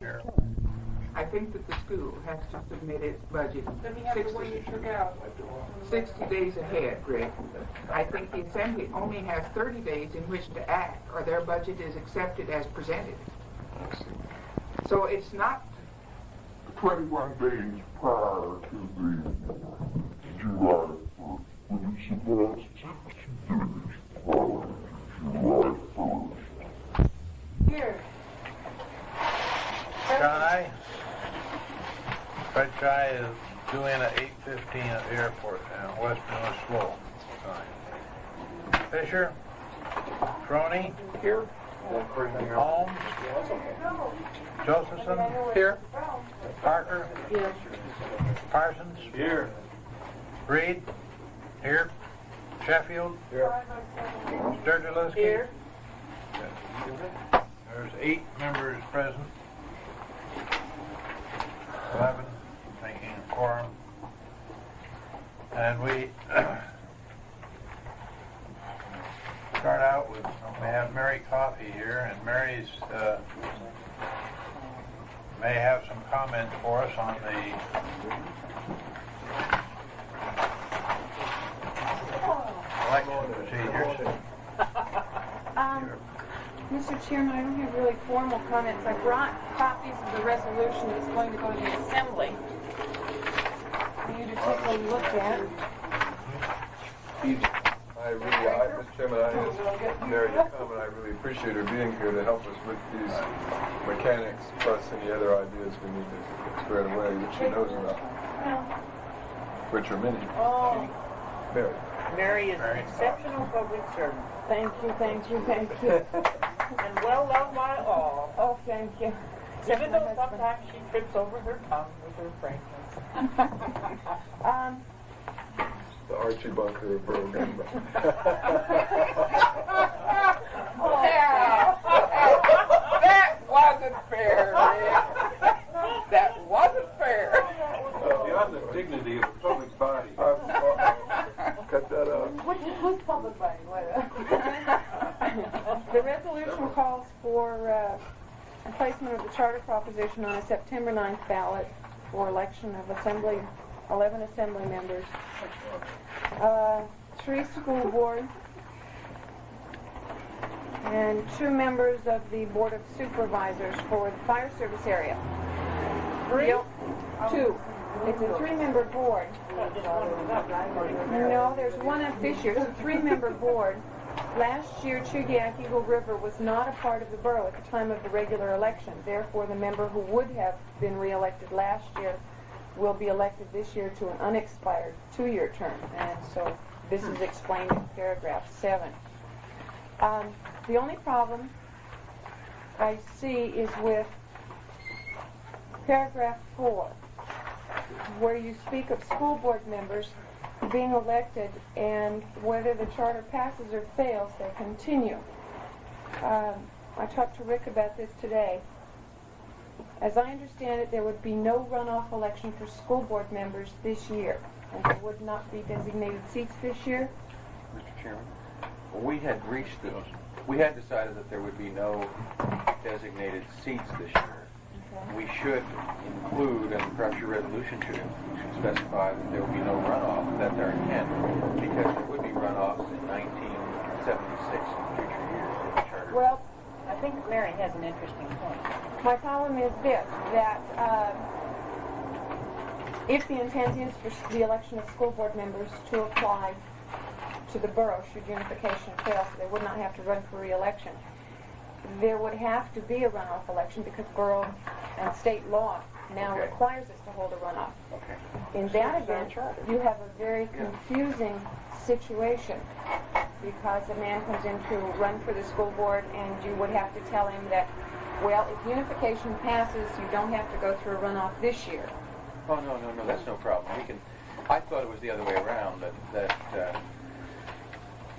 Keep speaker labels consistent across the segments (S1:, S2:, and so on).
S1: I think that the school has to submit its budget
S2: Let me have the one you took out.
S1: 60 days ahead, Greg. I think the Assembly only has 30 days in which to act, or their budget is accepted as presented. So it's not
S3: 21 days prior to the July 1st, when it's supposed to 60 days prior to July 1st.
S2: Here.
S4: Fred Chai is due in at 8:15 at the airport and Western Slow. Fisher, Froney,
S1: here.
S4: Holmes, Josephson,
S1: Here.
S4: Parker,
S2: Yes.
S4: Parsons,
S5: Here.
S4: Reed, here, Sheffield, Sturgill.
S2: Here.
S4: There's 8 members present. 11, making a quorum. And we start out with, we have Mary Coffey here, and Mary's may have some comments for us on the election procedures.
S6: Mr. Chairman, I don't have really formal comments. I brought copies of the resolution that's going to go to the Assembly for you to take a look at.
S5: Mr. Chairman, I asked Mary to come, and I really appreciate her being here to help us with these mechanics, plus any other ideas we need to get squared away, which she knows about, which are many.
S2: Oh,
S5: Mary.
S2: Mary is an exceptional public servant
S6: Thank you, thank you, thank you.
S2: and well loved by all.
S6: Oh, thank you.
S2: Even though sometimes she trips over her tongue with her frankness.
S5: The Archie Bunker of Borough Gamba.
S1: That wasn't fair, man. That wasn't fair.
S5: Beyond the dignity of the public body. Cut that out.
S6: Who's public body? The resolution calls for placement of the charter proposition on a September 9th ballot for election of 11 assembly members, 3 school board, and 2 members of the Board of Supervisors for the fire service area.
S2: 3?
S6: 2. It's a 3-member board. No, there's one up this year. It's a 3-member board. Last year, Chugiak Eagle River was not a part of the borough at the time of the regular election. Therefore, the member who would have been re-elected last year will be elected this year to an unexpired 2-year term. And so this is explained in paragraph 7. The only problem I see is with paragraph 4, where you speak of school board members being elected and whether the charter passes or fails, they continue. I talked to Rick about this today. As I understand it, there would be no runoff election for school board members this year, and there would not be designated seats this year.
S7: Mr. Chairman, we had we had decided that there would be no designated seats this year. We should include, and perhaps your resolution should specify that there will be no runoff, that their intent, because there would be runoffs in 1976 and future years if the charter.
S6: Well,
S2: I think Mary has an interesting point.
S6: my problem is this, that if the intent is for the election of school board members to apply to the borough should unification fail, so they would not have to run for re-election, there would have to be a runoff election because borough and state law now
S7: Okay.
S6: requires us to hold a runoff.
S7: Okay.
S6: In that event, you have a very confusing situation because a man comes in to run for the school board and you would have to tell him that, well, if unification passes, you don't have to go through a runoff this year.
S7: Oh, no, that's no problem. I thought it was the other way around, that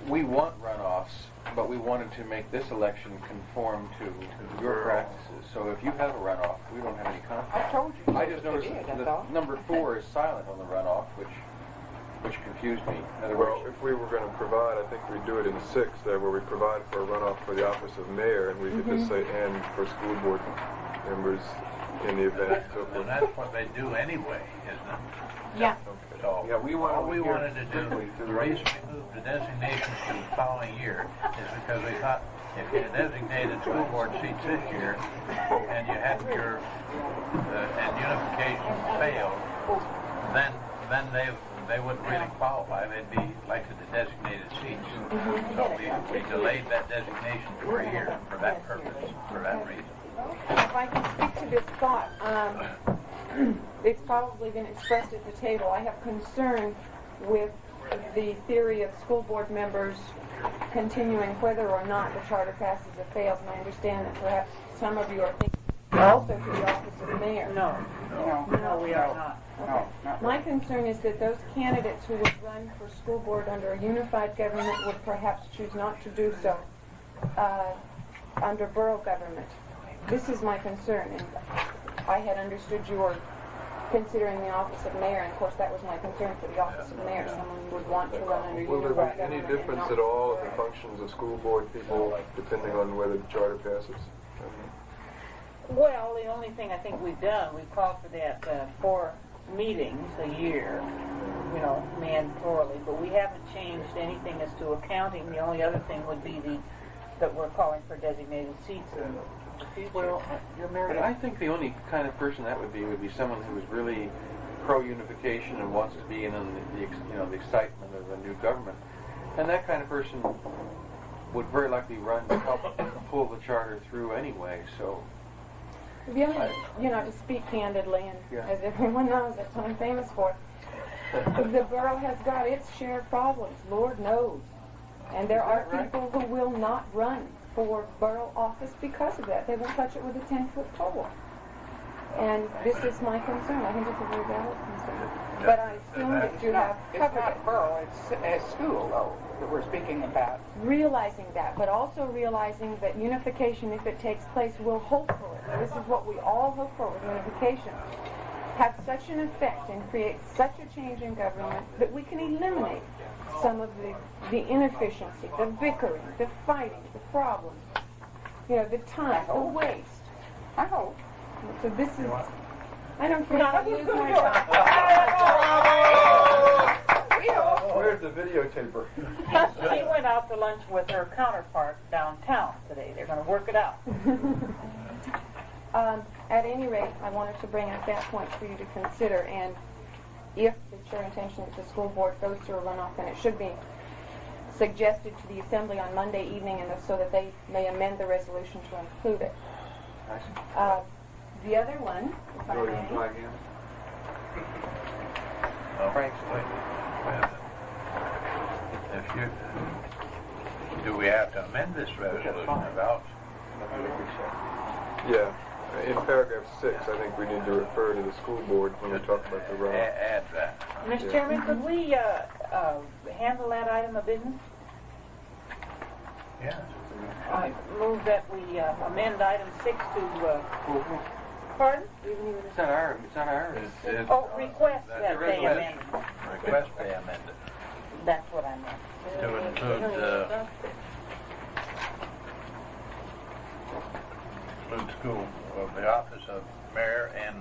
S7: we want runoffs, but we wanted to make this election conform to your practices. So if you have a runoff, we don't have any conflict.
S1: I told you.
S7: I just noticed that number 4 is silent on the runoff, which confused me. In other
S5: Well,
S7: words,
S5: if we were going to provide, I think we'd do it in 6 there, where we provide for a runoff for the office of mayor, and we could just say, and for school board members in the event, so
S4: And
S5: forth.
S4: that's what they do anyway, isn't it?
S6: Yeah.
S4: So,
S5: Yeah, we wanted
S4: all we
S5: to hear
S4: wanted to do,
S5: strictly to
S4: the
S5: the-
S4: reason we moved the designations to the following year is because we thought if you had designated school board seats this year and you had your, and unification failed, then they wouldn't really qualify. They'd be elected to designated seats. So we delayed that designation for a year for that purpose, for that reason.
S6: If I can speak to this thought, it's probably been expressed at the table. I have concern with the theory of school board members continuing whether or not the charter passes or fails, and I understand that perhaps some of you are thinking also to the office of mayor.
S2: No, we are not.
S6: Okay. My concern is that those candidates who would run for school board under a unified government would perhaps choose not to do so under borough government. This is my concern, and I had understood you were considering the office of mayor, and of course that was my concern for the office of mayor. Someone would want to run under
S5: Will there
S6: unified
S5: be any
S6: government.
S5: difference at all in the functions of school board people depending on whether the charter passes?
S2: Well, the only thing I think we've done, we've called for that 4 meetings a year, mandatorily, but we haven't changed anything as to accounting. The only other thing would be that we're calling for designated seats in the future.
S7: Well, but I think the only kind of person that would be someone who is really pro-unification and wants to be in the excitement of a new government. And that kind of person would very likely run to help pull the charter through anyway, so...
S6: The only, to speak candidly, and
S7: Yeah.
S6: as everyone knows, that's what I'm famous for, the borough has got its share of problems, Lord knows. And there are people who will not run for borough office because of that. They will touch it with a 10-foot pole. And this is my concern. I think it's a very valid concern. But I assume that you have
S1: It's
S6: covered it.
S1: not borough, it's a school, though, that we're speaking about.
S6: Realizing that, but also realizing that unification, if it takes place, will hopefully, this is what we all hope for with unification, have such an effect and create such a change in government that we can eliminate some of the inefficiency, the bickering, the fighting, the problems, the time, the waste.
S1: I hope.
S6: So this is, I don't care how you use my time.
S5: Where's the videotaper?
S2: She went out to lunch with her counterpart downtown today. They're going to work it out.
S6: At any rate, I wanted to bring up that point for you to consider, and if it's your intention that the school board goes through a runoff, then it should be suggested to the assembly on Monday evening, and so that they may amend the resolution to include it. The other one, if I may.
S7: Frank's
S4: Wait a minute. Do we have to amend this resolution about?
S5: Yeah. In paragraph 6, I think we need to refer to the school board when we talk about the runoff.
S4: Add that.
S2: Mr. Chairman, could we handle that item of business?
S4: Yeah.
S2: I move that we amend item 6 to, pardon?
S7: It's not our.
S2: Request
S7: That's
S2: that
S7: a
S2: they
S7: resolution.
S2: amend.
S4: Request they amend it
S2: That's what I meant.
S4: to include school, the office of mayor and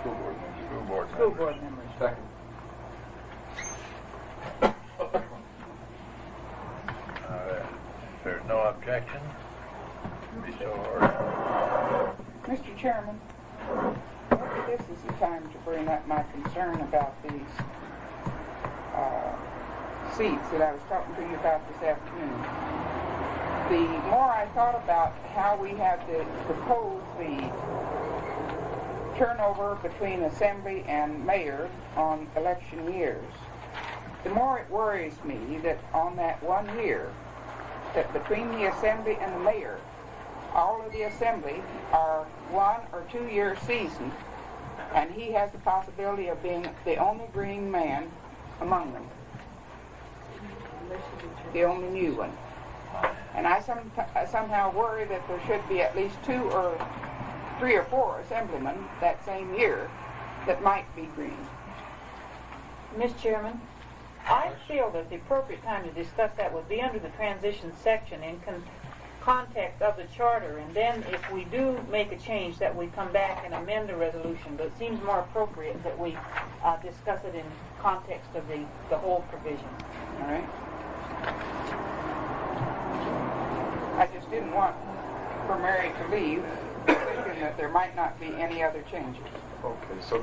S5: School board.
S2: School board members.
S5: Second.
S4: If there's no objection, be so ordered.
S1: Mr. Chairman, maybe this is the time to bring up my concern about these seats that I was talking to you about this afternoon. The more I thought about how we have to propose the turnover between assembly and mayor on election years, the more it worries me that on that 1 year, that between the assembly and the mayor, all of the assembly are 1 or 2 year seasoned, and he has the possibility of being the only green man among them, the only new one. And I somehow worry that there should be at least 2 or 3 or 4 assemblymen that same year that might be green.
S2: Mr. Chairman, I feel that the appropriate time to discuss that would be under the transition section in context of the charter, and then if we do make a change, that we come back and amend the resolution. But it seems more appropriate that we discuss it in context of the whole provision.
S1: All right? I just didn't want for Mary to leave thinking that there might not be any other changes.
S5: Okay, so,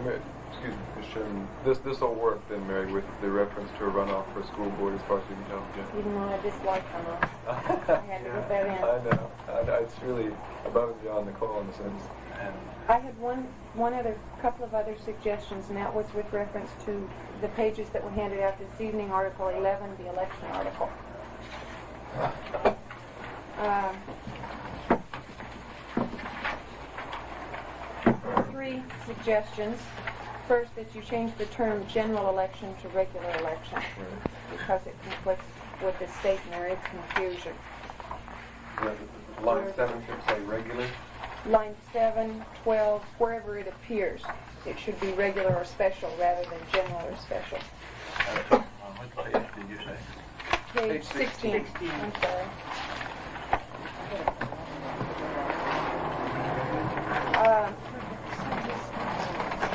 S5: excuse me, Mr. Chairman, this will work then, Mary, with the reference to a runoff for school board as far as you can tell, yeah?
S6: Even though I dislike them, I had to get that in.
S5: I know. It's really above and beyond the call in a sense.
S6: I had couple of other suggestions, and that was with reference to the pages that were handed out this evening, Article 11, the election article. 3 suggestions. First, that you change the term general election to regular election, because it conflicts with the state and there is confusion.
S5: Line 7 should say regular.
S6: Line 7, 12, wherever it appears, it should be regular or special rather than general or special.
S4: On which page did you say?
S6: Page 16. I'm sorry.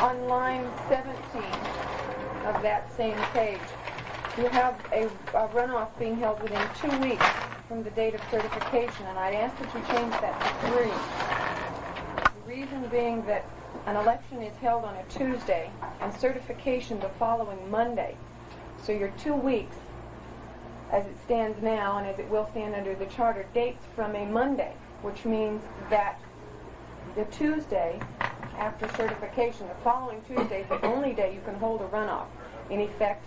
S6: On line 17 of that same page, you have a runoff being held within 2 weeks from the date of certification, and I'd ask that you change that to 3. The reason being that an election is held on a Tuesday and certification the following Monday. So your 2 weeks, as it stands now and as it will stand under the charter, dates from a Monday, which means that the Tuesday after certification, the following Tuesday is the only day you can hold a runoff. In effect,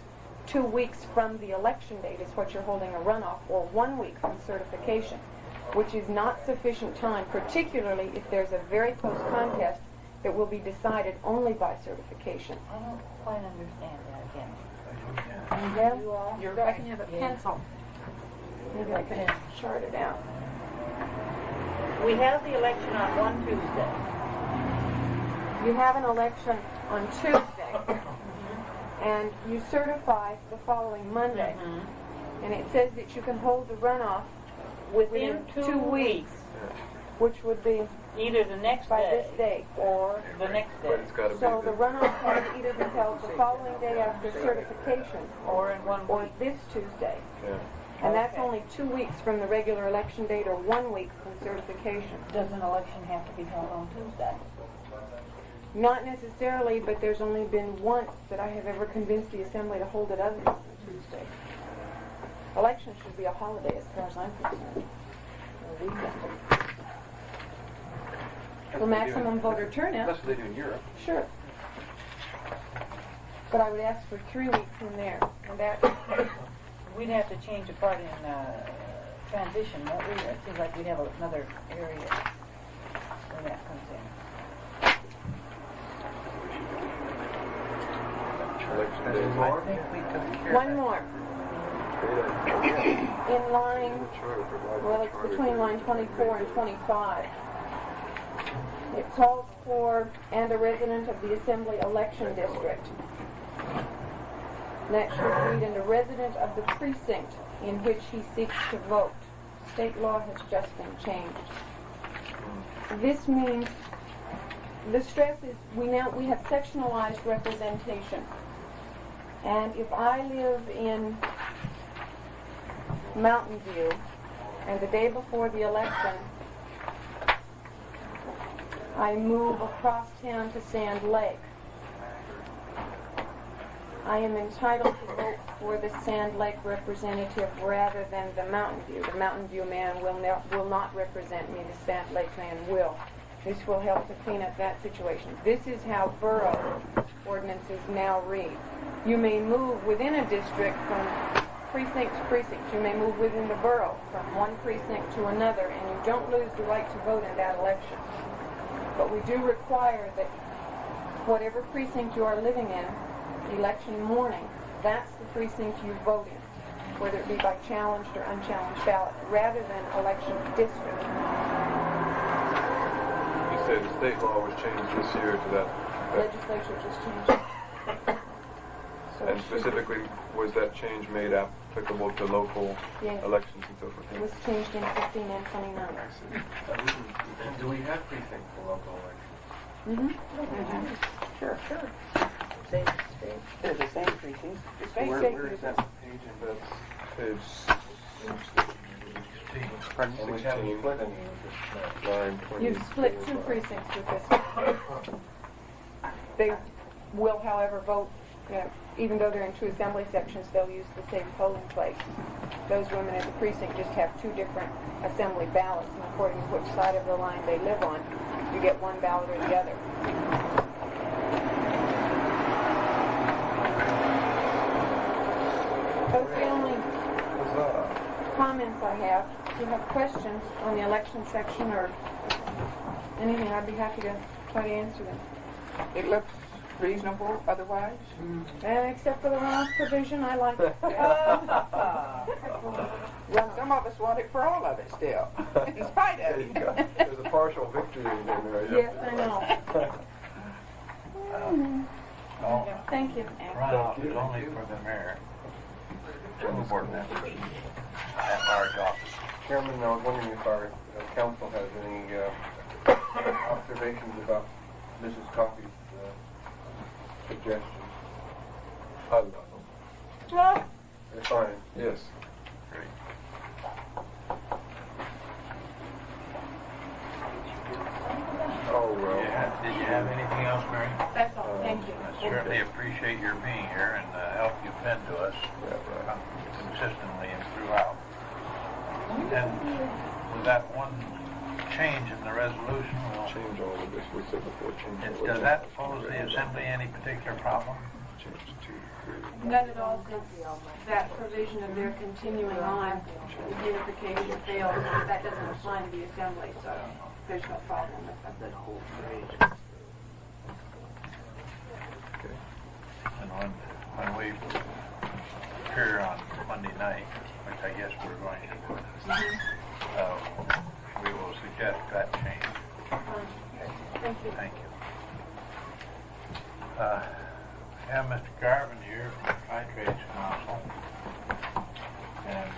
S6: 2 weeks from the election date is what you're holding a runoff, or 1 week from certification, which is not sufficient time, particularly if there's a very close contest that will be decided only by certification.
S2: I don't quite understand that again.
S6: Well, I can have a pencil. Maybe I can chart it out.
S2: We have the election on one Tuesday.
S6: You have an election on Tuesday, and you certify the following Monday. And it says that you can hold the runoff within 2 weeks, which would be
S2: Either the next
S6: by
S2: day
S6: this date.
S2: or the next
S5: But
S2: day,
S5: it's got to be
S6: So the runoff has either been held the following day after certification
S2: or in 1
S6: or
S2: week.
S6: this Tuesday.
S5: Yeah.
S6: And that's
S2: Okay.
S6: only 2 weeks from the regular election date or 1 week from certification.
S2: Does an election have to be held on Tuesday?
S6: Not necessarily, but there's only been once that I have ever convinced the Assembly to hold it other than Tuesday. Election should be a holiday as far as I'm concerned. Or a weekend. For maximum voter turnout,
S7: That's what they do in Europe.
S6: sure. But I would ask for 3 weeks in there. And that,
S2: We'd have to change a part in transition, won't we? It seems like we'd have another area where that comes in.
S5: Election day.
S4: I think we took care of
S6: one
S4: that.
S6: more. In line, well, it's between line 24 and 25. It calls for, and a resident of the Assembly election district. Next should read, and a resident of the precinct in which he seeks to vote. State law has just been changed. This means, the stress is, we have sectionalized representation. And if I live in Mountain View, and the day before the election, I move across town to Sand Lake, I am entitled to vote for the Sand Lake representative rather than the Mountain View. The Mountain View man will not represent me, the Sand Lake man will. This will help to clean up that situation. This is how borough ordinances now read. You may move within a district from precinct to precinct. You may move within the borough from one precinct to another, and you don't lose the right to vote in that election. But we do require that whatever precinct you are living in, election morning, that's the precinct you vote in, whether it be by challenged or unchallenged ballot, rather than election district.
S5: You say the state law was changed this year to that.
S6: Legislature just changed it. So
S5: And specifically, was that change made applicable to local
S6: Yes.
S5: elections and so forth?
S6: It was changed in 15 and 29.
S7: Do we have precincts for local elections?
S1: Sure.
S2: Same.
S1: They're the same precincts. The same
S7: Where is that page in the...
S5: Page
S7: Pardon?
S5: And we
S7: 16.
S5: haven't split any line 20.
S6: You've split 2 precincts with this one. They will, however, vote, even though they're in 2 assembly sections, they'll use the same polling place. Those women at the precinct just have 2 different assembly ballots, and according to which side of the line they live on, you get one ballot or the other. Those are the only comments I have. If you have questions on the election section or anything, I'd be happy to try to answer them.
S1: It looks reasonable otherwise.
S6: Except for the runoff provision, I like it.
S1: Well, some of us want it for all of it still, in spite
S5: There
S1: of
S5: you go.
S1: it.
S5: There's a partial victory in there.
S6: Yes, I know.
S4: Oh,
S6: Thank you.
S4: runoff is only for the mayor, and the board members, at large office.
S5: Chairman, I was wondering if our council has any observations about Mrs. Coffey's suggestions. I love them. They're fine, yes.
S4: Great.
S5: Oh, well.
S4: Did you have anything else, Mary?
S6: That's all. Thank you.
S4: I certainly appreciate your being here and the help you've been to us consistently and throughout. And with that one change in the resolution,
S5: Change all of this, we said before, change all of
S4: does
S5: this.
S4: that pose the assembly any particular problem?
S5: Change to
S6: Not at all, since that provision of their continuing on, the unification fails, that doesn't apply to the assembly, so there's no problem with that.
S4: And when we appear on Monday night, which I guess we're going to, we will suggest that change.
S6: Thank you.
S4: Thank you. We have Mr. Garvin here from the Tri-Trades Council. And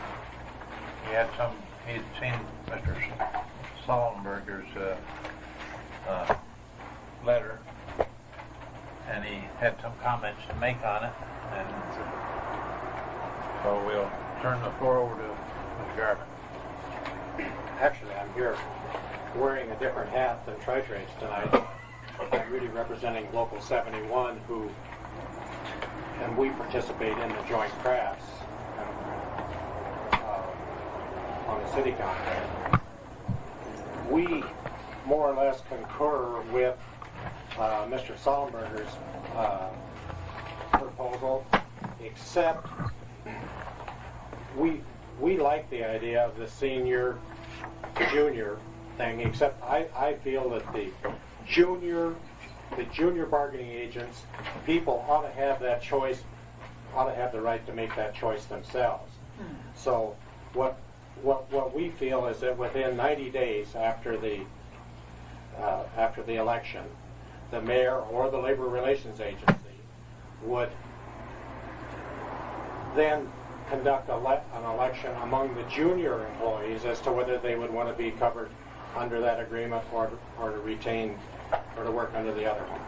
S4: he'd seen Mr. Sullenberger's letter, and he had some comments to make on it. And so we'll turn the floor over to Mr. Garvin.
S8: Actually, I'm here wearing a different hat than Tri-Trades tonight. I'm really representing Local 71, and we participate in the joint crafts on the city contract. We more or less concur with Mr. Sullenberger's proposal, except we like the idea of the senior junior thing, except I feel that the junior bargaining agents, people ought to have that choice, ought to have the right to make that choice themselves. So what we feel is that within 90 days after the election, the mayor or the labor relations agency would then conduct an election among the junior employees as to whether they would want to be covered under that agreement or to retain or to work under the other one.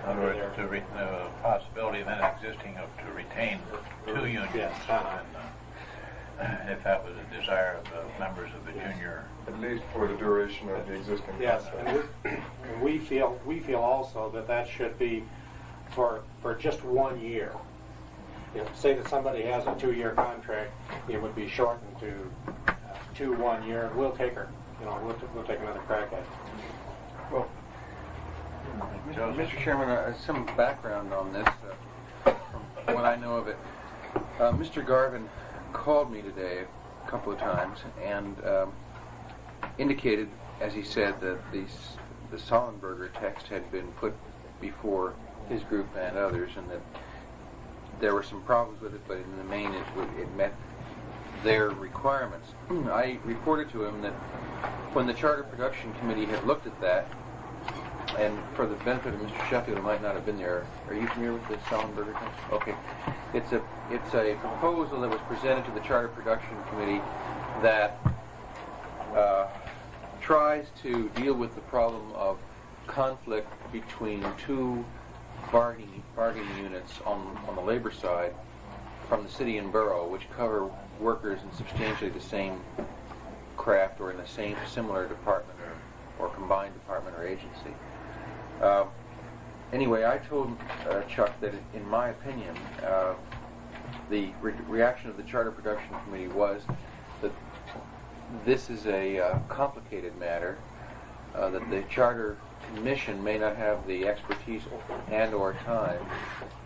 S4: In other words, the possibility then existing to retain 2 unions.
S8: Yes.
S4: And, if that was a desire of the members of the junior.
S5: At least for the duration of the existing
S8: Yes,
S5: contract.
S8: and we feel also that should be for just 1 year. You know, say that somebody has a 2-year contract, it would be shortened to 2 1-year. We'll take her. You know, we'll take another crack at it.
S7: Well, Mr. Chairman, some background on this, from what I know of it. Mr. Garvin called me today a couple of times and indicated, as he said, that the Sullenberger text had been put before his group and others, and that there were some problems with it, but in the main it met their requirements. I reported to him that when the Charter Production Committee had looked at that, and for the benefit of Mr. Sheffield, who might not have been there, are you familiar with the Sullenberger thing? Okay. It's a proposal that was presented to the Charter Production Committee that tries to deal with the problem of conflict between two bargaining units on the labor side from the city and borough, which cover workers in substantially the same craft or in the same similar department or combined department or agency. Anyway, I told Chuck that in my opinion, the reaction of the Charter Production Committee was that this is a complicated matter, that the Charter Commission may not have the expertise and or time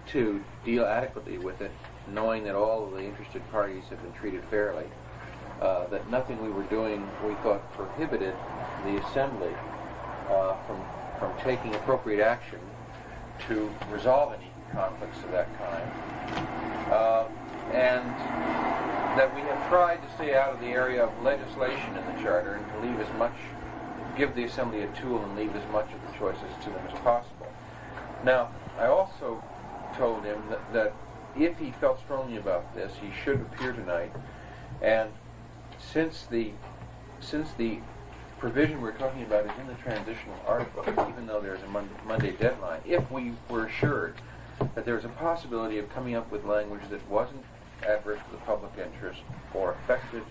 S7: to deal adequately with it, knowing that all of the interested parties have been treated fairly, that nothing we were doing we thought prohibited the Assembly from taking appropriate action to resolve any conflicts of that kind, and that we have tried to stay out of the area of legislation in the Charter and to leave as much, give the Assembly a tool and leave as much of the choices to them as possible. Now, I also told him that if he felt strongly about this, he should appear tonight, and since the provision we're talking about is in the transitional article, even though there's a Monday deadline, if we were assured that there was a possibility of coming up with language that wasn't adverse to the public interest or affected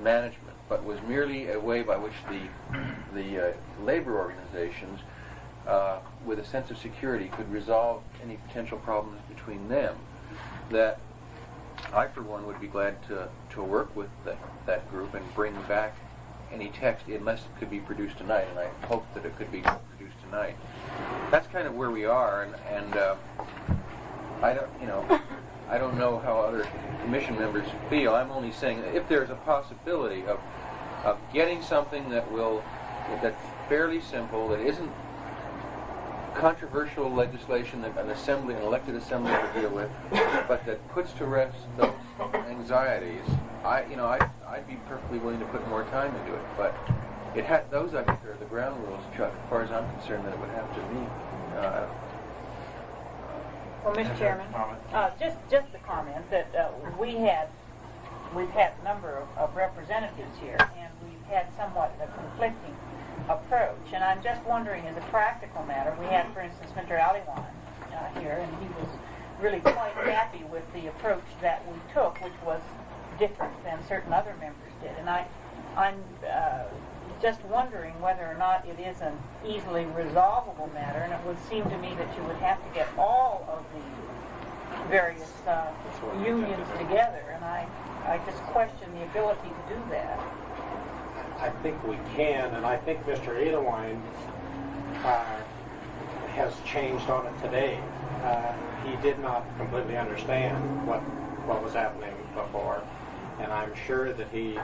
S7: management, but was merely a way by which the labor organizations, with a sense of security, could resolve any potential problems between them, that I, for one, would be glad to work with that group and bring back any text, unless it could be produced tonight, and I hope that it could be produced tonight. That's kind of where we are, and I don't know how other commission members feel. I'm only saying that if there's a possibility of getting something that's fairly simple, that isn't controversial legislation that an elected assembly will deal with, but that puts to rest those anxieties, I'd be perfectly willing to put more time into it. But those, I think, are the ground rules, Chuck, as far as I'm concerned, that it would have to meet.
S2: Well, Mr. Chairman, just a comment that we've had a number of representatives here, and we've had somewhat a conflicting approach. And I'm just wondering, as a practical matter, we had, for instance, Mr. Aliwan here, and he was really quite happy with the approach that we took, which was different than certain other members did. And I'm just wondering whether or not it is an easily resolvable matter, and it would seem to me that you would have to get all of the various unions together, and I just question the ability to do that.
S8: I think we can, and I think Mr. Edelwine has changed on it today. He did not completely understand what was happening before, and I'm sure that he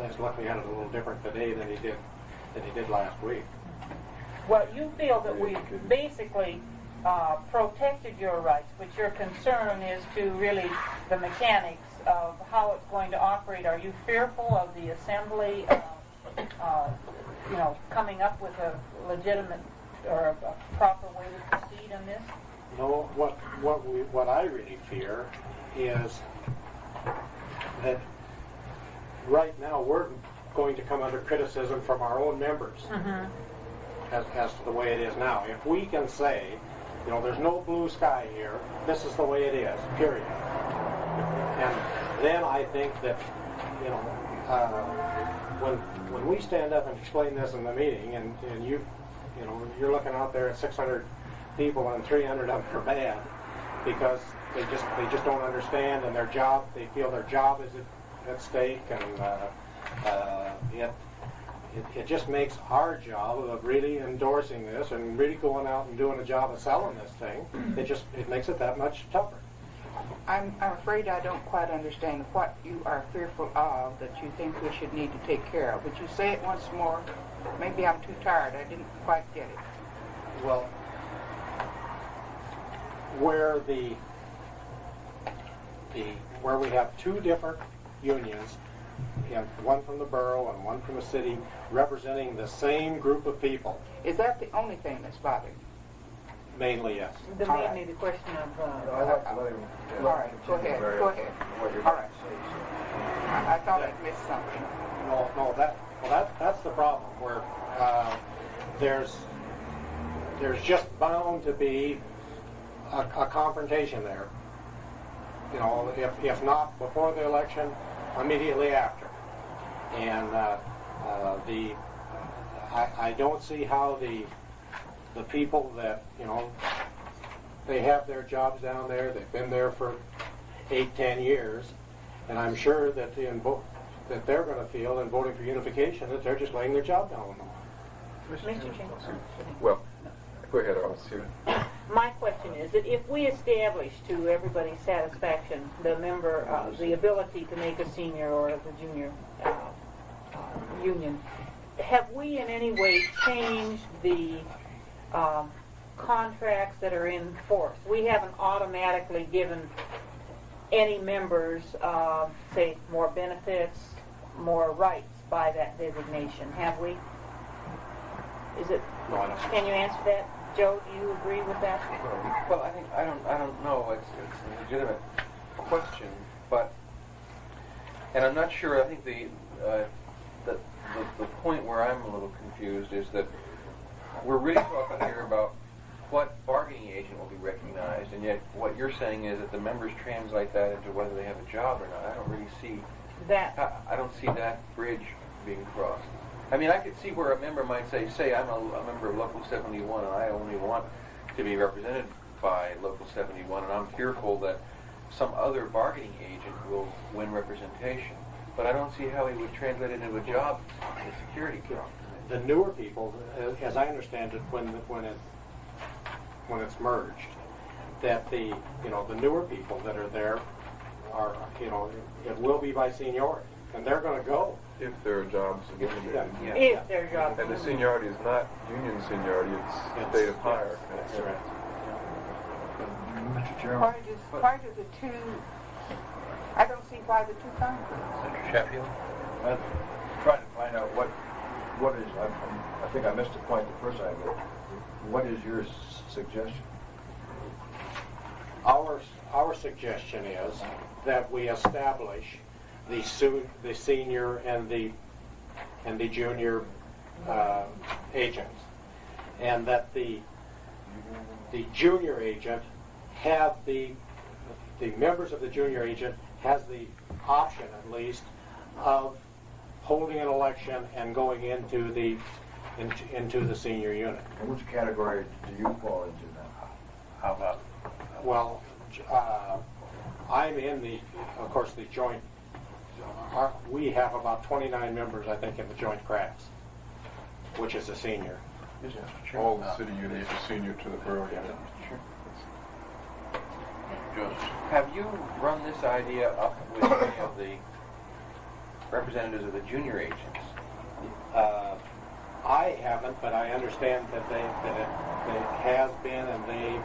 S8: is looking at it a little different today than he did last week.
S2: Well, you feel that we've basically protected your rights, but your concern is to really the mechanics of how it's going to operate. Are you fearful of the Assembly, coming up with a legitimate or a proper way to proceed in this?
S8: No, what I really fear is that right now we're going to come under criticism from our own members as to the way it is now. If we can say, there's no blue sky here, this is the way it is, period. And then I think that, when we stand up and explain this in the meeting, and you're looking out there at 600 people and 300 of them are bad because they just don't understand, and they feel their job is at stake, and it just makes our job of really endorsing this and really going out and doing a job of selling this thing, it makes it that much tougher.
S1: I'm afraid I don't quite understand what you are fearful of that you think we should need to take care of. Would you say it once more? Maybe I'm too tired. I didn't quite get it.
S8: Well, where where we have two different unions one from the borough and one from the city, representing the same group of people.
S1: Is that the only thing that's bothering you?
S8: Mainly, yes.
S2: Mainly the question of,
S5: I'd like to let him.
S1: All right, go ahead, go ahead. All right. I thought I'd missed something.
S8: No, that's the problem, where there's just bound to be a confrontation there. You know, if not before the election, immediately after. And I don't see how the people that, you know, they have their jobs down there, they've been there for 8-10 years, and I'm sure that that they're going to feel in voting for unification that they're just laying their job down.
S2: Mr. Chambers.
S5: Well, go ahead, Officer.
S2: My question is that if we establish to everybody's satisfaction the ability to make a senior or the junior union, have we in any way changed the contracts that are in force? We haven't automatically given any members, say, more benefits, more rights by that designation, have we? Is it?
S8: No, I don't.
S2: Can you answer that, Joe? Do you agree with that?
S7: Well, I don't know. It's a legitimate question, but, and I'm not sure. I think the point where I'm a little confused is that we're really talking here about what bargaining agent will be recognized, and yet what you're saying is that the members translate that into whether they have a job or not. I don't really see
S2: That.
S7: I don't see that bridge being crossed. I mean, I could see where a member might say I'm a member of Local 71 and I only want to be represented by Local 71, and I'm fearful that some other bargaining agent will win representation. But I don't see how he would translate it into a job in the security company.
S8: The newer people, as I understand it, when it's merged, that the newer people that are there are, it will be by seniority, and they're going to go.
S5: If there are jobs eliminated.
S7: Yeah.
S2: If their job.
S5: And the seniority is not union seniority, it's date of hire.
S8: That's correct.
S9: Mr. Chairman.
S1: Why do the two, I don't see why the two conflicts.
S4: Mr. Sheffield?
S9: I'm trying to find out what is, I think I missed the point the first time, but what is your suggestion?
S8: Our suggestion is that we establish the senior and the junior agents, and that the junior agent have the members of the junior agent has the option, at least, of holding an election and going into the senior unit.
S9: And which category do you fall into now?
S4: How about?
S8: Well, I'm in of course, the joint. We have about 29 members, I think, in the joint crafts, which is a senior.
S5: All the city units are senior to the borough unit.
S7: Have you run this idea up with any of the representatives of the junior agents?
S8: I haven't, but I understand that it has been, and they.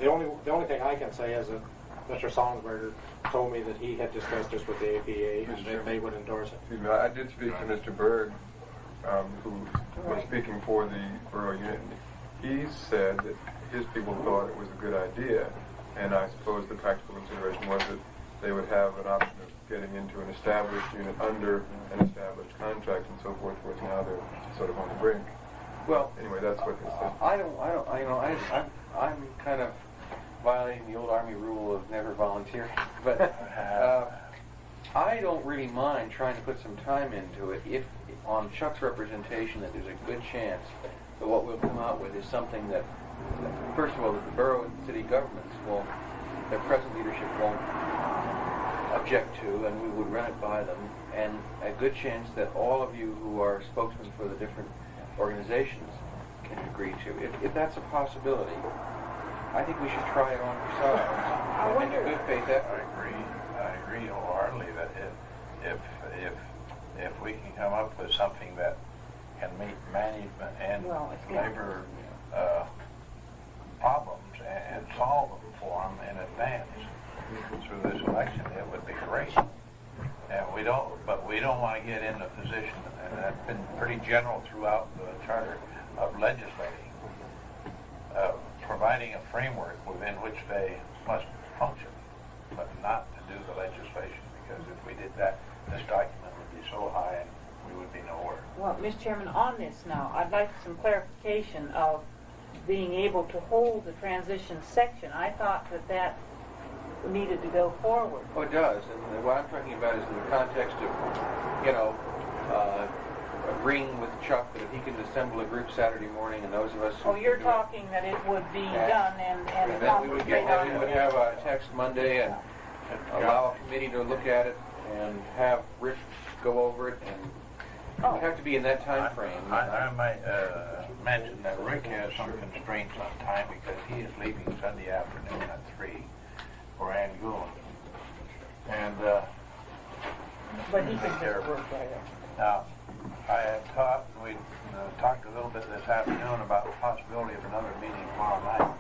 S8: The only thing I can say is that Mr. Sonsberger told me that he had discussed this with the APA and that they would endorse it.
S5: Excuse me, I did speak to Mr. Berg, who was speaking for the borough unit. He said that his people thought it was a good idea, and I suppose the practical consideration was that they would have an option of getting into an established unit under an established contract and so forth, whereas now they're sort of on the brink.
S7: Well,
S5: anyway, that's what they said.
S7: I'm kind of violating the old Army rule of never volunteering, but I don't really mind trying to put some time into it if, on Chuck's representation, that there's a good chance that what we'll come out with is something that, first of all, that the borough and city governments will, their present leadership won't object to, and we would run it by them, and a good chance that all of you who are spokesmen for the different organizations can agree to. If that's a possibility, I think we should try it on ourselves. I think a good faith effort.
S4: I agree wholeheartedly that if we can come up with something that can meet management and labor problems and solve them for them in advance, through this election, it would be great. And we don't want to get in a position, and that's been pretty general throughout the charter, of legislating, providing a framework within which they must function, but not to do the legislation, because if we did that, this document would be so high and we would be nowhere.
S2: Well, Mr. Chairman, on this now, I'd like some clarification of being able to hold the transition section. I thought that needed to go forward.
S7: Oh, it does. And what I'm talking about is in the context of, agreeing with Chuck that if he can assemble a group Saturday morning and those of us who
S2: Oh, you're
S7: can do it,
S2: talking that it would be done and
S7: then we would
S2: concentrate on
S7: we would
S2: it.
S7: have a text Monday and allow a committee to look at it and have Rick go over it, and it would have to be in that time frame.
S4: I might mention that Rick has some constraints on time because he is leaving Sunday afternoon at 3 for Angoon. And
S2: But he can just work right there.
S4: now, I have we talked a little bit this afternoon about the possibility of another meeting tomorrow night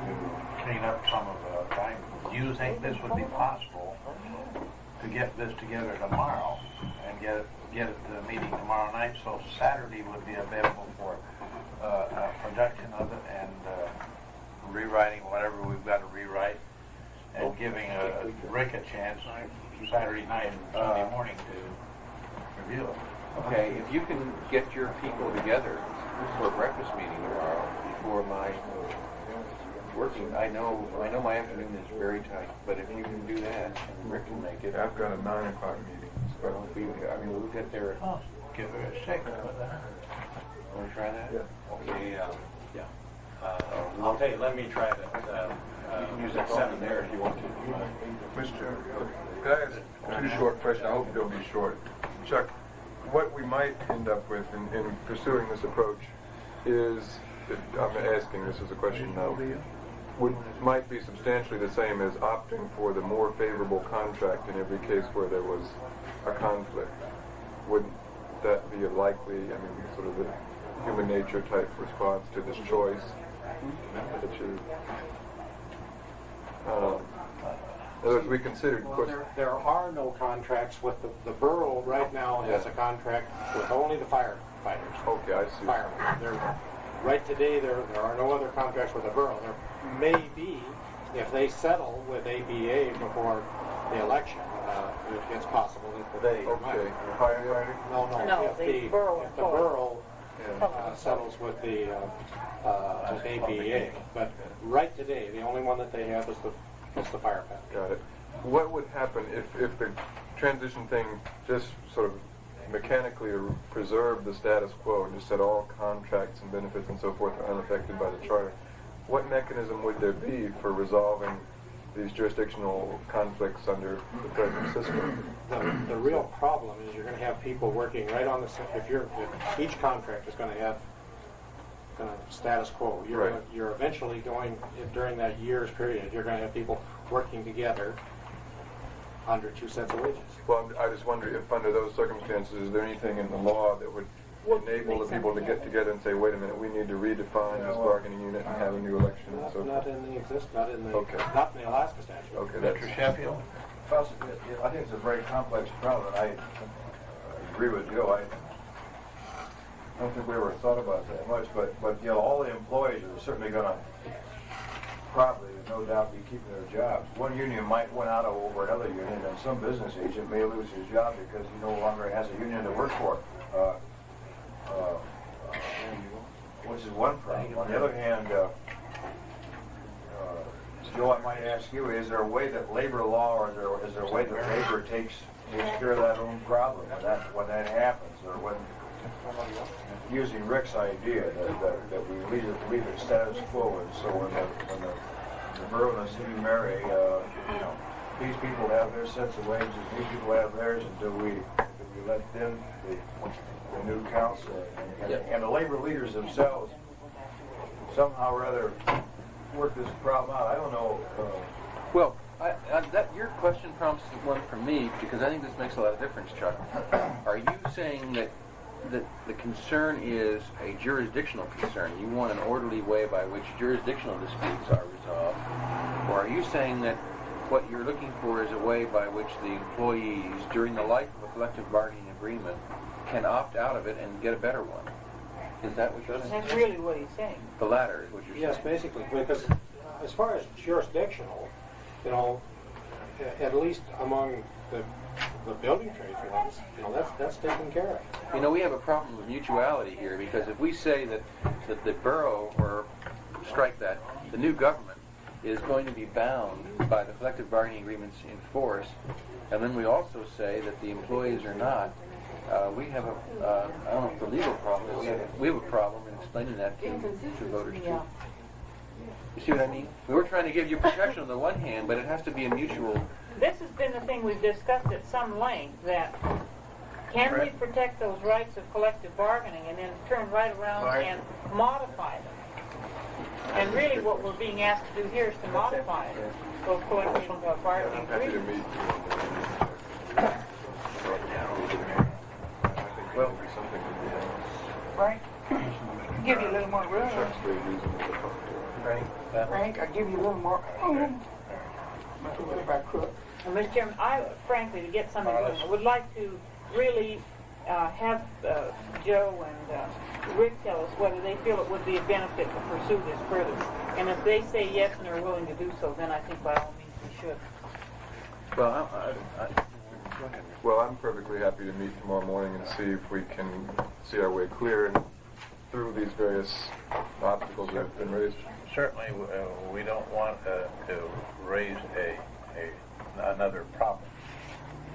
S4: to clean up some of the time. Do you think this would be possible to get this together tomorrow and get it to the meeting tomorrow night, so Saturday would be available for production of it and rewriting whatever we've got to rewrite, and giving Rick a chance Saturday night and Sunday morning to review it.
S7: Okay, if you can get your people together for a breakfast meeting tomorrow before my working, I know my afternoon is very tight, but if you can do that and Rick can make it.
S5: I've got a 9 o'clock meeting.
S7: Well, we'll get there.
S4: Give it a shake.
S7: Want to try that?
S5: Yeah.
S7: Okay.
S8: I'll tell you, let me try that.
S7: You can use that 7 there if you want to.
S5: Mr. Chairman, could I ask 2 short questions? I hope they'll be short. Chuck, what we might end up with in pursuing this approach is, I'm asking this as a question now, might be substantially the same as opting for the more favorable contract in every case where there was a conflict. Wouldn't that be a likely, sort of the human nature type response to this choice? That you, as we considered, of course,
S8: There are no contracts with the borough right now has a contract with only the firefighters.
S5: okay, I see.
S8: Firemen. Right today, there are no other contracts with the borough. There may be, if they settle with APA before the election, it's possible that they might.
S5: Okay, firefighting?
S2: No,
S8: If
S2: the borough
S8: if the borough settles with the with APA, but right today, the only one that they have is the fire pack.
S5: Got it. What would happen if the transition thing just sort of mechanically preserved the status quo and just said all contracts and benefits and so forth are unaffected by the charter? What mechanism would there be for resolving these jurisdictional conflicts under the present system?
S8: The real problem is you're going to have people working right on the if each contract is going to have status quo. You're eventually going during that year's period. You're going to have people working together under 2 sets of wages.
S5: Well, I just wonder if under those circumstances, is there anything in the law that would enable the people to get together and say, wait a minute, we need to redefine this bargaining unit and have a new election and so forth?
S8: Not in the Alaska statute.
S5: Okay,
S4: Mr. Sheffield?
S9: I think it's a very complex problem. I agree with Joe. I don't think we ever thought about that much, but all the employees are certainly going to probably, no doubt, be keeping their jobs. One union might win out over another union, and some business agent may lose his job because he no longer has a union to work for. Which is one problem. On the other hand, Joe, I might ask you, is there a way that labor law, or is there a way that labor takes care of that own problem when that happens, or when, using Rick's idea that we leave it status quo, and so when the borough and the city marry, these people have their sets of wages, these people have theirs, and do we let them, the new council, and the labor leaders themselves somehow or other work this problem out? I don't know.
S7: Well, your question prompts one for me, because I think this makes a lot of difference, Chuck. Are you saying that the concern is a jurisdictional concern? You want an orderly way by which jurisdictional disputes are resolved, Or are you saying that what you're looking for is a way by which the employees, during the life of a collective bargaining agreement, can opt out of it and get a better one? Is that what you're saying?
S2: That's really what he's saying.
S7: The latter is what you're
S8: Yes,
S7: saying.
S8: basically, because as far as jurisdictional, you know, at least among the building trades ones, you know, that's taken care of.
S7: You know, we have a problem with mutuality here, because if we say that the borough, or strike that, the new government is going to be bound by the collective bargaining agreements in force, and then we also say that the employees are not, we have a, I don't know if the legal problem is, we have a problem in explaining that to voters too. You see what I mean? We were trying to give you protection on the one hand, but it has to be a mutual.
S2: This has been the thing we've discussed at some length, that can we protect those rights of collective bargaining and then turn right around and modify them? And really what we're being asked to do here is to modify those collective bargaining
S5: I'm happy to
S2: agreements.
S5: meet. Well, be something to be
S1: Frank, give you a little more room.
S5: Chuck's very reasonable to talk to.
S1: Frank, I'll give you a little more room. If I could.
S2: Mr. Chairman, I frankly, to get something going, I would like to really have Joe and Rick tell us whether they feel it would be a benefit to pursue this further. And if they say yes and are willing to do so, then I think by all means we should.
S7: Well,
S5: Well, I'm perfectly happy to meet tomorrow morning and see if we can see our way clear and through these various obstacles that have been raised.
S4: Certainly, we don't want to raise another problem.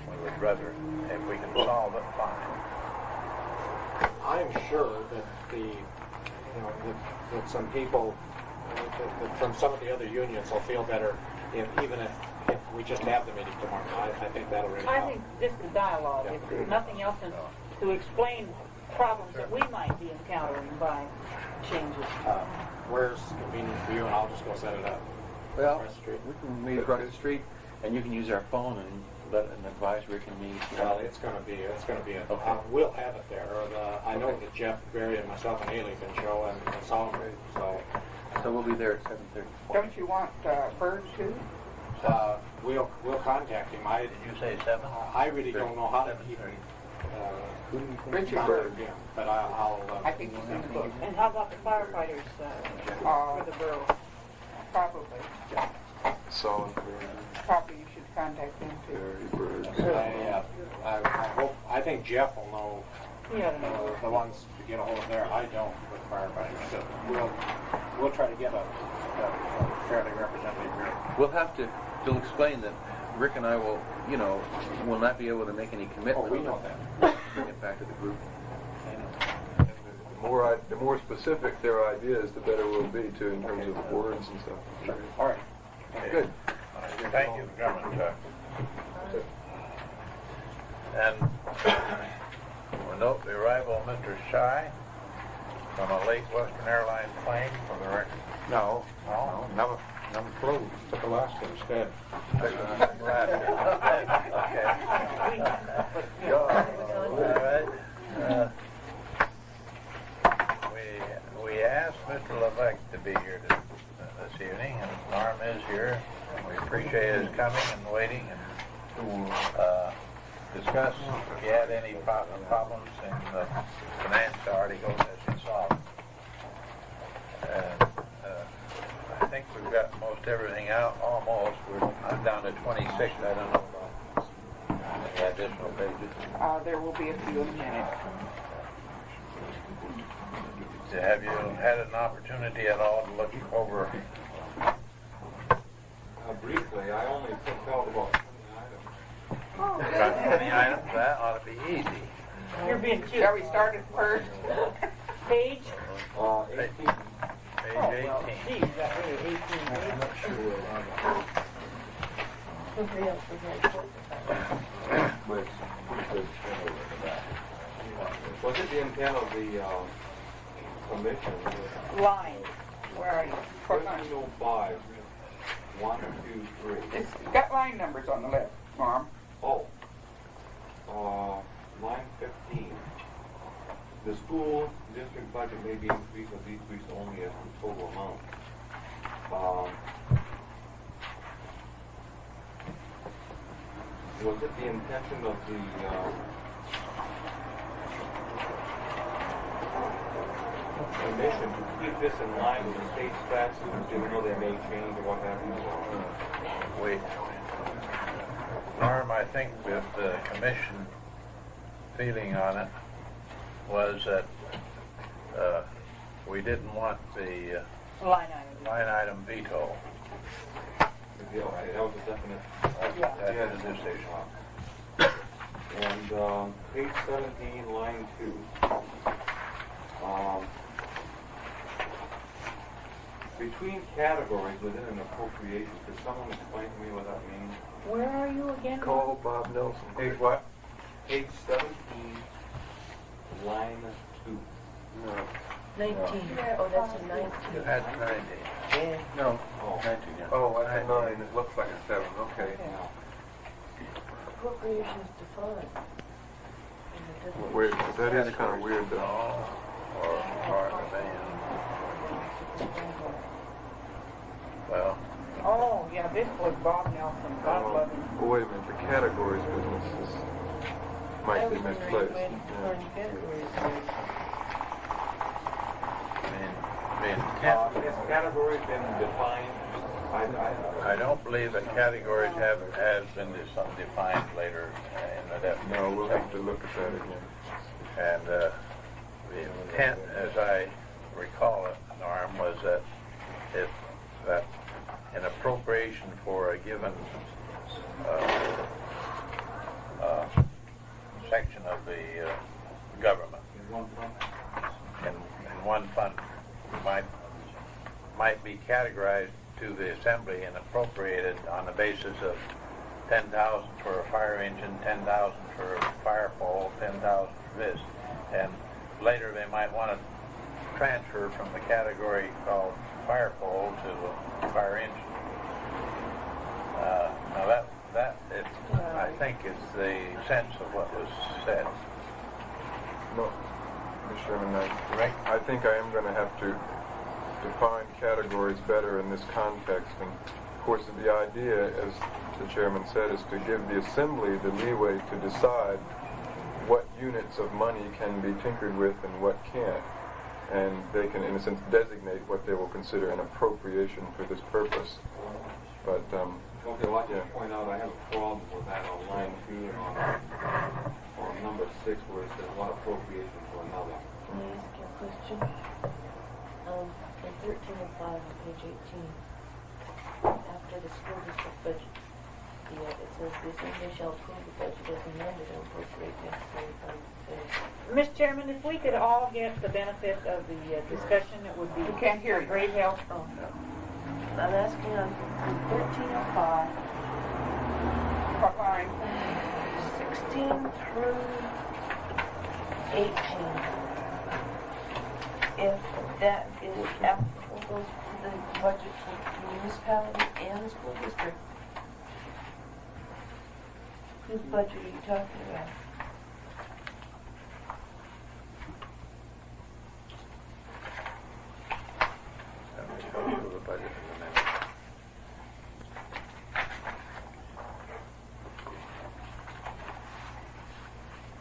S4: We would rather, if we can solve it, fine.
S8: I'm sure that that some people, that from some of the other unions will feel better if we just have the meeting tomorrow. I think that'll really help.
S2: I think just the dialogue, if nothing else, and to explain problems that we might be encountering by changes.
S8: Where's convenient for you, and I'll just go set it up.
S7: well,
S8: Across the street.
S7: we can meet across the street, and you can use our phone and advise Rick and me.
S8: Well, it's going to be we'll have it there. I know that Jeff, Barry, and myself and Haley can show and Solomon. So
S7: we'll be there at 7:30.
S1: Don't you want Bird too?
S8: we'll contact him.
S4: Did you say 7?
S8: I really don't know how to keep
S1: Richard Bird.
S8: Yeah, but I'll
S1: I think he's in the book.
S2: And how about the firefighters for the borough?
S1: Probably.
S5: Solid,
S1: Probably you should contact them too.
S5: very bird.
S8: I think Jeff will know
S2: Yeah, I don't know.
S8: the ones to get a hold of there. I don't with firefighters. So we'll try to get a fairly representative group.
S7: We'll have to explain that Rick and I will not be able to make any commitment.
S8: Oh, we know
S7: that. Bring it back to the group.
S5: The more specific their ideas, the better we'll be too in terms of the words and stuff.
S8: Sure. All right.
S7: Good.
S4: Thank you for coming, Chuck. And we'll note the arrival of Mr. Shy from a late Western Airlines plane for the record.
S8: No,
S4: No?
S8: never flew. Took Alaska instead.
S4: Okay. All right. We asked Mr. Levesque to be here this evening, and Norm is here. And we appreciate his coming and waiting and discuss if you had any problems in the finance articles as you saw them. I think we've got most everything out, almost. I'm down to 26. I don't know about any additional pages.
S1: There will be a few in a minute.
S4: Have you had an opportunity at all to look over?
S9: Briefly, I only picked out about 20 items.
S4: Got 20 items? That ought to be easy.
S2: You're being cute.
S1: Shall we start at first?
S2: Page?
S9: 18.
S4: Page 18.
S2: Well, geez, that really 18 pages.
S9: Was it the intent of the commission?
S2: Line. Where are you?
S9: 1305, 1, 2, 3.
S1: It's got line numbers on the left, Norm.
S9: Oh, line 15. The school district budget may be increased or decreased only as the total amount.
S10: Was it the intention of the commission to keep this in line with the state statutes, even though they may change or what have you?
S4: Wait. Norm, I think that the commission feeling on it was that we didn't want the
S2: Line item.
S4: line item veto.
S10: Yeah, okay, that was a definite.
S4: That's the decision.
S10: And page 17, line 2. Between categories within an appropriation, could someone explain to me what that means?
S2: Where are you again?
S5: Call Bob Nelson.
S10: Page what? Page 17, line 2.
S11: 19. Oh, that's a 19.
S4: That's 90.
S11: Yeah.
S5: No.
S10: Oh,
S4: 19, yeah.
S5: Oh, that's a 9. It looks like a 7. Okay.
S11: Appropriations defined.
S5: Weird. That is kind of weird, though.
S4: Or part of the well,
S2: Oh, yeah, this was Bob Nelson. God love him.
S5: Oh, wait a minute. The categories business might be misplaced. Yeah.
S4: the intent,
S10: Has categories been defined?
S4: I don't believe that categories has been defined later in the definition.
S5: No, we'll have to look at that again.
S4: And the intent, as I recall it, Norm, was that if that an appropriation for a given section of the government in one fund might be categorized to the assembly and appropriated on the basis of 10,000 for a fire engine, 10,000 for a fire pole, 10,000 for this, and later they might want to transfer from the category called fire pole to the fire engine. Now that is, I think, is the sense of what was said.
S5: No, Mr. Chairman,
S4: Right?
S5: I think I am going to have to define categories better in this context. And of course, the idea, as the chairman said, is to give the assembly the leeway to decide what units of money can be tinkered with and what can't. And they can, in a sense, designate what they will consider an appropriation for this purpose. But,
S10: Okay, well, I just point out I have a problem with that on line 2 and on number 6 where it says one appropriation to another.
S11: Can I ask you a question? In 13 and 5 on page 18, after the school district budget, it says the assembly shall approve the budget as amended and appropriate necessary funds.
S2: Mr. Chairman, if we could all get the benefit of the discussion, it would be
S1: We can't hear you.
S2: great help.
S11: Oh. I'm asking on 13 and 5,
S1: What line?
S11: 16 through 18. If that is applicable, goes to the budget for the municipality and the school district. Whose budget are you talking about?
S4: Let me show you the budget in a minute.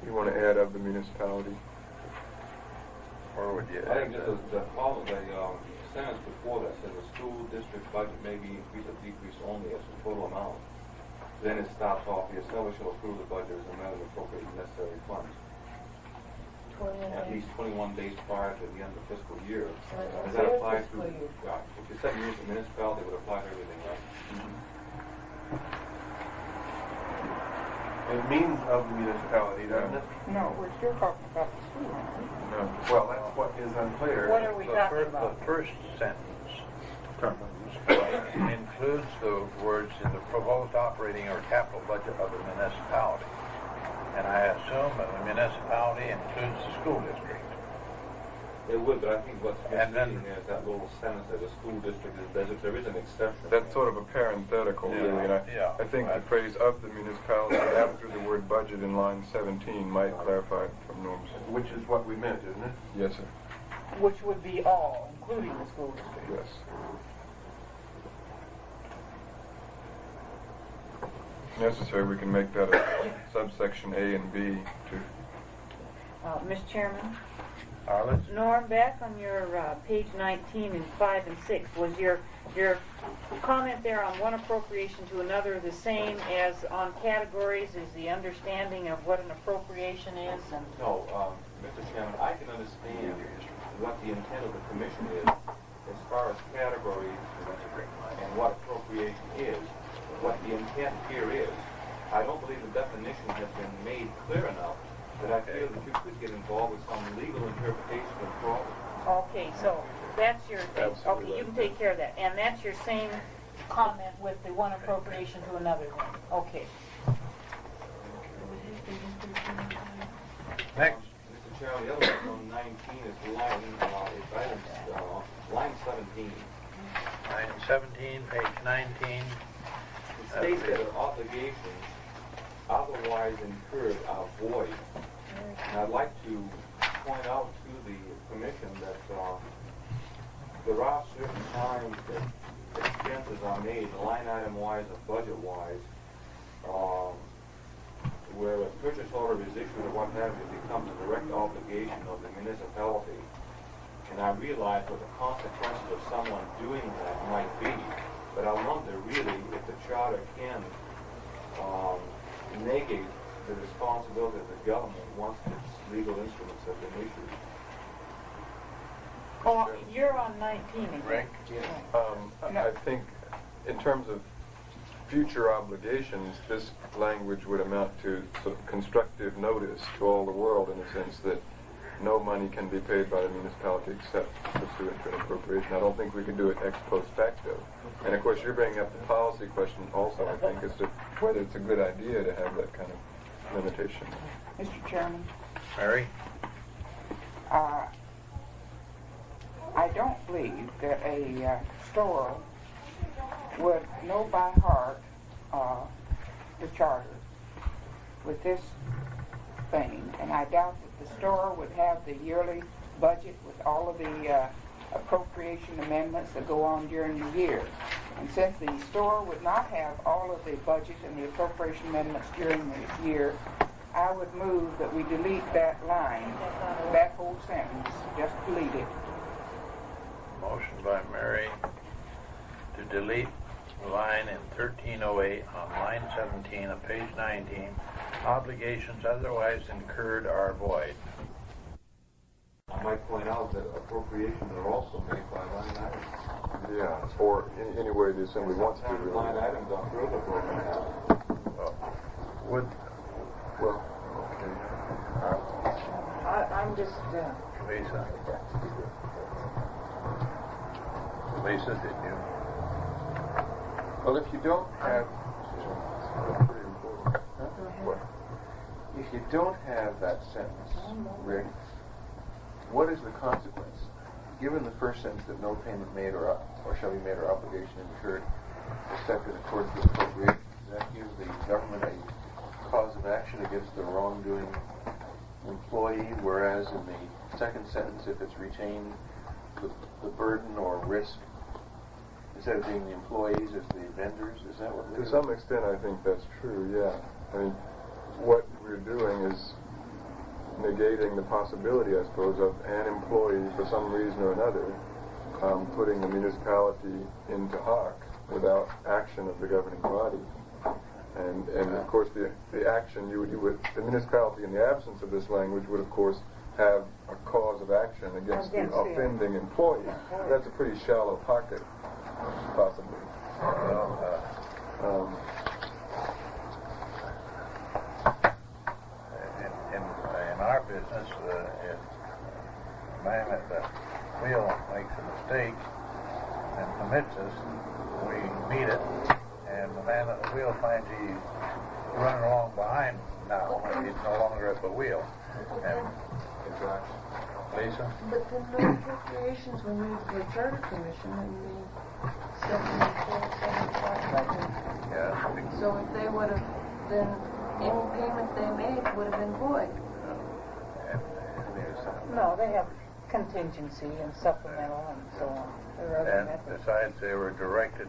S5: you want to add of the municipality?
S4: Where would you?
S10: I think just the sentence before that says the school district budget may be increased or decreased only as the total amount. Then it stops off, the assembly shall approve the budget as amended and appropriate necessary funds.
S11: 21
S10: At
S11: days.
S10: least 21 days prior to the end of the fiscal year.
S11: So it's
S10: Does that
S11: their
S10: apply
S11: fiscal
S10: to,
S11: year.
S10: right, if you said municipality, it would apply to everything, right?
S12: It means of the municipality, doesn't it?
S1: No, we're still talking about the school, aren't we?
S5: No.
S12: Well, that's what is unclear.
S2: What are we talking about?
S4: The first sentence includes the words in the proposed operating or capital budget of the municipality. And I assume that the municipality includes the school district.
S10: It would, but I think what's
S4: And then-
S10: missing there is that little sentence that the school district is, there is an exception.
S5: That's sort of a parenthetical,
S4: Yeah,
S5: really. And
S4: yeah.
S5: I think the phrase of the municipality after the word budget in line 17 might clarify it from Norm's.
S12: Which is what we meant, isn't it?
S5: Yes, sir.
S2: Which would be all, including the school district.
S5: Yes. necessary, we can make that a subsection A and B to
S2: Mr. Chairman?
S4: Arliss?
S2: Norm, back on your page 19 and 5 and 6, was your comment there on one appropriation to another the same as on categories? Is the understanding of what an appropriation is? And
S10: No, Mr. Chairman, I can understand what the intent of the commission is as far as categories and what appropriation is. What the intent here is, I don't believe the definition has been made clear enough that I feel that you could get involved with some legal interpretation of fraud.
S2: okay, so that's your thing.
S5: Absolutely.
S2: Okay, you can take care of that. And that's your same comment with the one appropriation to another then? Okay.
S4: Next.
S10: Mr. Chairman, the other one on 19 is line 17.
S4: Line 17, page 19.
S10: It states that obligations otherwise incurred are void. And I'd like to point out to the commission that there are certain times that expenses are made, line item wise or budget wise, where a purchase order is issued or what have you, it becomes a direct obligation of the municipality. And I realize what the consequences of someone doing that might be, but I wonder really if the charter can negate the responsibility of the government once its legal instruments have been issued.
S2: Oh, you're on 19 again.
S4: Rick?
S5: I think in terms of future obligations, this language would amount to sort of constructive notice to all the world in the sense that no money can be paid by the municipality except pursuant to an appropriation. I don't think we can do it ex post facto. And of course, you're bringing up the policy question also, I think, as to whether it's a good idea to have that kind of limitation.
S1: Mr. Chairman,
S4: Mary?
S1: I don't believe that a store would know by heart the charter with this thing, and I doubt that the store would have the yearly budget with all of the appropriation amendments that go on during the year. And since the store would not have all of the budget and the appropriation amendments during the year, I would move that we delete that line, that whole sentence, just delete it.
S4: Motion by Mary to delete the line in 1308 on line 17 of page 19. Obligations otherwise incurred are void.
S10: I might point out that appropriations are also made by line items.
S5: Yeah, or in any way the Assembly wants to.
S10: Sometimes line items are further broken out.
S5: Well, okay.
S2: I'm just...
S4: Lisa? Lisa, did you?
S7: Well, if you don't have, if you don't have that sentence, Rick, what is the consequence? Given the first sentence that no payment made or shall be made or obligation incurred except in accordance with appropriations, does that give the government a cause of action against the wrongdoing employee, whereas in the second sentence, if it's retained, the burden or risk, instead of being the employees, as the vendors? Is that what?
S5: To some extent, I think that's true, yeah. I mean, what we're doing is negating the possibility, I suppose, of an employee, for some reason or another, putting the municipality into hock without action of the governing body. And of course, the action you would, the municipality, in the absence of this language, would of course have a cause of action against the offending employee. That's a pretty shallow pocket, possibly.
S4: In our business, if the man at the wheel makes a mistake and commits us, we meet it, and the man at the wheel finds he's running along behind now, and he's no longer at the wheel. And Lisa?
S11: But the no appropriations were made for the Charter Commission in the 74-75 budget.
S4: Yeah.
S11: So if they would have, then any payment they made would have been void.
S2: No, they have contingency and supplemental and so on. There are other
S4: And
S2: methods.
S4: besides, they were directed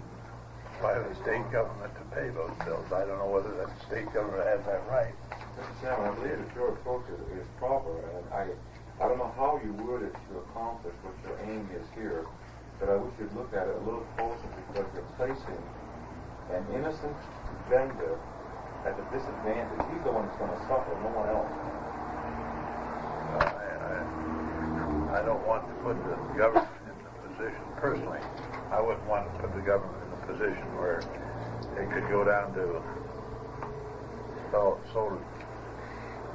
S13: by the state government to pay those bills. I don't know whether the state government has that right.
S10: Mr. Chairman, I believe that your approach is proper, and I don't know how you word it to accomplish what your aim is here, but I wish you'd look at it a little closer because you're placing an innocent vendor at a disadvantage. He's the one that's going to suffer, no one else.
S13: I don't want to put the government in the position, personally, I wouldn't want to put the government in a position where it could go down to so.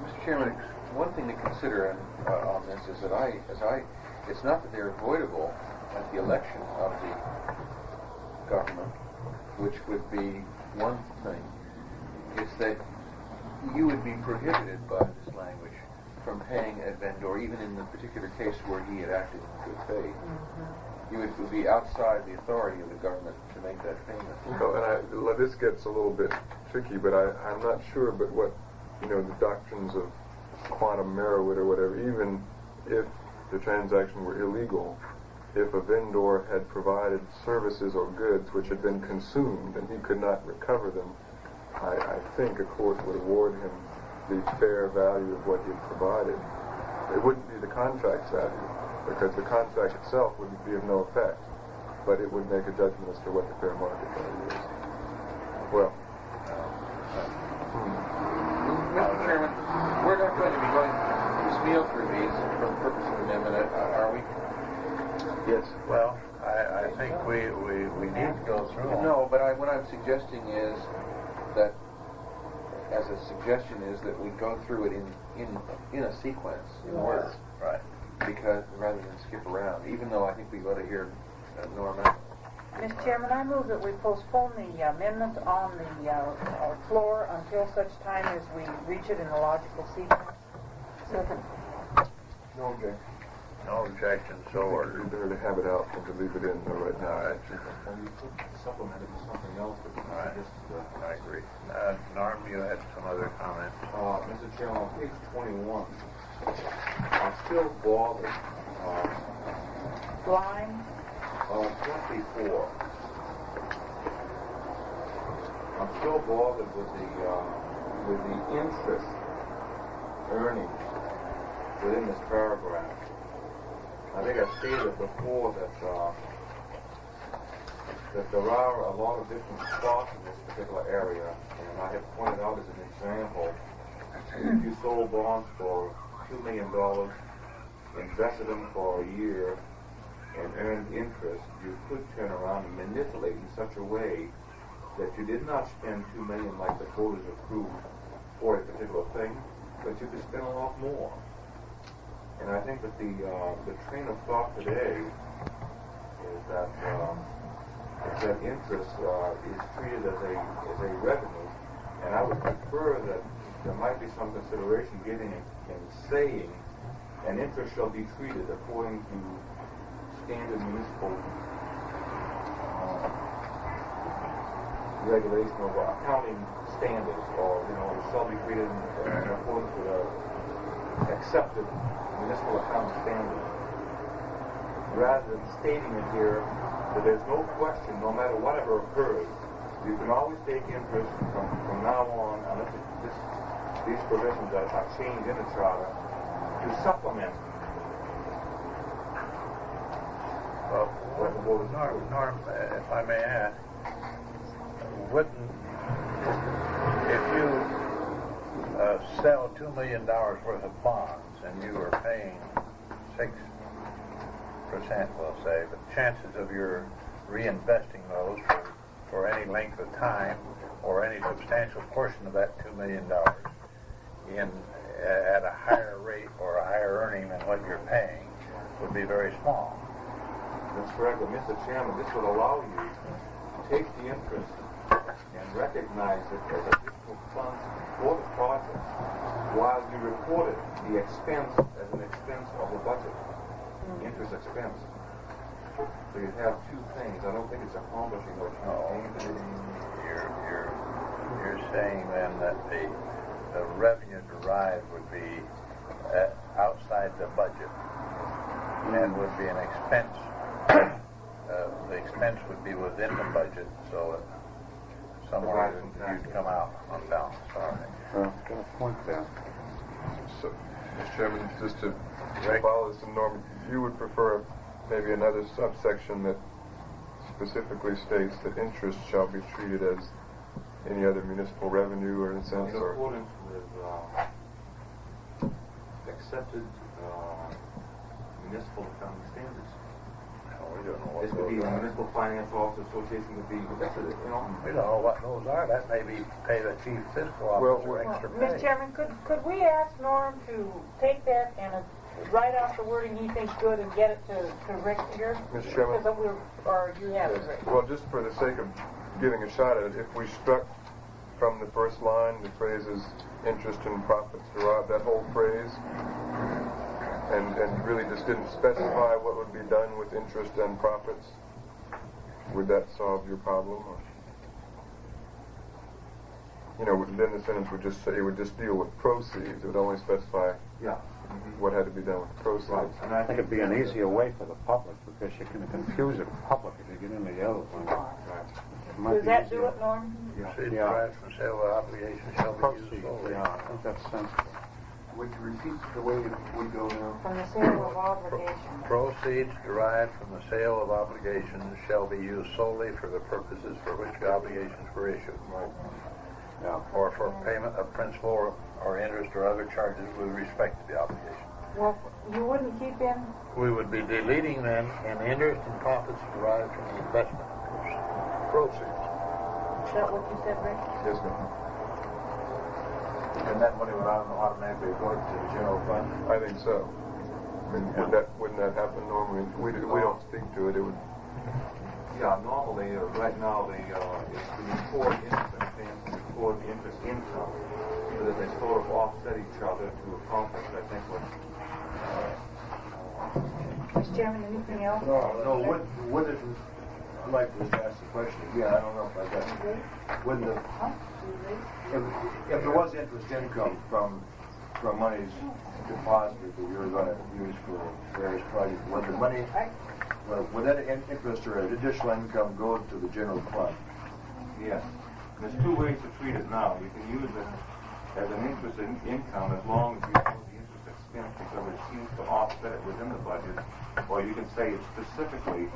S7: Mr. Chairman, one thing to consider on this is that it's not that they're avoidable at the election of the government, which would be one thing. It's that you would be prohibited by this language from paying a vendor, even in the particular case where he had acted in good faith. You would be outside the authority of the government to make that payment.
S5: You know, and this gets a little bit tricky, but I'm not sure, but what, the doctrines of quantum merit or whatever, even if the transaction were illegal, if a vendor had provided services or goods which had been consumed and he could not recover them, I think a court would award him the fair value of what he had provided. It wouldn't be the contract's value, because the contract itself would be of no effect, but it would make a judgment as to what the fair market value is. Well,
S7: Mr. Chairman, we're not going to be going piecemeal through these for the purpose of amendment, are we?
S13: Yes. Well, I think we need to go through them.
S7: No, but what I'm suggesting is that, as a suggestion, is that we go through it in a sequence, in order.
S13: Right.
S7: Because rather than skip around, even though I think we ought to hear Norma.
S2: Mr. Chairman, I move that we postpone the amendment on the floor until such time as we reach it in a logical sequence.
S6: Second.
S5: no objection.
S13: No objection, so ordered.
S5: It's better to have it out than to leave it in right now.
S10: And you could supplement it with something else, but
S13: Right.
S10: just,
S13: I agree. Norm, you had some other comments.
S10: Mr. Chairman, on page 21, I'm still bothered.
S2: Line
S10: 24. I'm still bothered with the interest earnings within this paragraph. I think I stated before that there are a lot of different spots in this particular area, and I have pointed out as an example, if you sold bonds for $2 million, invested them for a year, and earned interest, you could turn around and manipulate in such a way that you did not spend $2 million like the voters approved for a particular thing, but you could spend a lot more. And I think that the train of thought today is that interest is treated as a revenue, and I would prefer that there might be some consideration given in saying an interest shall be treated according to standard municipal regulation or accounting standards, or it shall be treated in accordance with accepted municipal accounting standards, rather than stating it here that there's no question, no matter whatever occurs, you can always take interest from now on, unless these provisions are changed in the charter, to supplement.
S13: Norm, if I may ask, if you sell $2 million worth of bonds and you are paying 6%, we'll say, the chances of your reinvesting those for any length of time or any substantial portion of that $2 million at a higher rate or a higher earning than what you're paying would be very small.
S10: That's correct, but Mr. Chairman, this would allow you to take the interest and recognize it as additional funds for the project while you reported the expense as an expense of the budget, interest expense. So you have two things. I don't think it's accomplishing what you aim to do.
S13: You're saying then that the revenue derived would be outside the budget and would be an expense the expense would be within the budget, so that somewhere you'd come out on balance. All right.
S14: Got a point there.
S5: So, Mr. Chairman, just to follow some norm, you would prefer maybe another subsection that specifically states that interest shall be treated as any other municipal revenue or in a sense,
S10: In
S5: or
S10: accordance with accepted municipal accounting standards.
S13: We don't know what
S10: This would be
S13: those
S10: a
S13: are.
S10: municipal finance officer association would be, that's it, you know.
S13: We don't know what those are. That may be pay the chief fiscal officer extra pay.
S2: Mr. Chairman, could we ask Norm to take that and write out the wording he thinks good and get it to Rick here?
S5: Mr. Chairman?
S2: Or you have it, Rick?
S5: well, just for the sake of giving a shot at it, if we struck from the first line the phrases interest and profits derived, that whole phrase, and really just didn't specify what would be done with interest and profits, would that solve your problem? Or, you know, then the sentence would just say, it would just deal with proceeds. It would only specify what had to be done with the proceeds.
S14: And I think it'd be an easier way for the public, because you can confuse the public if you get into the other one. It might
S2: Does
S14: be
S2: that
S14: easier.
S2: do it, Norm?
S13: Proceeds
S14: Yeah.
S13: derived from sale of obligations shall be used
S14: Proceeds,
S13: solely.
S14: yeah, I think that's sensible.
S12: Would you repeat the way it would go now?
S2: From the sale of obligation.
S13: Proceeds derived from the sale of obligations shall be used solely for the purposes for which the obligations were issued.
S14: Yeah.
S13: Or for payment of principal or interest or other charges with respect to the obligation.
S2: Well, you wouldn't keep in,
S13: We would be deleting then, and interest and profits derived from the investment proceeds.
S2: is that what you said, Rick?
S5: Yes, ma'am.
S9: And that money would automatically go to the general fund?
S5: I think so. I mean, wouldn't that happen normally? We don't speak to it. It would.
S10: Yeah, normally, right now, it's to record interest expense and record interest income, so that they sort of offset each other to accomplish, I think, what...
S2: Mr. Chairman, anything else?
S9: No, would it, I'd like to ask the question again, I don't know if I got it. Wouldn't the, if there was interest income from monies deposited that you're going to use for various projects, would the money, would that interest or additional income go to the general fund?
S10: Yes. There's two ways to treat it now. You can use it as an interest income as long as you know the interest expense because it seems to offset it within the budget, or you can say it's specifically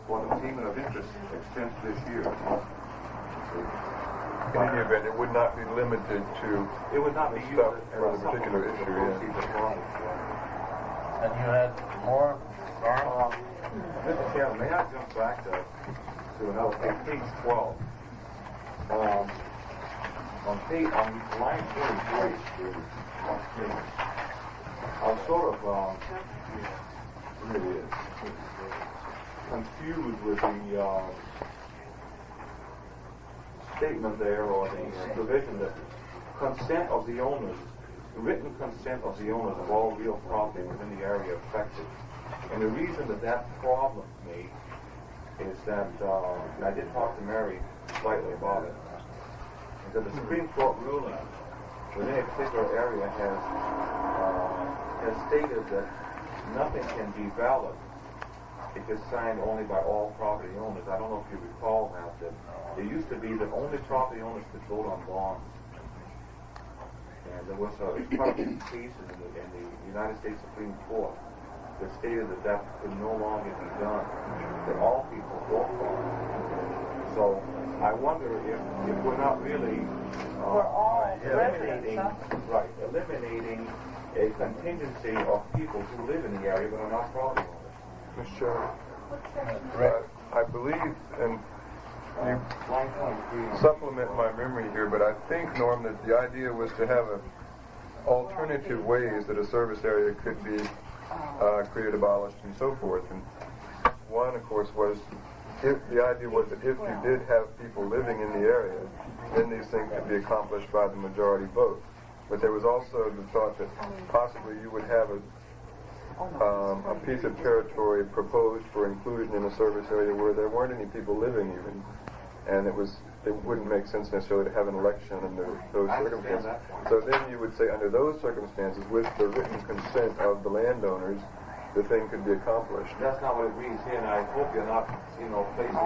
S10: for the payment of interest expense this year.
S5: In any event, it would not be limited to
S10: It would not be used
S5: stuff
S10: as
S5: for
S10: a
S5: the particular issue.
S10: proceeds as long as,
S13: And you had more, Norm?
S10: Mr. Chairman, may I jump back to another page 12? On line 43, I'm sort of really confused with the statement there, or the provision that consent of the owners, written consent of the owners of all real property within the area affected. And the reason that problems me is that, and I did talk to Mary slightly about it, is that the Supreme Court ruling within a particular area has stated that nothing can be valid if it's signed only by all property owners. I don't know if you recall that it used to be that only property owners could vote on bonds. And there was a case in the United States Supreme Court that stated that could no longer be done, that all people vote for it. So I wonder if we're not really eliminating a contingency of people who live in the area but are not property owners.
S5: Mr. Chairman, I believe, and you supplement my memory here, but I think, Norm, that the idea was to have alternative ways that a service area could be created, abolished, and so forth. And one, of course, was the idea was that if you did have people living in the area, then these things could be accomplished by the majority vote. But there was also the thought that possibly you would have a piece of territory proposed for inclusion in a service area where there weren't any people living even, and it wouldn't make sense necessarily to have an election under those circumstances. So then you would say under those circumstances, with the written consent of the landowners, the thing could be accomplished.
S10: That's not what it reads here, and I hope you're not, placing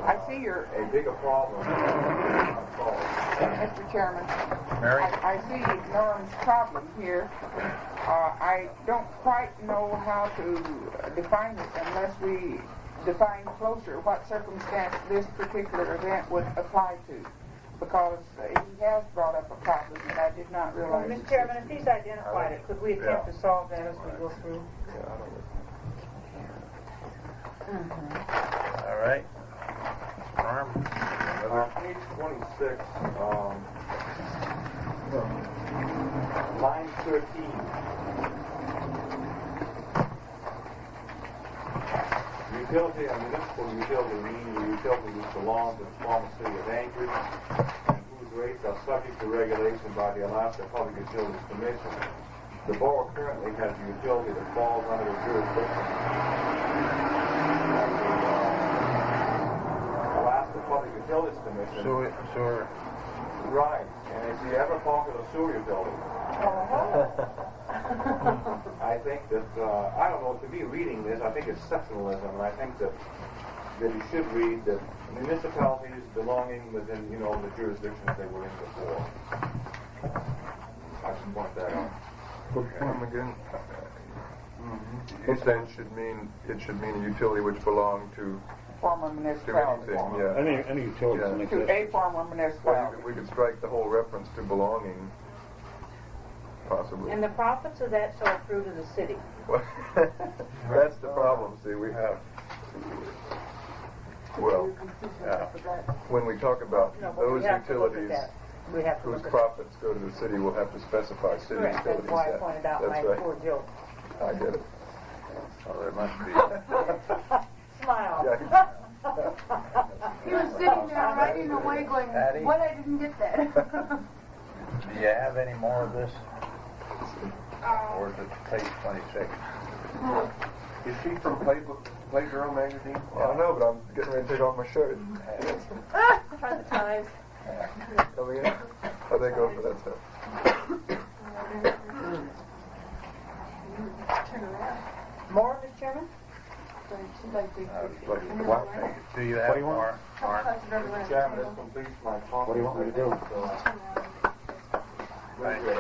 S1: I see your,
S10: a bigger problem on solve.
S1: Mr. Chairman,
S4: Mary?
S1: I see Norm's problem here. I don't quite know how to define it unless we define closer what circumstance this particular event would apply to. Because he has brought up a problem that I did not
S2: Well,
S1: realize.
S2: Mr. Chairman, if he's identified it, could we attempt to solve that as we go through?
S4: All right. Norm?
S10: Page 26, line 13. Utility, a municipal utility, meaning a utility which belongs to the former city of Anchorage, and whose rates are subject to regulation by the Alaska Public Utilities Commission. The borough currently has a utility that falls under the jurisdiction of the Alaska Public Utilities Commission.
S4: Sewer.
S10: Right, and it's the ever popular sewer utility. I think that, I don't know, to me reading this, I think it's sectionalism, and I think that you should read that municipalities belonging within, the jurisdictions they were in before. I should point that out.
S5: Come again? You said it should mean a utility which belonged to
S1: Former municipality.
S5: anything, yeah.
S14: Any utility
S5: Yeah.
S14: that makes
S1: To
S14: it.
S1: a former
S5: Well,
S1: municipality.
S5: we could strike the whole reference to belonging, possibly.
S2: And the profits of that shall accrue to the city.
S5: That's the problem, see, we have, well, when we talk about
S2: No, but we
S5: those
S2: have to look at
S5: utilities
S2: that. We have to
S5: whose
S2: look at
S5: profits go to the city, we'll have to specify city
S2: Correct,
S5: utilities.
S2: that's why I
S5: Yeah,
S2: pointed out
S5: that's
S2: my
S5: right.
S2: poor joke.
S5: I get it.
S4: Well, there must be.
S2: Smile.
S5: Yeah.
S6: He was sitting there writing away going,
S4: Patty?
S6: what, I didn't get that.
S4: Do you have any more of this? Or is it page 26?
S12: Is she from Playgirl magazine?
S5: I don't know, but I'm getting ready to take off my shirt.
S6: Try the ties.
S5: Come again? How they go for that stuff?
S2: More, Mr. Chairman?
S4: Do you have more? Mark?
S10: Mr. Chairman, this completes my comment.
S14: What do you want me to do?
S4: Thank you.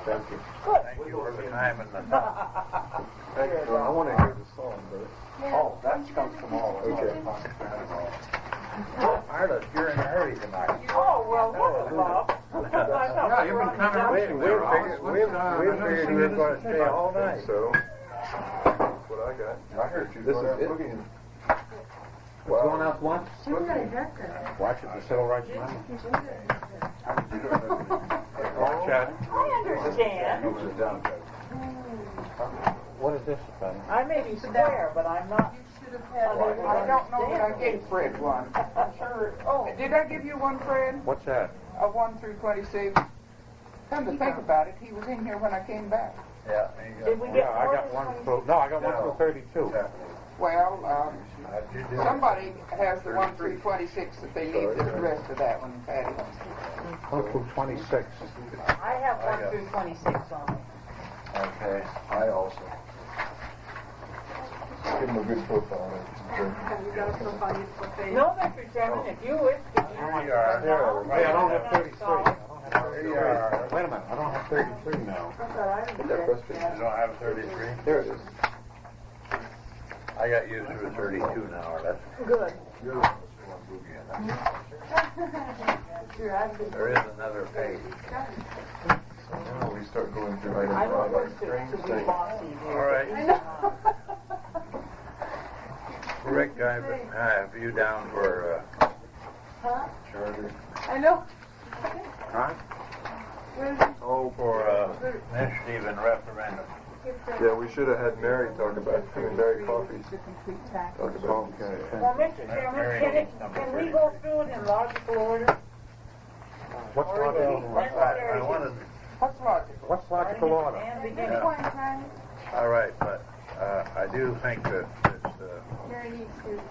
S5: Thank you.
S4: Thank you for the time and the thought.
S5: Thank you. I want to hear the song, but
S9: Oh, that comes tomorrow.
S5: okay.
S4: Arliss, you're in a hurry tonight.
S2: Oh, well, look, Bob.
S4: Yeah, you've been coming late. We figured you were going to stay all night.
S5: So, that's what I got.
S12: I heard you
S5: This
S12: going
S5: is
S12: out
S5: it.
S12: boogieing.
S5: Wow.
S14: Going out what? Watch it, the Civil Rights Amendment.
S4: Chad?
S2: I understand.
S14: What is this about?
S2: I may be square, but I'm not.
S1: I don't know that I gave Fred one. I'm sure. Oh, did I give you one, Fred?
S14: What's that?
S1: A 1 through 26? Come to think about it, he was in here when I came back.
S4: Yeah, there you
S2: Did
S4: go.
S2: we get
S14: Yeah, I
S2: more
S14: got
S2: than
S14: one
S2: 26?
S14: through, no, I got one through 32.
S1: Well,
S4: How'd you do?
S1: somebody has the 1 through 26 that they need the rest of that one, Patty.
S14: 1 through 26.
S2: I have 1 through 26 on it.
S4: Okay.
S5: I also. Give him a good profile.
S2: No, Mr. Chairman, if you wish to.
S4: Here you are.
S14: Hey, I don't have 33.
S2: So,
S4: Here you are.
S14: Wait a minute, I don't have 33 now.
S5: Get that frustrated.
S4: You don't have 33?
S5: There it is.
S4: I got used to a 32 now, or that's.
S2: good.
S5: You're the one that's going boogieing.
S4: There is another page.
S5: Now we start going through items
S2: I
S5: on
S2: don't
S5: like
S2: wish
S5: strange
S2: to be
S5: things.
S2: bossy
S4: All
S2: here.
S4: right. Rick, I have you down for
S5: Charter.
S6: I know.
S4: huh?
S5: Oh,
S4: For initiative and referendum.
S5: yeah, we should have had Mary talk about, Mary Coffey talk about.
S2: Well, Mr. Chairman, can we go through it in logical order?
S14: What's
S2: Or is it
S14: logical?
S4: I wanted.
S1: What's logical?
S14: What's logical order?
S2: And
S1: At
S2: beginning.
S1: any point in time,
S4: All right, but I do think that this
S6: Mary needs to.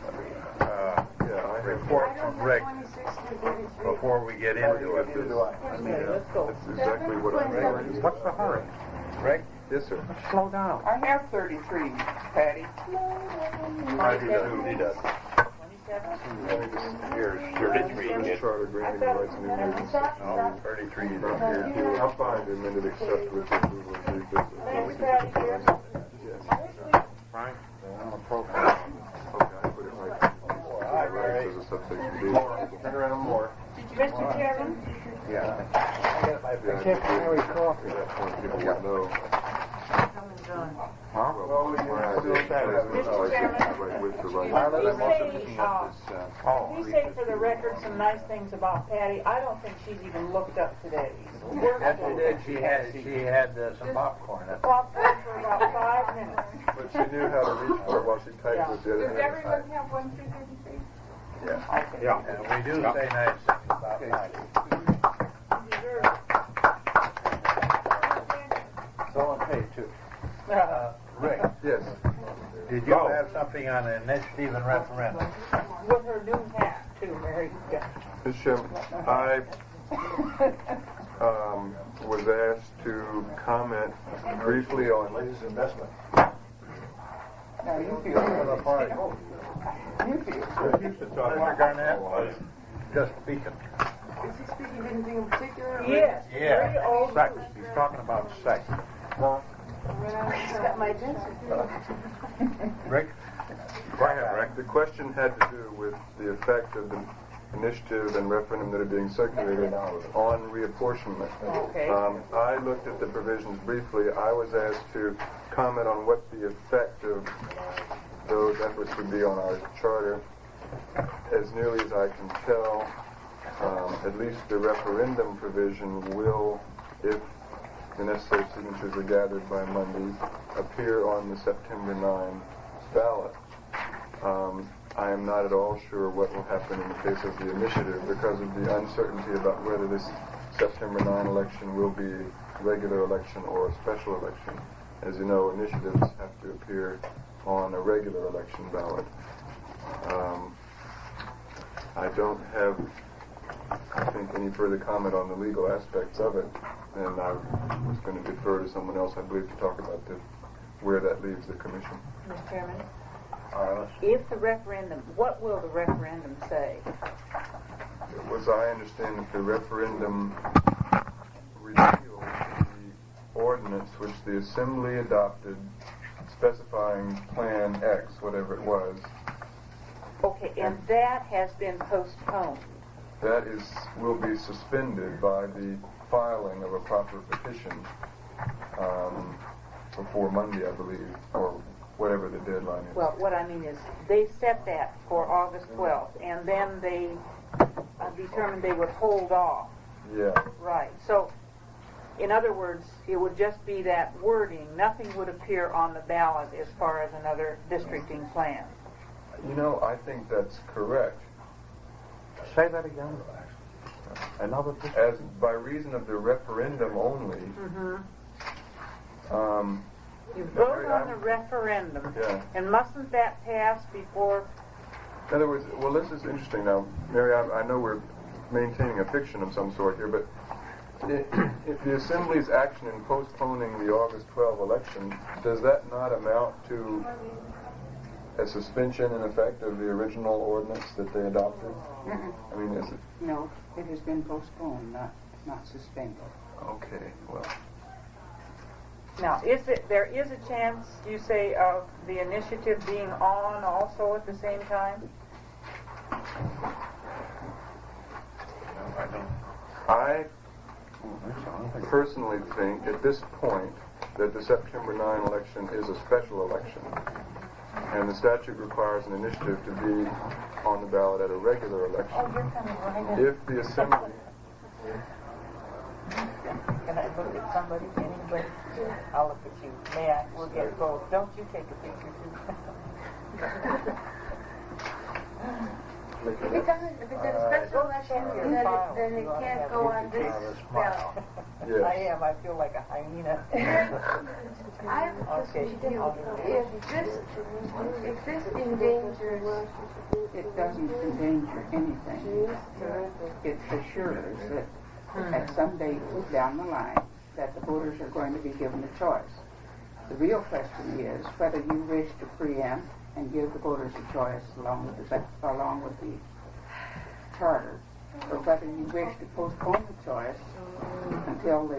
S5: Yeah, I have.
S4: report from Rick,
S6: 26 through 33.
S4: before we get into it,
S2: Okay, let's go.
S5: That's exactly what I'm doing.
S14: What's the hurry? Rick,
S12: Yes, sir.
S14: slow down.
S1: I have 33, Patty.
S12: I do too. He does.
S2: 27?
S12: Here's 33.
S5: Charter granting the rights and immunities.
S12: No, 33 is
S5: Not here, too. I'm fine to amend it except with the approval of the
S2: Thanks, Patty, dear.
S5: Yes.
S14: Frank, on the profile.
S5: Okay, I put it right. Rights as a subsection B.
S12: Turn around more.
S2: Mr. Chairman?
S14: Yeah. I can't carry coffee.
S5: At that point, people would know.
S14: Huh?
S5: Well,
S2: Mr. Chairman?
S5: Right with the right.
S2: Please say for the record some nice things about Patty. I don't think she's even looked up today.
S4: Yes, she did. She had some popcorn.
S2: Popcorn for about 5 minutes.
S5: But she knew how to reach for it while she typed with the other
S1: Does
S5: hand.
S1: everyone have 1 through 33?
S5: Yeah.
S14: Yeah.
S4: And we do say nice things about Patty.
S14: It's all on page 2.
S4: Rick,
S5: Yes.
S4: did you have something on the initiative and referendum?
S2: With her new hat, too, Mary.
S5: Mr. Chairman, I was asked to comment briefly on
S12: Latest investment.
S1: No, you feel it. You feel it.
S4: You should talk. Mr. Garnett was just speaking.
S6: Is he speaking of anything in particular?
S2: Yes.
S4: Yeah.
S2: Very old.
S14: Sex. He's talking about sex.
S6: He's got my attention.
S14: Rick?
S5: Go ahead, Rick. The question had to do with the effect of the initiative and referendum that are being circulated on reapportionment.
S2: Okay.
S5: I looked at the provisions briefly. I was asked to comment on what the effect of those efforts would be on our charter. As nearly as I can tell, at least the referendum provision will, if the necessary signatures are gathered by Monday, appear on the September 9 ballot. I am not at all sure what will happen in the case of the initiative because of the uncertainty about whether this September 9 election will be a regular election or a special election. As you know, initiatives have to appear on a regular election ballot. I don't have, I think, any further comment on the legal aspects of it, and I was going to defer to someone else, I believe, to talk about where that leaves the commission.
S2: Mr. Chairman? If the referendum, what will the referendum say?
S5: It was, I understand, that the referendum repealed the ordinance which the Assembly adopted specifying Plan X, whatever it was.
S2: Okay, and that has been postponed.
S5: That will be suspended by the filing of a proper petition before Monday, I believe, or whatever the deadline is.
S2: Well, what I mean is, they set that for August 12th, and then they determined they would hold off.
S5: Yeah.
S2: Right. So, in other words, it would just be that wording. Nothing would appear on the ballot as far as another districting plan.
S5: You know, I think that's correct.
S14: Say that again. Another
S5: As by reason of the referendum only.
S2: You vote on the referendum,
S5: Yeah.
S2: and mustn't that pass before?
S5: In other words, well, this is interesting now, Mary. I know we're maintaining a fiction of some sort here, but if the Assembly's action in postponing the August 12 election, does that not amount to a suspension, in effect, of the original ordinance that they adopted? I mean, is it?
S1: No, it has been postponed, not suspended.
S5: Okay, well.
S2: Now, there is a chance, you say, of the initiative being on also at the same time?
S5: I personally think at this point that the September 9 election is a special election, and the statute requires an initiative to be on the ballot at a regular election.
S2: Oh, you're coming right in.
S5: If the Assembly...
S2: Can I look at somebody, anybody? I'll look at you. May I? We'll get both. Don't you take a picture, too?
S11: If it's a special election, then it can't go on this ballot.
S5: Yes.
S2: I am. I feel like a hyena.
S11: I have a question to you. If this endangers...
S1: It doesn't endanger anything. It assures that at some date down the line, that the voters are going to be given a choice. The real question is whether you wish to preempt and give the voters a choice along with the charter, or whether you wish to postpone the choice until the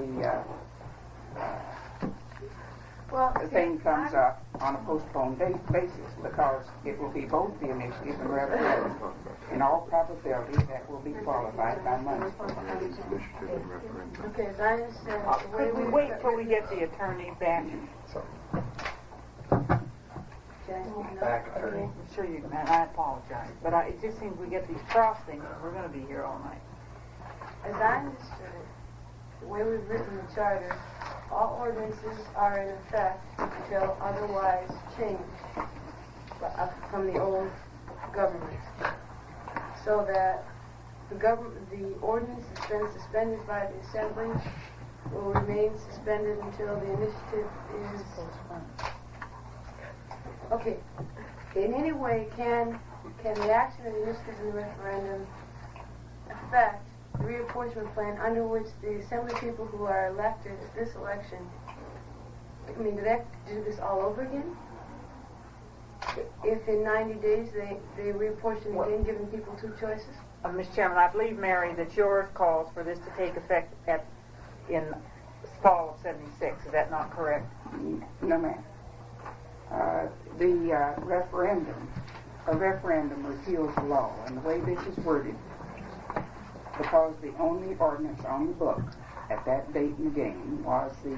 S1: thing comes up on a postponed basis, because it will be both the initiative and referendum. In all probability, that will be qualified by money.
S11: Okay, as I understand, the way
S2: Could we wait till we get the attorney back?
S9: Back attorney.
S2: I'm sure you can, and I apologize, but it just seems we get these cross things, and we're gonna be here all night.
S11: As I understood it, the way we've written the charter, all ordinances are in effect until otherwise changed from the old government. So that the ordinance that's been suspended by the Assembly will remain suspended until the initiative is okay. In any way, can the action of the initiative and the referendum affect the reapportionment plan under which the Assembly people who are elected at this election, I mean, do they have to do this all over again? If in 90 days they reapportion again, giving people two choices?
S2: Mr. Chairman, I believe, Mary, that yours calls for this to take effect in fall of '76. Is that not correct?
S1: No, ma'am. A referendum repeals the law, and the way this is worded, because the only ordinance on the book at that date in the game was the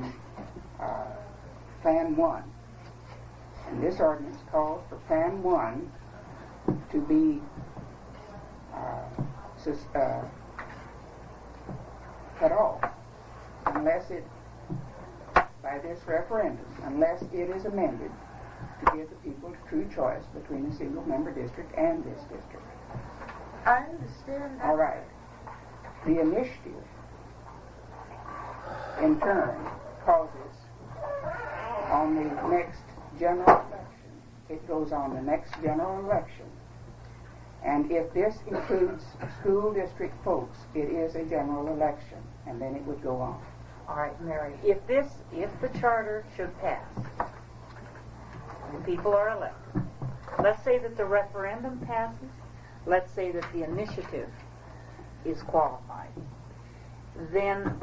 S1: Plan 1. And this ordinance calls for Plan 1 to be cut off unless it, by this referendum, unless it is amended to give the people true choice between a single member district and this district.
S11: I understand that.
S1: All right. The initiative, in turn, causes on the next general election, it goes on the next general election. And if this includes school district folks, it is a general election, and then it would go on.
S2: All right, Mary, if the charter should pass, and people are elected, let's say that the referendum passes, let's say that the initiative is qualified, then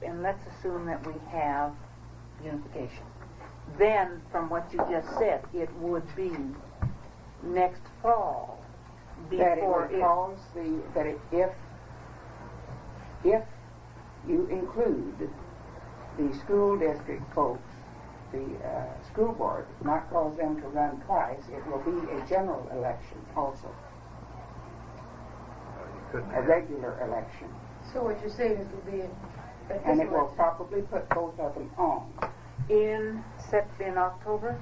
S2: and let's assume that we have unification. Then, from what you just said, it would be next fall before if you include the school district folks, the school board, not cause them to run twice, it will be a general election also. A regular election.
S11: So what you're saying is it will be
S1: and it will probably put both of them on.
S2: In October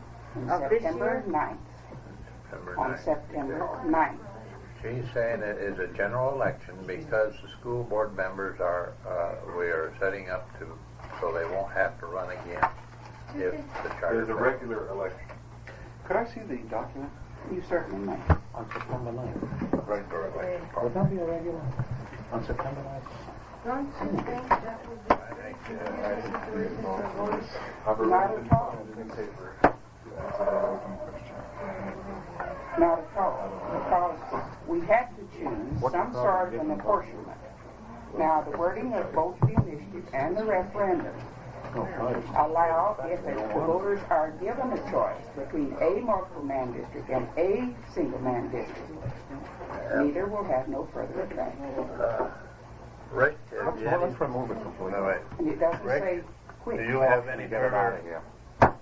S2: of this year?
S1: 9th. On September 9th.
S14: She's saying it is a general election because the school board members we are setting up so they won't have to run again if the charter.
S10: There's a regular election.
S12: Could I see the document?
S1: You certainly may.
S14: On September 9th.
S12: Regular election.
S14: Would that be a regular? On September 9th?
S11: Don't you think that would be situation for voters?
S1: Not at all. Not at all. Because we had to choose some sort of an apportionment. Now, the wording of both the initiative and the referendum allow, if the voters are given a choice between a multiple man district and a single man district, neither will have no further effect.
S14: Rick,
S12: Let's remove it completely.
S14: no, wait.
S1: And it doesn't
S14: Rick,
S1: say quick.
S14: Do you have any
S12: Get it out of
S14: further?
S12: here.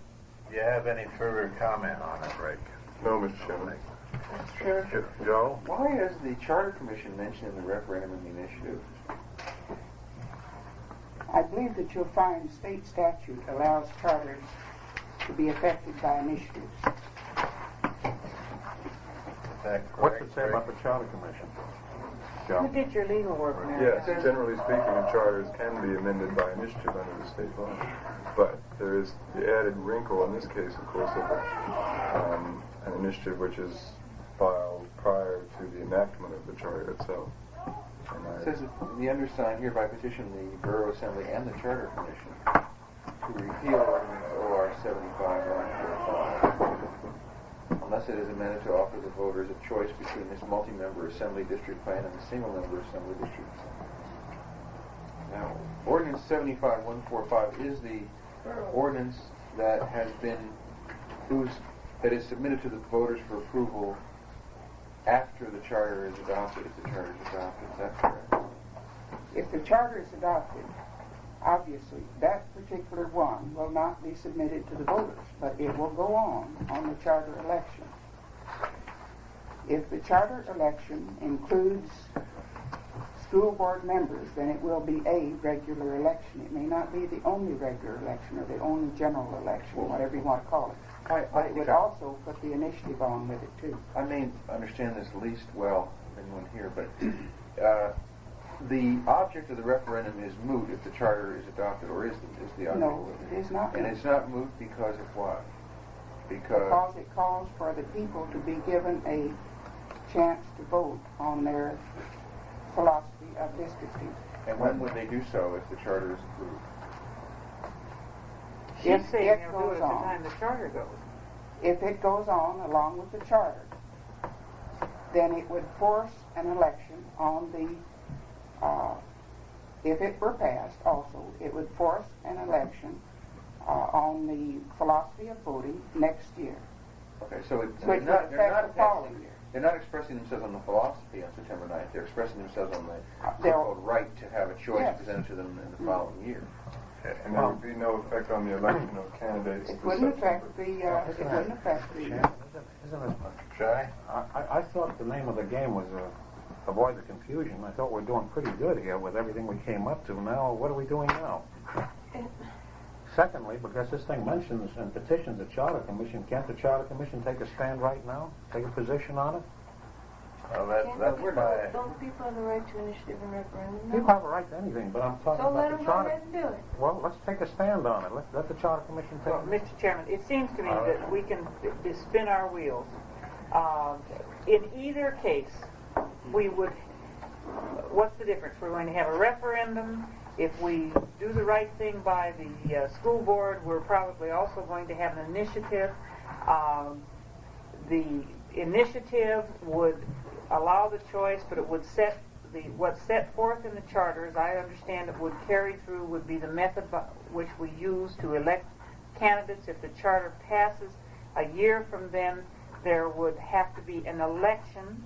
S14: Do you have any further comment on it, Rick?
S5: No, Mr. Chairman.
S12: Chair,
S14: Joe?
S12: why is the Charter Commission mentioned in the referendum and the initiative?
S1: I believe that you'll find state statute allows charters to be affected by initiatives.
S14: Is that
S12: What's
S14: correct,
S12: it say
S14: Rick?
S12: about the Charter Commission?
S2: You
S12: Joe?
S2: did your legal work, Mary.
S5: Yes, generally speaking, charters can be amended by initiative under the state law. But there is the added wrinkle in this case, of course, of an initiative which is filed prior to the enactment of the charter itself.
S7: It says that the undersigned hereby petition the Borough Assembly and the Charter Commission to repeal ordinance OR 75-145 unless it is amended to offer the voters a choice between this multi-member assembly district plan and the single-member assembly district. Now, ordinance 75-145 is the ordinance that has been that is submitted to the voters for approval after the charter is adopted, if the charter is adopted. Is that correct?
S1: If the charter is adopted, obviously that particular one will not be submitted to the voters, but it will go on the charter election. If the charter election includes school board members, then it will be a regular election. It may not be the only regular election or the only general election, whatever you want to call it. But it would also put the initiative on with it too.
S7: I may understand this least well than anyone here, but the object of the referendum is moot if the charter is adopted, or is the object?
S1: No, it is not.
S7: And it's not moot because of what?
S1: Because it calls for the people to be given a chance to vote on their philosophy of districting.
S7: And when would they do so if the charter is approved?
S2: She's saying
S1: it
S2: they'll do it
S1: goes
S2: at the
S1: on.
S2: time the charter goes.
S1: If it goes on along with the charter, then it would force an election on the, if it were passed also, it would force an election on the philosophy of voting next year.
S7: Okay, so
S1: Which would affect the following year.
S7: They're not expressing themselves on the philosophy on September 9th. They're expressing themselves on the
S1: They're-
S7: so-called right to have a choice
S1: Yes.
S7: presented to them in the following year.
S5: And there would be no effect on the election of candidates.
S1: It wouldn't affect the,
S13: Isn't it, Jay?
S8: I thought the name of the game was avoid the confusion. I thought we're doing pretty good here with everything we came up to. Now, what are we doing now? Secondly, because this thing mentions and petitions the Charter Commission, can't the Charter Commission take a stand right now? Take a position on it?
S13: Well, that's my...
S11: Don't people have the right to initiative and referendum?
S8: People have a right to anything, but I'm talking
S11: So let
S8: about
S11: them
S8: the
S11: go
S8: Charter.
S11: ahead and do it.
S8: Well, let's take a stand on it. Let the Charter Commission take
S2: Well, Mr. Chairman, it seems to me that we can spin our wheels. In either case, we would, what's the difference? We're going to have a referendum. If we do the right thing by the school board, we're probably also going to have an initiative. The initiative would allow the choice, but it would set what's set forth in the charter, as I understand it, would carry through, would be the method by which we use to elect candidates. If the charter passes a year from then, there would have to be an election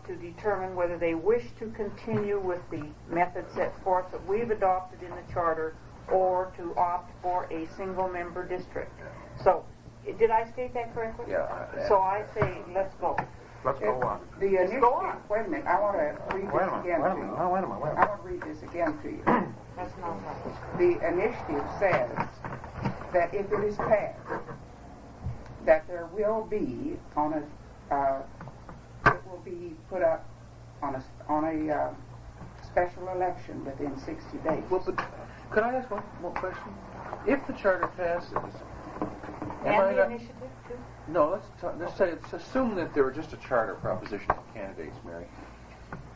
S2: to determine whether they wish to continue with the method set forth that we've adopted in the charter, or to opt for a single-member district. So, did I state that correctly?
S7: Yeah.
S2: So I say, let's vote.
S8: Let's go on.
S1: The initiative, wait a minute, I want to read
S8: Wait a
S1: this
S8: minute,
S1: again
S8: wait a
S1: to
S8: minute.
S1: you.
S8: Oh, wait a minute, wait a
S1: I
S8: minute.
S1: want to read this again to you.
S2: That's not right.
S1: The initiative says that if it is passed, that there will be it will be put up on a special election within 60 days.
S7: Well, but could I ask one more question? If the charter passes,
S2: And the initiative, too?
S7: No, let's assume that there were just a charter proposition of candidates, Mary.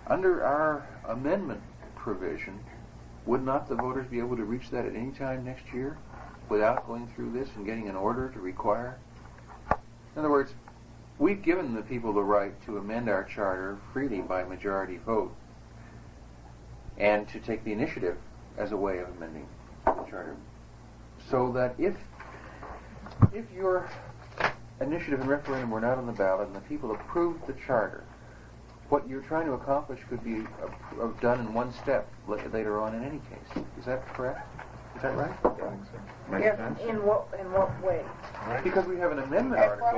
S7: Under our amendment provision, would not the voters be able to reach that at any time next year without going through this and getting an order to require? In other words, we've given the people the right to amend our charter freely by majority vote and to take the initiative as a way of amending the charter. So that if your initiative and referendum were not on the ballot and the people approved the charter, what you're trying to accomplish could be done in one step later on in any case. Is that correct? Is that right?
S8: Makes
S1: Yes.
S8: sense?
S2: In what way?
S7: Because we have an amendment
S1: At
S7: article.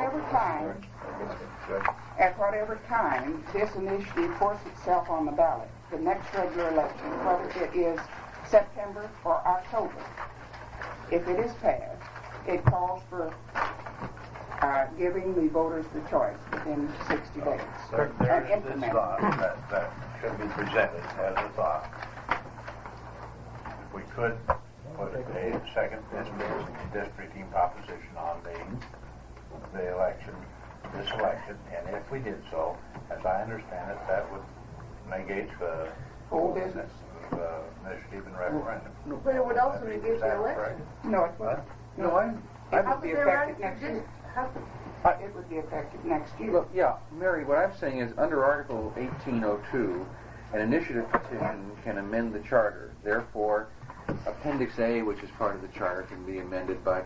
S1: whatever time this initiative forces itself on the ballot, the next regular election, whether it is September or October, if it is passed, it calls for giving the voters the choice within 60 days.
S13: There
S1: and
S13: is this
S1: implement
S13: thought
S1: it.
S13: that should be presented as a thought. If we could put a second districting proposition on the election, this election, and if we did so, as I understand it, that would
S14: negates the
S1: Whole business.
S14: initiative and referendum.
S11: But it would also negate
S14: Is
S11: the
S14: that
S11: election.
S14: correct?
S1: No, it wouldn't.
S7: No, I
S1: It
S11: How
S1: would
S11: could
S1: be
S11: they run
S1: effective
S11: for
S1: next year. It would be effective next year.
S7: Well, yeah, Mary, what I'm saying is under Article 1802, an initiative petition can amend the charter. Therefore, Appendix A, which is part of the charter, can be amended by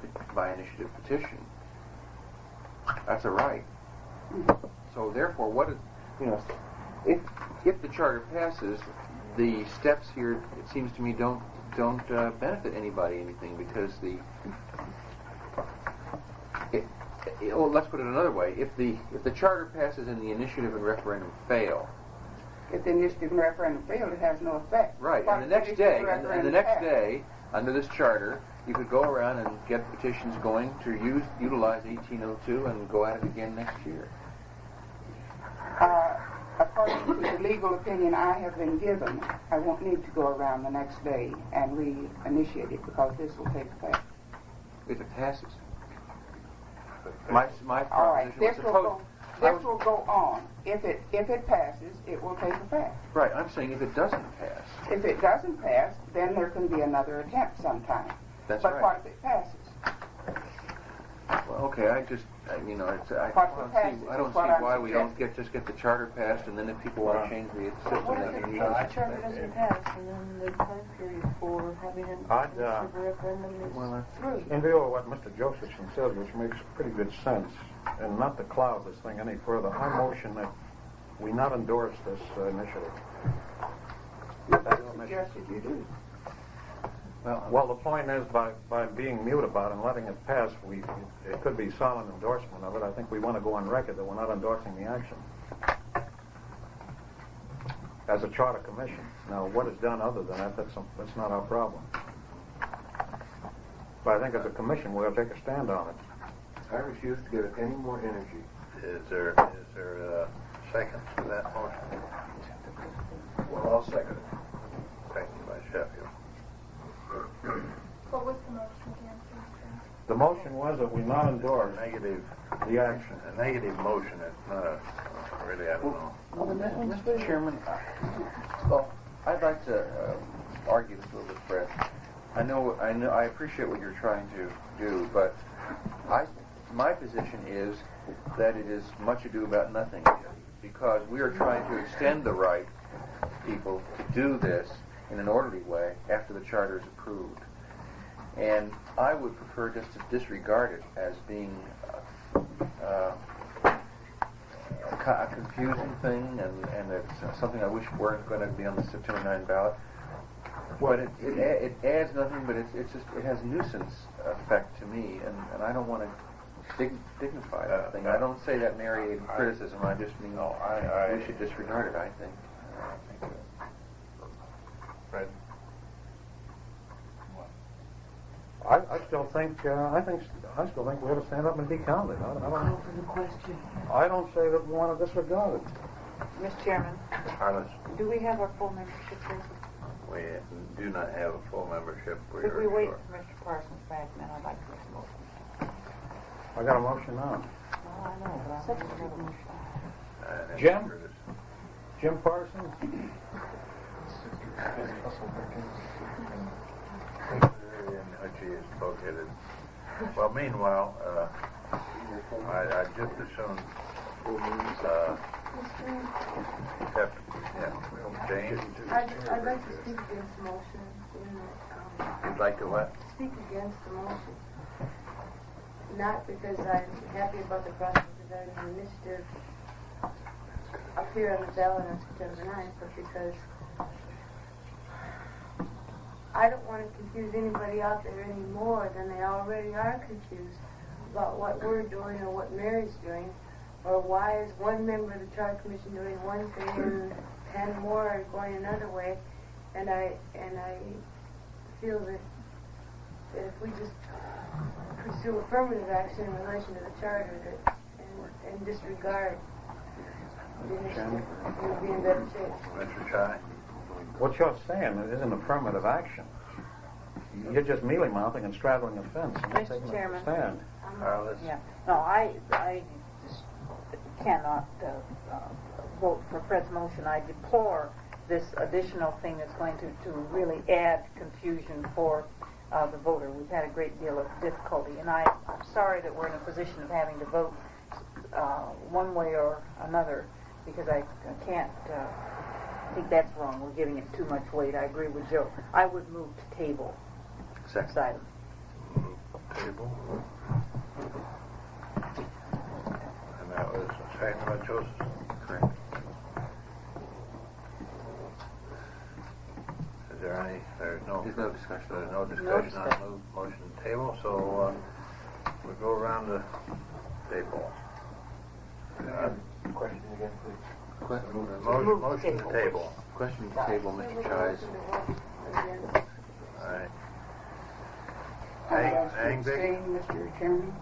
S7: initiative petition. That's a right. So therefore, what is, if the charter passes, the steps here, it seems to me, don't benefit anybody anything because well, let's put it another way. If the charter passes and the initiative and referendum fail,
S1: If the initiative and referendum failed, it has no effect.
S7: right?
S1: What
S7: And the
S1: if
S7: next
S1: the
S7: day,
S1: initiative
S7: and the
S1: referendum
S7: next
S1: passed?
S7: day, under this charter, you could go around and get petitions going to utilize 1802 and go at it again next year.
S1: According to the legal opinion I have been given, I won't need to go around the next day and reinitiate it because this will take effect.
S7: If it passes. My
S1: All right,
S7: proposition
S1: this
S7: was
S1: this will go on. If it passes, it will take effect.
S7: right. I'm saying if it doesn't pass,
S1: If it doesn't pass, then there can be another attempt sometime.
S7: that's
S1: But
S7: right.
S1: what if it passes?
S7: Well, okay, I just, I
S1: What
S7: don't
S1: passes
S7: see, I don't
S1: is
S7: see
S1: what I'm
S7: why we don't
S1: suggesting.
S7: get the charter passed, and then if people want to change the system,
S11: What
S7: they
S11: if
S7: can
S11: the
S7: use
S11: charter
S7: it.
S11: doesn't pass and then the time period for having an
S13: I'd,
S11: initiative referendum is
S7: Well,
S11: through?
S13: In view of what Mr. Josephson said, which makes pretty good sense, and not to cloud this thing any further, I motion that we not endorse this initiative.
S1: I suggested you do.
S13: Well, the point is, by being mute about it and letting it pass, it could be solid endorsement of it. I think we want to go on record that we're not endorsing the action as a charter commission. Now, what is done other than that, that's not our problem. But I think as a commission, we'll take a stand on it.
S12: I refuse to give it any more energy.
S14: Is there a second to that motion?
S9: Well, I'll second it.
S14: Second by Sheffield.
S15: What was the motion again, please?
S13: The motion was that we not endorse
S14: Negative,
S13: the action.
S14: a negative motion, it's not a, really, I don't know.
S7: Well, Mr. Chairman, well, I'd like to argue this a little bit, Fred. I appreciate what you're trying to do, but my position is that it is much ado about nothing, because we are trying to extend the right of people to do this in an orderly way after the charter is approved. And I would prefer just to disregard it as being a confusing thing, and it's something I wish weren't going to be on the September 9 ballot. But it adds nothing, but it has nuisance effect to me, and I don't want to dignify that thing. I don't say that Mary in criticism. I just mean we should disregard it. I think.
S14: Fred?
S13: I still think we have to stand up and be counted.
S11: Call for the question.
S13: I don't say that we want to disregard it.
S2: Mr. Chairman,
S14: Carlos?
S2: do we have our full membership, please?
S14: We do not have a full membership.
S2: Could we wait for Mr. Parsons back, then I'd like to make a motion.
S13: I got a motion now.
S2: Oh, I know, but I think we have a motion.
S13: Jim? Jim Parsons?
S14: She is located. Well, meanwhile, I just assume James?
S11: I'd like to speak against the motion.
S14: You'd like to what?
S11: Speak against the motion. Not because I'm happy about the process regarding the initiative up here on the ballot on September 9th, but because I don't want to confuse anybody out there any more than they already are confused about what we're doing or what Mary's doing, or why is one member of the Charter Commission doing one thing and 10 more are going another way. And I feel that if we just pursue affirmative action in relation to the Charter and disregard the initiative, we'll be in better shape.
S14: Mr. Chai?
S13: What you're saying isn't affirmative action. You're just mealy-mouthing and straddling the fence. And not
S2: Mr.
S13: taking a
S2: Chairman.
S13: stand.
S14: Carlos?
S2: Yeah. No, I just cannot vote for Fred's motion. I deplore this additional thing that's going to really add confusion for the voter. We've had a great deal of difficulty, and I'm sorry that we're in a position of having to vote one way or another, because I can't think that's wrong. We're giving it too much weight. I agree with Joe. I would move to table this item.
S14: Table. And that was seconded by Joseph. Correct. Is there any, there's no discussion. There's no discussion on the motion to table, so we'll go around the table.
S7: Question again, please.
S14: Motion to table.
S7: Question to table, Mr. Chise.
S14: All right.
S1: I would ask to
S14: Angry?
S1: abstain, Mr. Chairman.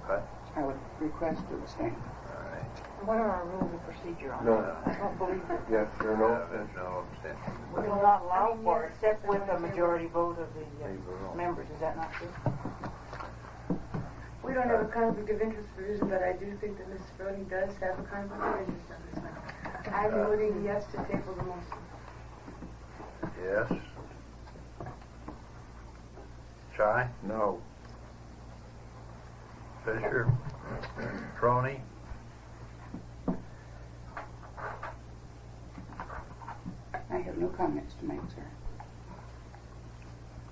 S14: What?
S1: I would request to abstain.
S14: All right.
S2: What are our rules of procedure on
S5: No.
S2: that? I don't believe that
S5: Yes, there are no
S14: There's no abstention.
S2: we will not allow for it, except with a majority vote of the members. Is that not true?
S15: We don't have a conflict of interest provision, but I do think that Mrs. Brody does have a conflict of interest on this one. I'm voting yes to table the motion.
S14: Yes. Chai?
S5: No.
S14: Fisher? Troney?
S1: I have no comments to make, sir.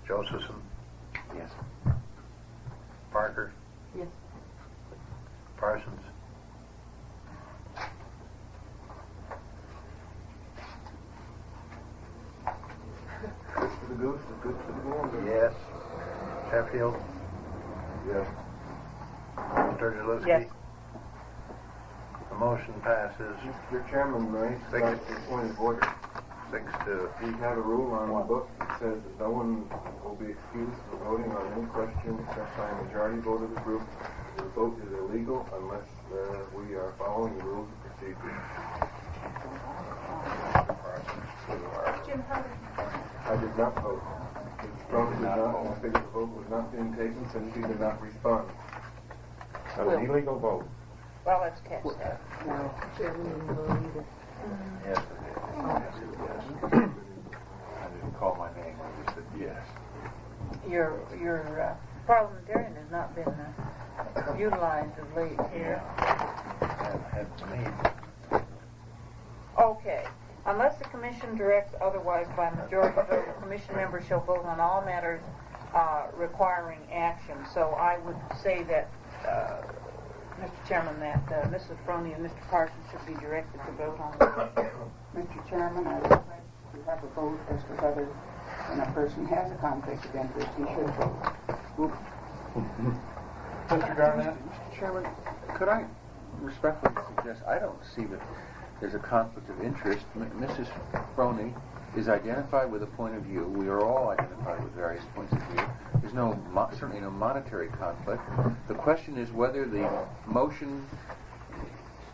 S14: Josephson?
S7: Yes.
S14: Parker?
S2: Yes.
S14: Parsons?
S5: Good for the goose is good for the gander.
S14: Yes. Sheffield?
S5: Yes.
S14: Sturgill-Lewski?
S2: Yes.
S14: The motion passes
S5: Mr. Chairman, may I start the point of order?
S14: 6-2.
S5: We have a rule on the book that says that no one will be excused from voting on any question except by a majority vote of the group. The vote is illegal unless we are following the rules of procedure.
S15: Jim, how
S5: I did not vote. Mrs. Brody did not, I figured the vote was not being taken since she did not respond. An illegal vote.
S2: Well, let's catch that.
S14: Yes, it is. Yes, it is. I didn't call my name, I just said yes.
S2: Your parliamentarian has not been utilized of late here.
S14: Had me.
S2: Okay. Unless the commission directs otherwise by majority vote, the commission members shall vote on all matters requiring action. So I would say that, Mr. Chairman, that Mrs. Froney and Mr. Parsons should be directed to vote on this.
S1: Mr. Chairman, I request to have a vote as to whether when a person has a conflict of interest, he should vote.
S7: Mr. Garnett? Mr. Chairman, could I respectfully suggest, I don't see that there's a conflict of interest. Mrs. Froney is identified with a point of view. We are all identified with various points of view. There's certainly no monetary conflict. The question is whether the motion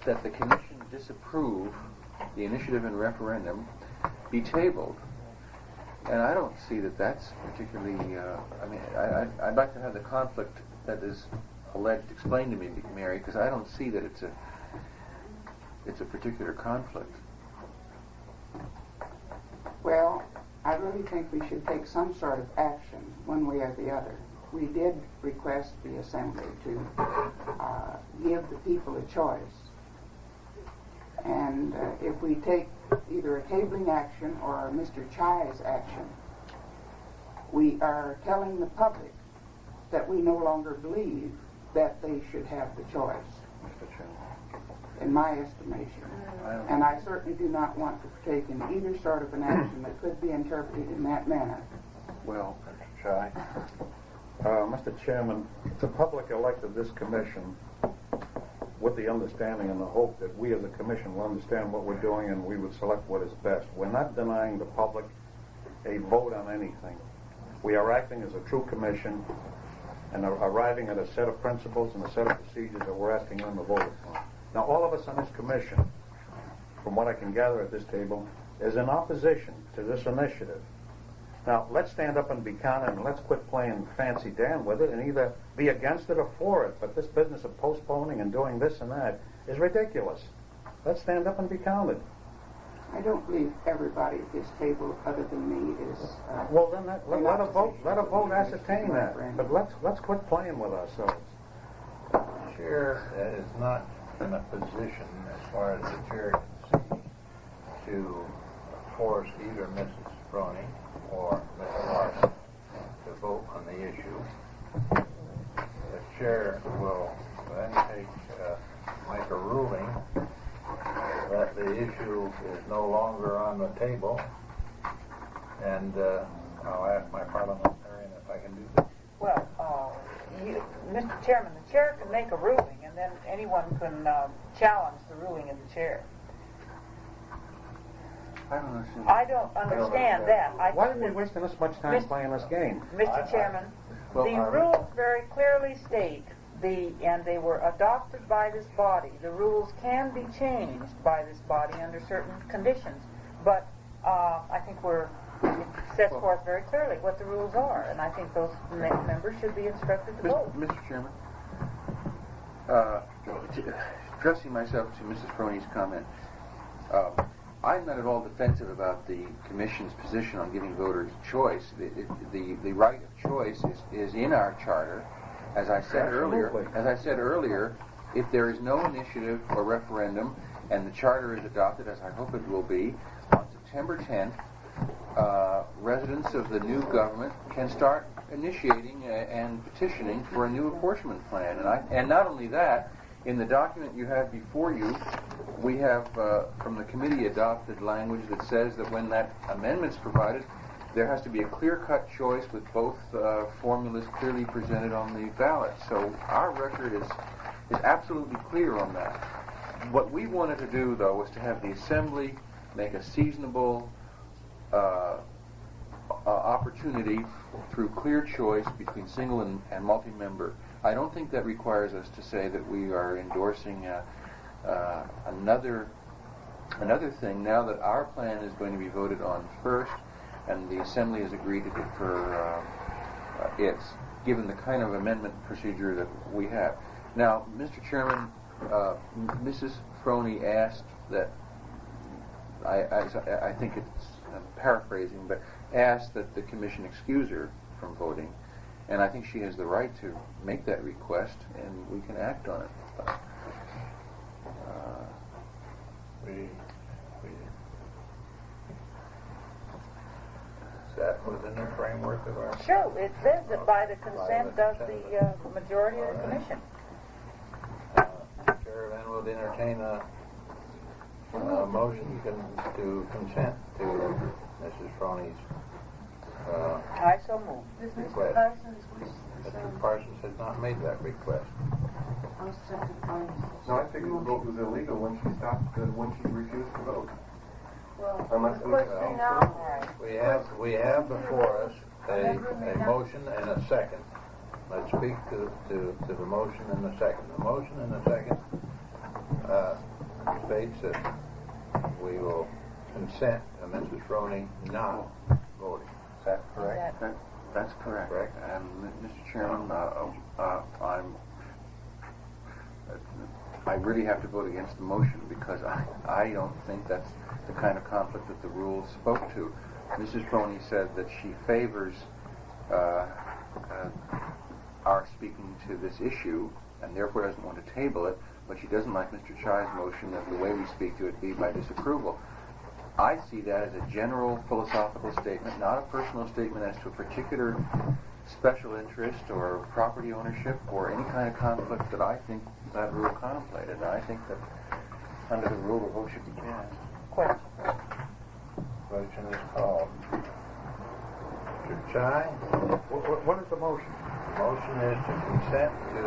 S7: that the commission disapprove the initiative and referendum be tabled. And I don't see that that's particularly, I'd like to have the conflict that is alleged explained to me, Mary, because I don't see that it's a particular conflict.
S1: Well, I really think we should take some sort of action, one way or the other. We did request the Assembly to give the people a choice. And if we take either a tabling action or Mr. Chai's action, we are telling the public that we no longer believe that they should have the choice,
S14: Mr. Chairman.
S1: in my estimation. And I certainly do not want to partake in either sort of an action that could be interpreted in that manner.
S14: Well, Mr. Chai.
S16: Mr. Chairman, the public elected this commission with the understanding and the hope that we as a commission will understand what we're doing and we would select what is best. We're not denying the public a vote on anything. We are acting as a true commission and are arriving at a set of principles and a set of procedures that we're asking them to vote upon. Now, all of us on this commission, from what I can gather at this table, is in opposition to this initiative. Now, let's stand up and be counted, and let's quit playing fancy Dan with it and either be against it or for it. But this business of postponing and doing this and that is ridiculous. Let's stand up and be counted.
S1: I don't believe everybody at this table, other than me, is.
S16: Well, then let a vote ascertain that. But let's quit playing with ourselves.
S14: Chair is not in a position, as far as the chair can see, to force either Mrs. Froney or Mr. Larson to vote on the issue. The chair will then make a ruling that the issue is no longer on the table, and I'll ask my parliamentarian if I can do that.
S2: Well, Mr. Chairman, the chair can make a ruling, and then anyone can challenge the ruling of the chair. I don't understand that.
S16: Why are we wasting this much time playing this game?
S2: Mr. Chairman, the rules very clearly state and they were adopted by this body. The rules can be changed by this body under certain conditions, but I think it sets forth very clearly what the rules are, and I think those members should be instructed to vote.
S7: Mr. Chairman, addressing myself to Mrs. Froney's comment, I'm not at all defensive about the Commission's position on giving voters choice. The right of choice is in our charter. As I said earlier, if there is no initiative or referendum, and the charter is adopted, as I hope it will be, on September 10th, residents of the new government can start initiating and petitioning for a new apportionment plan. And not only that, in the document you have before you, we have from the committee adopted language that says that when that amendment's provided, there has to be a clear-cut choice with both formulas clearly presented on the ballot. So our record is absolutely clear on that. What we wanted to do, though, was to have the Assembly make a seasonable opportunity through clear choice between single and multi-member. I don't think that requires us to say that we are endorsing another thing now that our plan is going to be voted on first, and the Assembly has agreed to defer its, given the kind of amendment procedure that we have. Now, Mr. Chairman, Mrs. Froney asked that, I think it's, I'm paraphrasing, but asked that the Commission excuse her from voting, and I think she has the right to make that request, and we can act on it.
S14: Is that within the framework of our...
S2: Sure, it says that by the consent of the majority of the Commission.
S14: Chair then will entertain a motion to consent to Mrs. Froney's
S2: I so move.
S14: request. Mr. Parsons has not made that request.
S5: No, I figured the vote was illegal when she refused to vote.
S15: Well,
S5: unless
S15: the question now,
S14: We have before us a motion and a second. Let's speak to the motion and the second. The motion and the second states that we will consent to Mrs. Froney not voting. Is that correct?
S7: That's correct. And Mr. Chairman, I really have to vote against the motion because I don't think that's the kind of conflict that the rules spoke to. Mrs. Froney said that she favors our speaking to this issue and therefore doesn't want to table it, but she doesn't like Mr. Chai's motion that the way we speak to it be by disapproval. I see that as a general philosophical statement, not a personal statement as to a particular special interest or property ownership or any kind of conflict that I think that rule contemplated. And I think that under the rule, the vote should be cast.
S14: Question is called. Mr. Chai?
S16: What is the motion?
S14: The motion is to consent to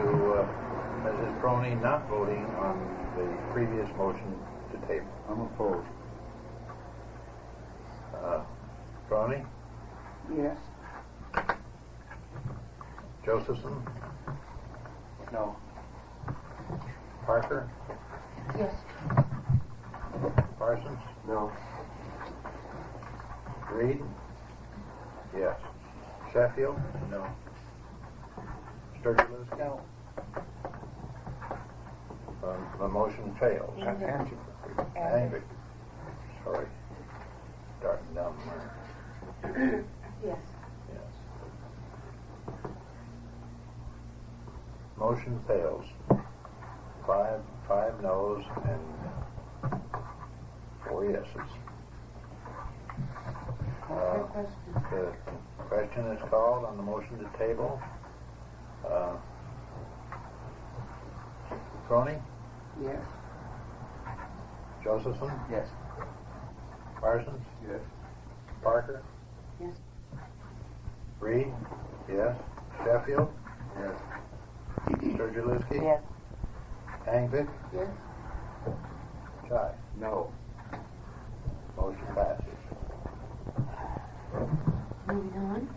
S14: Mrs. Froney not voting on the previous motion to table.
S16: I'm opposed.
S14: Froney?
S1: Yes.
S14: Josephson?
S7: No.
S14: Parker?
S15: yes.
S14: Parsons?
S5: No.
S14: Reed? Yes. Sheffield?
S7: No.
S14: Sturgis? No. The motion fails.
S16: And
S14: Angry. Sorry. Starting down there.
S15: Yes.
S14: Yes. Motion fails. Five noes and 4 yeses. The question is called on the motion to table. Cronin?
S1: Yes.
S14: Josephson?
S12: Yes.
S14: Parsons?
S12: Yes.
S14: Parker?
S15: Yes.
S14: Reed? Yes. Sheffield?
S12: Yes.
S14: Sturgill-Lewski?
S2: Yes.
S14: Angvik?
S15: Yes.
S14: Chai?
S12: No.
S14: Motion passes.
S15: Moving on.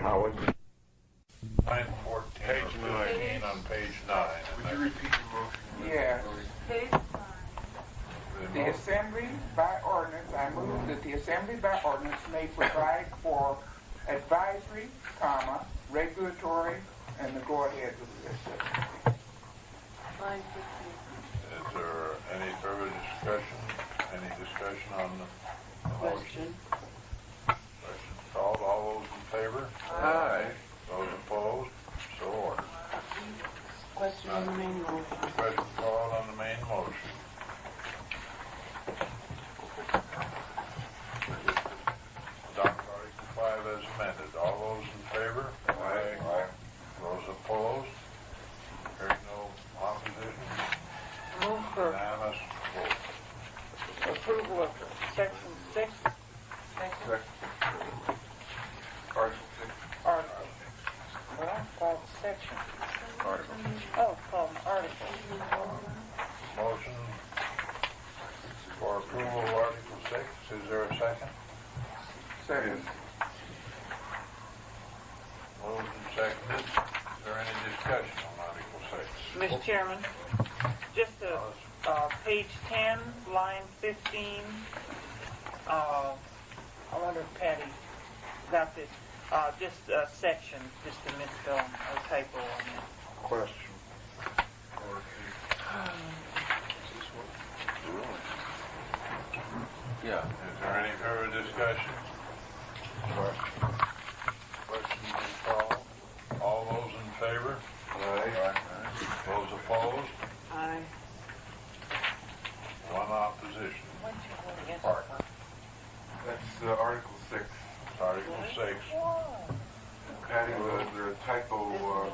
S13: Howard?
S3: Line 14, page 19 on page 9.
S5: Would you repeat the motion?
S1: Yes.
S15: Page
S1: The Assembly by ordinance, I move that the Assembly by ordinance may provide for advisory, regulatory, and the go-ahead with this.
S15: line
S3: Is there any further discussion? Any discussion on the motion? Question called. All those in favor? Aye. Those opposed? So ordered.
S15: Question on the main motion.
S3: Question called on the main motion. Adopt Article 5 as amended. All those in favor? Aye. Those opposed? Hearing no opposition?
S2: Move for
S3: Unanimous vote.
S2: approval of section 6.
S5: Article 6.
S2: Article. Well, it's called section. Oh, it's called an article.
S3: Motion for approval of Article 6. Is there a second?
S1: Second.
S3: Moved and seconded. Is there any discussion on Article 6?
S2: Mr. Chairman, just page 10, line 15. I wonder if Patty got this. Just a section, just a misspelling, a typo on it.
S3: Question.
S7: Yeah.
S3: Is there any further discussion? Question is called. All those in favor? Aye. Those opposed?
S2: Aye.
S3: One opposition.
S2: What'd you vote against?
S3: Parker.
S5: That's Article 6.
S3: Article 6.
S5: Patty, was there a typo on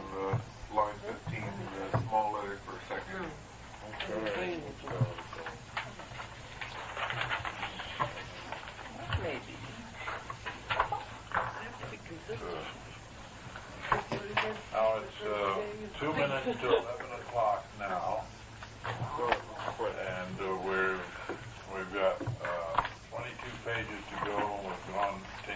S5: line 15, the small letter for section?
S3: Okay.
S2: Maybe. I have to be consistent.
S3: Now it's 2 minutes to 11 o'clock now. And we've got 22 pages to go, and we've gone 10.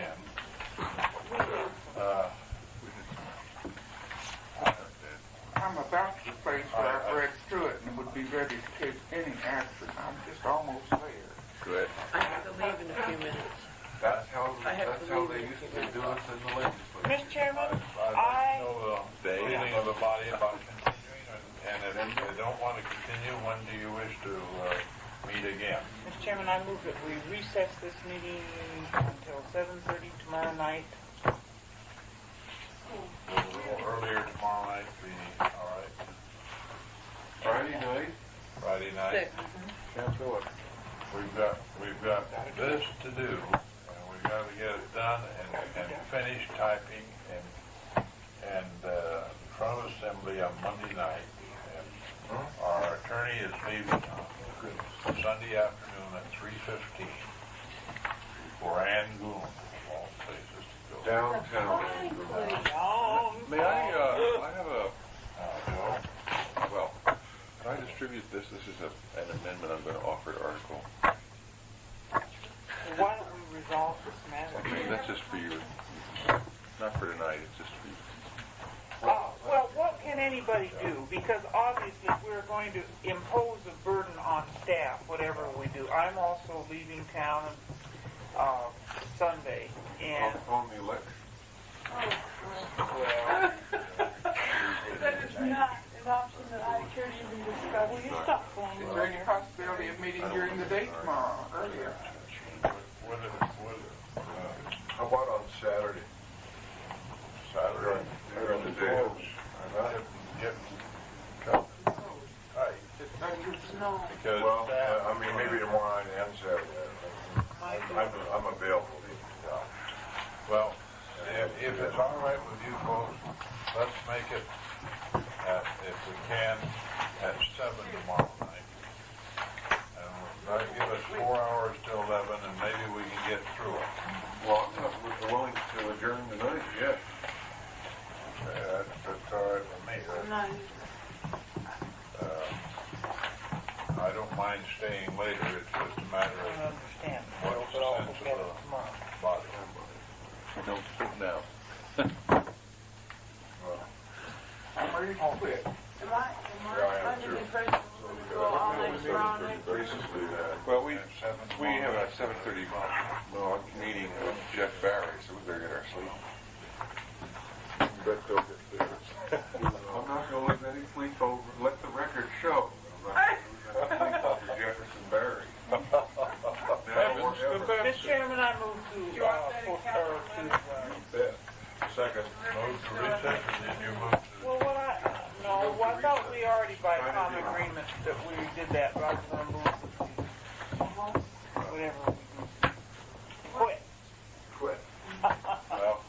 S1: I'm about to the place where I've read through it and would be ready to take any action. I'm just almost there.
S3: Good.
S2: I have to leave in a few minutes.
S5: That's how they used to do it in the legislature.
S2: Mr. Chairman,
S3: I know the feeling of the body about continuing, and if they don't want to continue, when do you wish to meet again?
S2: Mr. Chairman, I move that we recess this meeting until 7:30 tomorrow night.
S3: A little earlier tomorrow night, be all right.
S5: Friday night?
S3: Friday night.
S5: Can't do it.
S3: We've got this to do, and we've got to get it done and finish typing and in front of Assembly on Monday night. And our attorney is leaving on Sunday afternoon at 3:15 for Angoon, of all places to go.
S5: Downtown.
S10: May I have a,
S3: Joe?
S10: well, can I distribute this? This is an amendment I'm going to offer to Article.
S2: Why don't we resolve this matter?
S10: Okay, that's just for you. Not for tonight, it's just for you.
S2: Well, what can anybody do? Because obviously we're going to impose a burden on staff, whatever we do. I'm also leaving town Sunday, and
S5: On the election.
S2: well,
S15: That is not an option that I care to even discuss.
S3: Because
S5: Well, I mean, maybe tomorrow night and Saturday. I'm available.
S3: well, if it's all right with you folks, let's make it, if we can, at 7 tomorrow night. And that'll give us 4 hours till 11, and maybe we can get through it.
S5: Well, I'm willing to adjourn tonight, yeah.
S3: That's all right with me. I don't mind staying later, it's just a matter
S2: I
S3: of
S2: understand.
S3: what's the
S2: But I'll
S3: sense
S2: look at it
S3: of
S2: tomorrow.
S3: the body.
S7: Don't sit now.
S3: Well,
S1: I'm ready to quit.
S5: Basically that.
S7: Well, we have a 7:30 meeting with Jeff Barry, so we better get our sleep.
S5: Bet they'll get theirs. I'm not gonna let any sleep over, let the record show. I'm not gonna sleep over Jefferson Barry. Never, ever.
S2: Mr. Chairman, I move to,
S5: Bet. Second.
S3: move to recess, and then you move to
S2: well, I thought we already by common agreement that we did that, but I was gonna move to, whatever. Quit.
S5: Quit.
S3: well.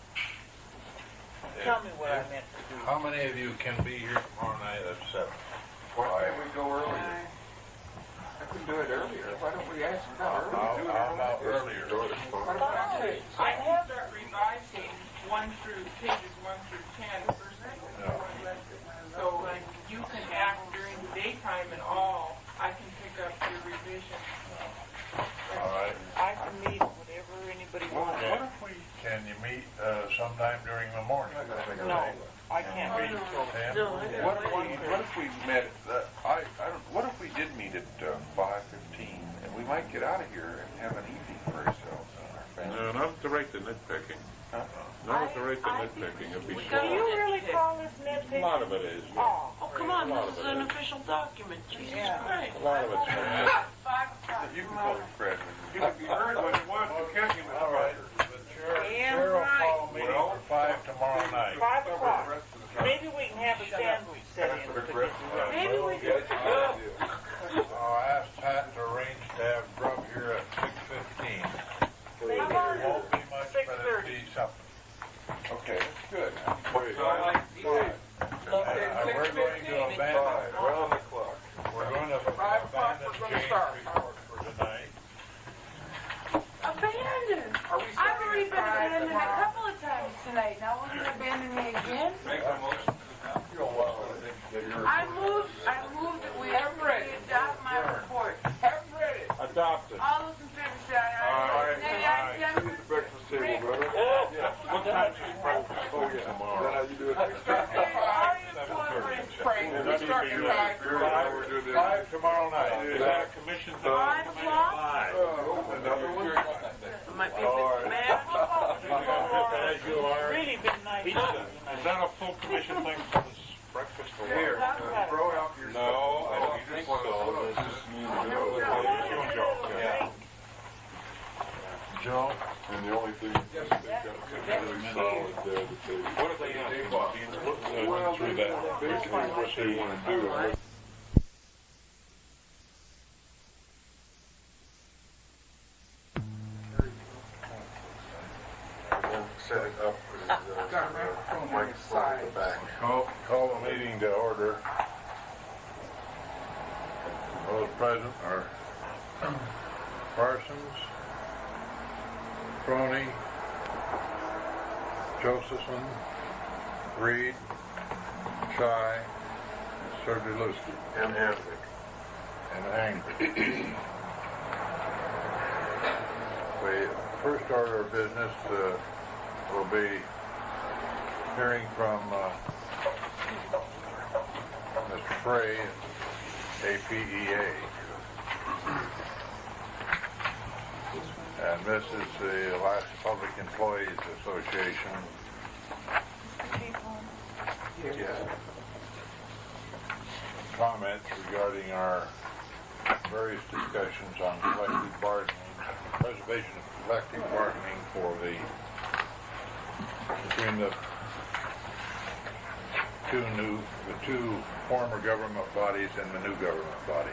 S2: Tell me what I meant to do.
S3: How many of you can be here tomorrow night at 7?
S5: Why can't we go earlier?
S1: I could do it earlier. Why don't we ask about earlier?
S3: How about earlier?
S1: I have that revising pages 1 through 10. So you can act during the daytime and all. I can pick up your revision.
S3: All right.
S2: I can meet whatever anybody wants.
S3: Can you meet sometime during the morning?
S2: No, I can't read until
S3: 10?
S7: What if we met? What if we did meet at 5:15, and we might get out of here and have an evening for ourselves and our family?
S3: No, not to rate the nitpicking.
S7: Huh?
S3: Not to rate the nitpicking. It'd be
S2: Do you really call this nitpicking?
S3: A lot of it is.
S2: Oh,
S11: Oh, come on, this is an official document, Jesus Christ.
S3: A lot of it's.
S7: You can call me Fred.
S5: You heard what it was, you can't give it
S3: All right. The chair will call me for 5 tomorrow night.
S2: 5 o'clock. Maybe we can have a sandwich set in to get you ready.
S11: Maybe we could.
S3: I'll ask Pat to arrange to have grub here at 6:15.
S2: Maybe
S3: It won't be much, but it'll
S2: 6:30.
S3: be something.
S7: Okay, that's good.
S3: We're going to abandon.
S5: Round the clock.
S3: We're going to abandon Jane's report for tonight.
S15: Abandoned. I've already been abandoned a couple of times tonight. Now we're gonna abandon me again?
S10: Make a motion.
S15: I move that we adopt my report.
S3: Adopt it.
S15: All those in favor say aye. Nay, ayes,
S5: See you at the breakfast table, brother.
S3: What time is your breakfast?
S5: Oh, yeah. Is that how you do it next time?
S3: Five tomorrow night. Is that a commission?
S15: 5 o'clock?
S5: Another one?
S11: It might be a
S3: All
S11: bit
S3: right.
S11: mad.
S3: As you are.
S2: Really been nice.
S3: Is that a full commission thing for this breakfast? or what?
S5: Here, throw out your stuff.
S3: No, I don't think so.
S5: This is me and Joe.
S3: Yeah. Joe?
S5: And the only thing, they've got really solid there that they.
S3: What if they have?
S5: Well,
S3: Through that.
S5: basically what they want to do. Set it up with microphone in the back.
S3: Call the meeting to order. Those present are Parsons, Crony, Josephson, Reed, Shy, Serdeluski,
S5: And Anvic.
S3: and Angry. The first order of business will be hearing from Mr. Frey, APEA. And this is the Alaska Public Employees Association. Comments regarding our various discussions on collective bargaining, preservation of collective bargaining for between the two former government bodies and the new government body.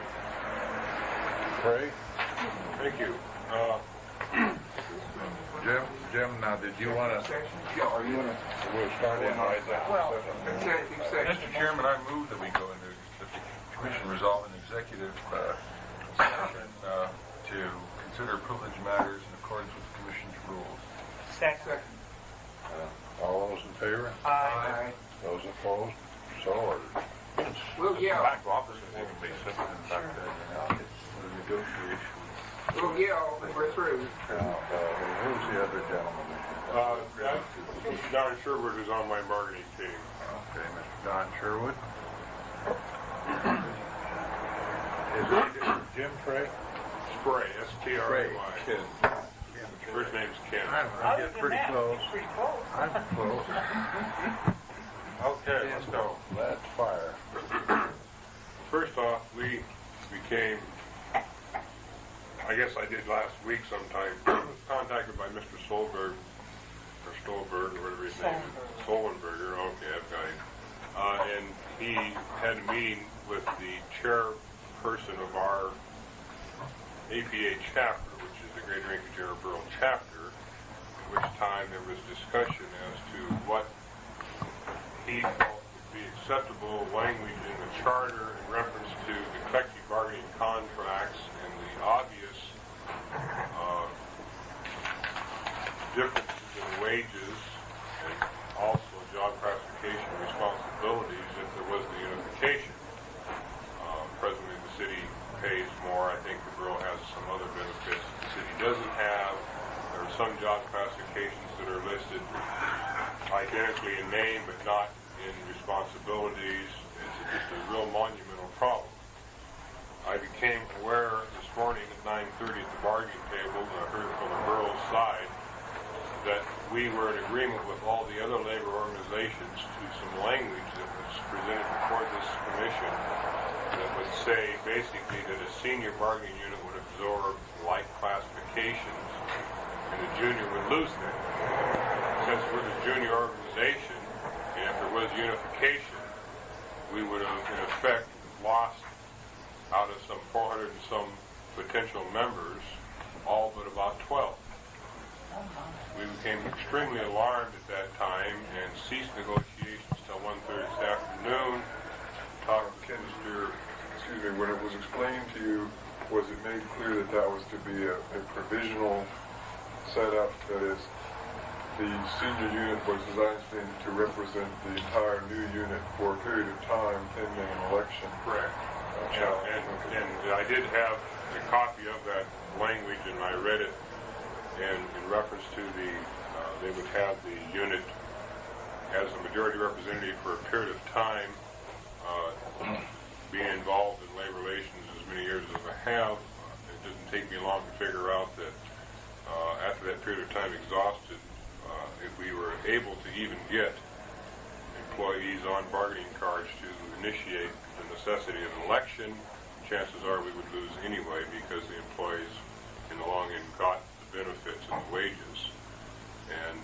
S3: Craig? Thank you. Jim, now did you want to?
S5: Yeah, are you gonna?
S3: We'll start in right now.
S1: Well,
S3: Mr. Chairman, I move that we go into, that the commission resolve an executive session to consider privileged matters in accordance with the commission's rules.
S2: Second.
S3: All those in favor?
S1: Aye.
S3: Those opposed? So ordered.
S1: We'll yell.
S3: Back office is going to be simple. In fact, it's the negotiation.
S1: We'll yell when we're through.
S3: Who's the other gentleman?
S17: Don Sherwood is on my bargaining team.
S3: Okay, Mr. Don Sherwood. Is it Jim Frey?
S17: Spray, S-P-R-A-Y.
S3: Ken.
S17: First name's Ken.
S3: I'm getting pretty close.
S2: Pretty close.
S3: I'm close.
S17: Okay, let's go.
S3: Let's fire.
S17: First off, we became, I guess I did last week sometime, contacted by Mr. Solberg, or Stolberg, or whatever his name is. Solenberger, okay, I've got him. And he had a meeting with the chairperson of our APA chapter, which is the Greater Anchorage Borough chapter, at which time there was discussion as to what he felt would be acceptable language in the charter in reference to the collective bargaining contracts and the obvious differences in wages and also job classification responsibilities if there was the unification. Presently the city pays more. I think the borough has some other benefits the city doesn't have. There are some job classifications that are listed identically in name but not in responsibilities. It's just a real monumental problem. I became aware this morning at 9:30 at the bargaining table, and I heard from the borough's side that we were in agreement with all the other labor organizations to some language that was presented before this commission that would say basically that a senior bargaining unit would absorb like classifications and the junior would lose that. Since we're the junior organization, and if there was unification, we would have in effect lost out of some 400 and some potential members, all but about 12. We became extremely alarmed at that time and ceased negotiations till 1:30 this afternoon. Talked to Mr.
S5: Excuse me, when it was explained to you, was it made clear that that was to be a provisional setup, that is, the senior unit was, as I understand, to represent the entire new unit for a period of time pending an election?
S17: Correct. And I did have a copy of that language, and I read it, and in reference to the, they would have the unit as a majority representative for a period of time, being involved in labor relations as many years as I have. It doesn't take me long to figure out that after that period of time exhausted, if we were able to even get employees on bargaining cards to initiate the necessity of an election, chances are we would lose anyway because the employees in the long end got the benefits and the wages. And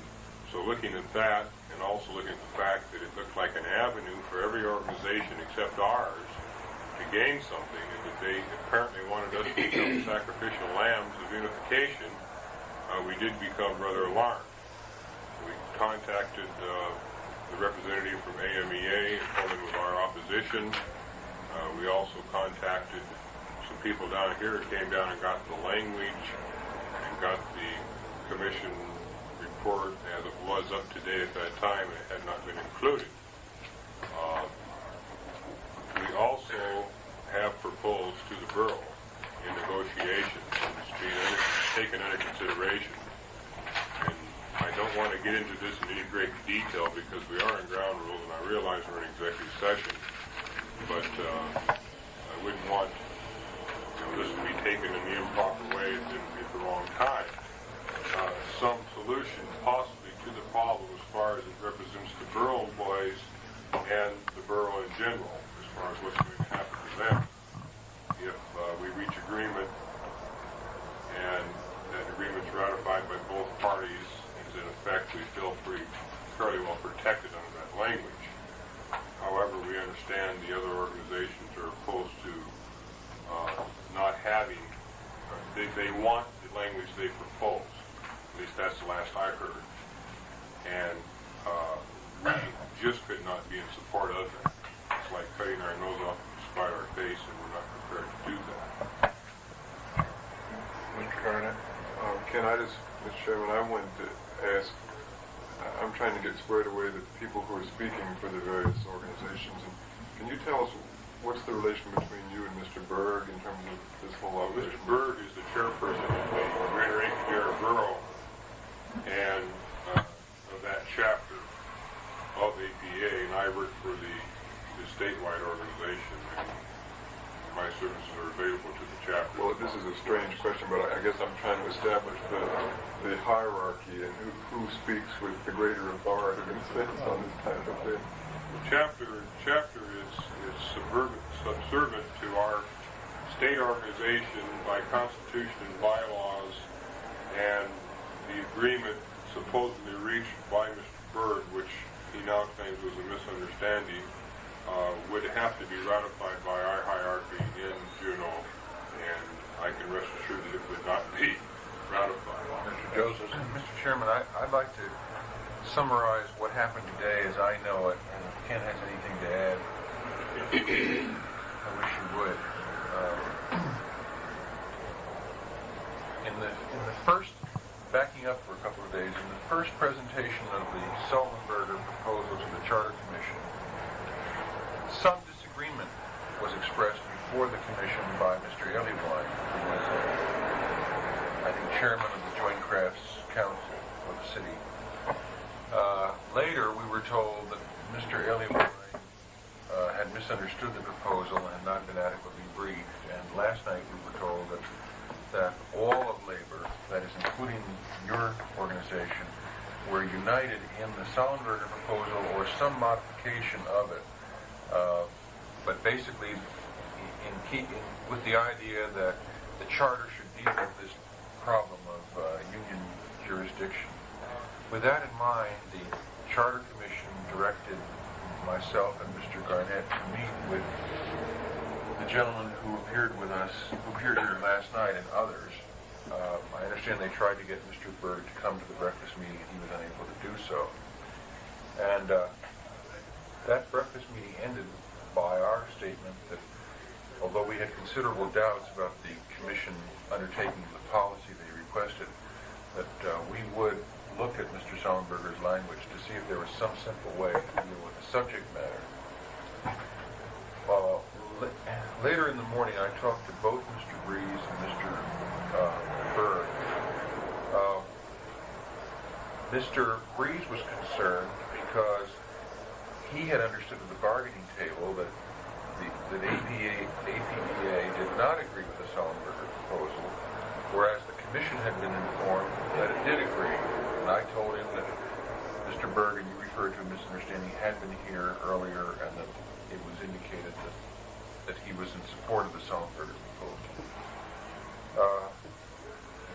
S17: so looking at that, and also looking at the fact that it looked like an avenue for every organization except ours to gain something, and that they apparently wanted us to become sacrificial lambs of unification, we did become rather alarmed. We contacted the representative from AMEA and told him of our opposition. We also contacted some people down here that came down and got the language and got the commission report as it was up to date at that time, and it had not been included. We also have proposed to the borough in negotiations, and it's being taken under consideration. And I don't want to get into this in any great detail because we are in ground rules, and I realize we're in executive session, but I wouldn't want this to be taken in the improper way at the wrong time. Some solution possibly to the problem as far as it represents the borough employees and the borough in general, as far as what's going to happen to them. If we reach agreement and that agreement's ratified by both parties, is in effect we feel fairly well protected under that language. However, we understand the other organizations are opposed to not having they want the language they propose. At least that's the last I heard. And we just could not be in support of it. It's like cutting our nose off to spite our face, and we're not prepared to do that.
S5: Mr. Carnett, can I just, Mr. Chairman, I wanted to ask, I'm trying to get squared away the people who are speaking for the various organizations. And can you tell us what's the relation between you and Mr. Berg in terms of this whole operation?
S17: Mr. Berg is the chairperson of the Greater Ankara Borough and of that chapter of APA, and I work for the statewide organization, and my services are available to the chapter.
S5: Well, this is a strange question, but I guess I'm trying to establish the hierarchy and who speaks with the greater authority in a sense on this type of thing.
S17: The chapter is subservient to our state organization by constitution and bylaws, and the agreement supposedly reached by Mr. Berg, which he now claims was a misunderstanding, would have to be ratified by our hierarchy in Juneau, and I can rest assured that it would not be ratified.
S4: Mr. Joseph. Mr. Chairman, I'd like to summarize what happened today as I know it, and if Ken has anything to add, I wish you would. In the first, backing up for a couple of days, in the first presentation of the Sullenberger proposal to the Charter Commission, some disagreement was expressed before the commission by Mr. Ellywine, who was, I think, chairman of the Joint Crafts Council of the city. Later, we were told that Mr. Ellywine had misunderstood the proposal and had not been adequately briefed. And last night, we were told that all of labor, that is including your organization, were united in the Sullenberger proposal or some modification of it. But basically, in keeping with the idea that the charter should deal with this problem of union jurisdiction. With that in mind, the Charter Commission directed myself and Mr. Garnett to meet with the gentleman who appeared here last night and others. I understand they tried to get Mr. Berg to come to the breakfast meeting, and he was unable to do so. And that breakfast meeting ended by our statement that although we had considerable doubts about the commission undertaking the policy they requested, that we would look at Mr. Sullenberger's language to see if there was some simple way to deal with the subject matter. Later in the morning, I talked to both Mr. Breeze and Mr. Berg. Mr. Breeze was concerned because he had understood at the bargaining table that APDA did not agree with the Sullenberger proposal, whereas the commission had been informed that it did agree. And I told him that Mr. Berg, and you referred to a misunderstanding, had been here earlier, and that it was indicated that he was in support of the Sullenberger proposal.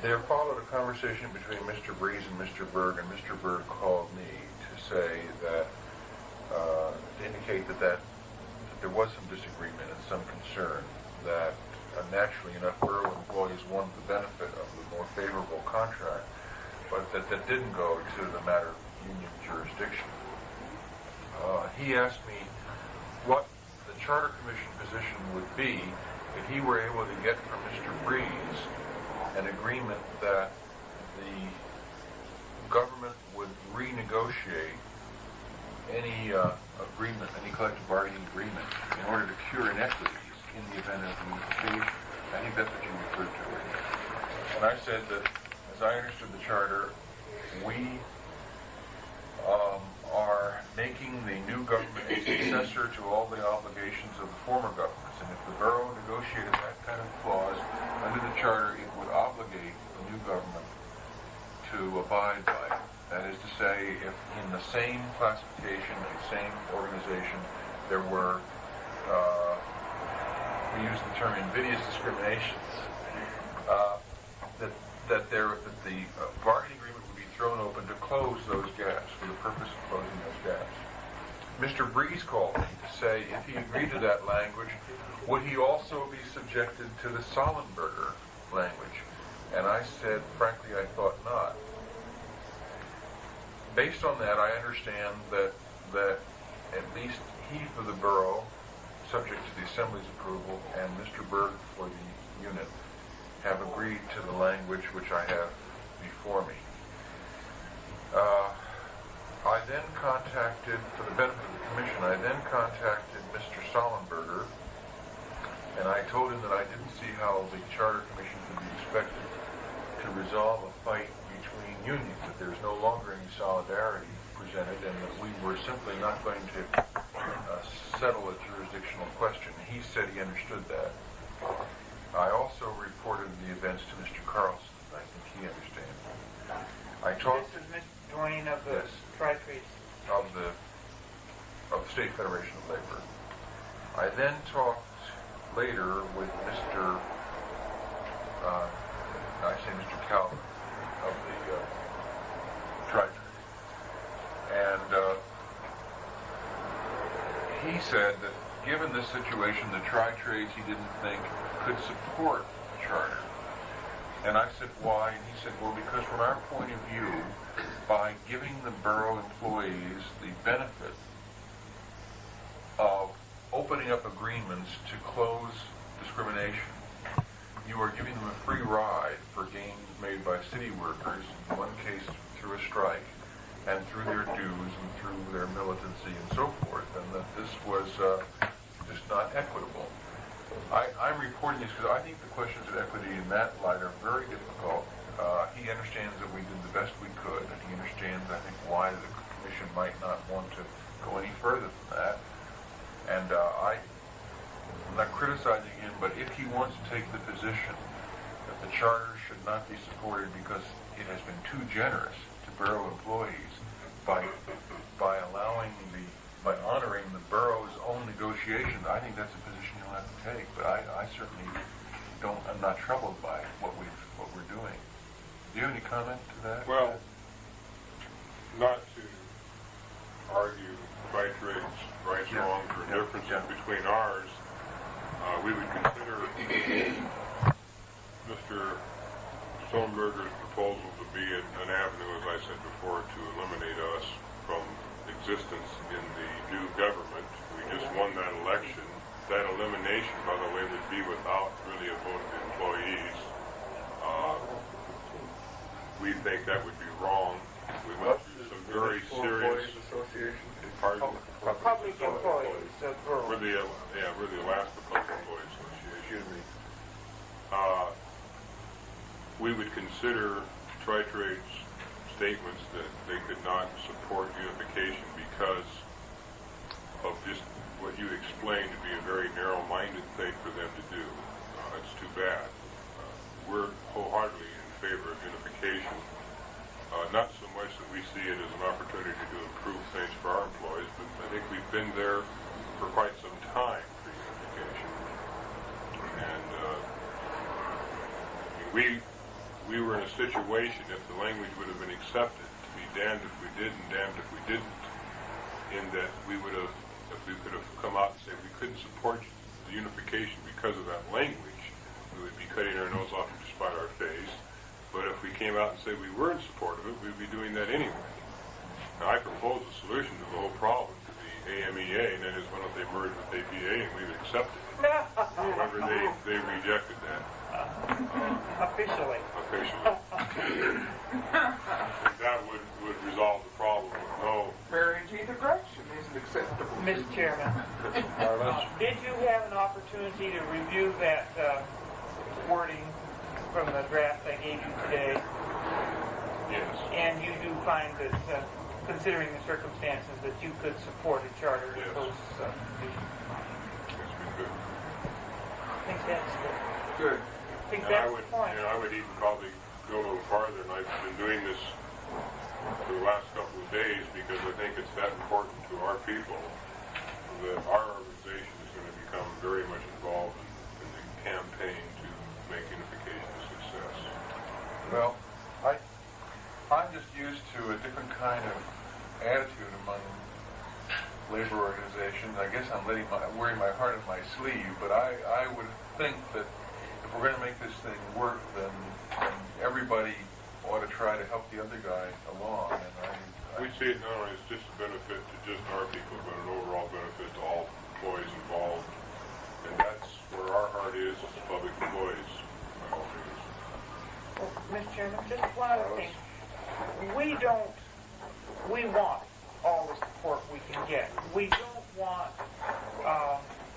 S4: There followed a conversation between Mr. Breeze and Mr. Berg, and Mr. Berg called me to say that, to indicate that there was some disagreement and some concern that naturally enough borough employees wanted the benefit of the more favorable contract, but that didn't go to the matter of union jurisdiction. He asked me what the Charter Commission position would be if he were able to get from Mr. Breeze an agreement that the government would renegotiate any agreement, any collective bargaining agreement, in order to cure inequities in the event of unification. I think that's what you referred to earlier. And I said that, as I understood the charter, we are making the new government a successor to all the obligations of the former governments. And if the borough negotiated that kind of clause under the charter, it would obligate the new government to abide by it. That is to say, if in the same classification, the same organization, there were, we use the term invidious discriminations, that the bargaining agreement would be thrown open to close those gaps for the purpose of closing those gaps. Mr. Breeze called me to say if he agreed to that language, would he also be subjected to the Sullenberger
S3: language. And I said, frankly, I thought not. Based on that, I understand that at least he for the borough, subject to the Assembly's approval, and Mr. Berg for the unit, have agreed to the language which I have before me. I then contacted, for the benefit of the commission, I then contacted Mr. Sollenberger, and I told him that I didn't see how the Charter Commission could be expected to resolve a fight between unions, that there's no longer any solidarity presented, and that we were simply not going to settle a jurisdictional question. He said he understood that. I also reported the events to Mr. Carlson. I think he understands. I talked.
S2: This is Mr. Dwayne of the
S3: Yes.
S2: Tri-Trades.
S3: Of the State Federation of Labor. I then talked later with Mr. Mr. Calvin of the Tri-Trades, and he said that given this situation, the Tri-Trades he didn't think could support the charter. And I said, why? And he said, well, because from our point of view, by giving the borough employees the benefit of opening up agreements to close discrimination, you are giving them a free ride for gains made by city workers, in one case through a strike, and through their dues and through their militancy and so forth, and that this was just not equitable. I'm reporting this because I think the questions of equity in that light are very difficult. He understands that we did the best we could, and he understands, I think, why the commission might not want to go any further than that. And I'm not criticizing him, but if he wants to take the position that the charter should not be supported because it has been too generous to borough employees by honoring the borough's own negotiations, I think that's a position he'll have to take. But I certainly don't. I'm not troubled by what we're doing. Do you have any comment to that?
S17: Well, not to argue Tri-Trades rights or wrongs or differences between ours, we would consider Mr. Sollenberger's proposal to be an avenue, as I said before, to eliminate us from existence in the new government. We just won that election. That elimination, by the way, would be without really a vote of the employees. We think that would be wrong. We went through some very serious... Pardon?
S2: Public employees.
S17: We're the Alaska Public Employees Association. We would consider Tri-Trades statements that they could not support unification because of just what you explained to be a very narrow-minded thing for them to do. It's too bad. We're wholeheartedly in favor of unification. Not so much that we see it as an opportunity to improve things for our employees, but I think we've been there for quite some time for unification. And we were in a situation, if the language would have been accepted, to be damned if we did and damned if we didn't, in that we would have, if we could have come out and said we couldn't support the unification because of that language, we would be cutting our nose off to spite our face. But if we came out and said we were in support of it, we'd be doing that anyway. Now, I proposed a solution to the whole problem to the AMEA, and that is why don't they merge with APA, and we would accept it. However, they rejected that.
S2: Officially.
S17: That would resolve the problem with no...
S1: Marriage either direction isn't acceptable.
S2: Mr. Chairman, did you have an opportunity to review that wording from the draft I gave you today?
S17: Yes.
S2: And you do find that, considering the circumstances, that you could support a charter with those conditions?
S17: Yes, we could.
S2: I think that's
S17: Good.
S2: I think
S17: And
S2: that's the point.
S17: I would even probably go a little farther, and I've been doing this for the last couple of days because I think it's that important to our people that our organization is going to become very much involved in the campaign to make unification a success.
S3: Well, I'm just used to a different kind of attitude among labor organizations. I guess I'm wearing my heart on my sleeve, but I would think that if
S5: we're gonna make this thing work, then everybody ought to try to help the other guy along, and
S17: We see it not only as just a benefit to just our people, but an overall benefit to all employees involved. And that's where our heart is the public employees.
S2: Well, Mr. Chairman, just one other thing. We want all the support we can get. We don't want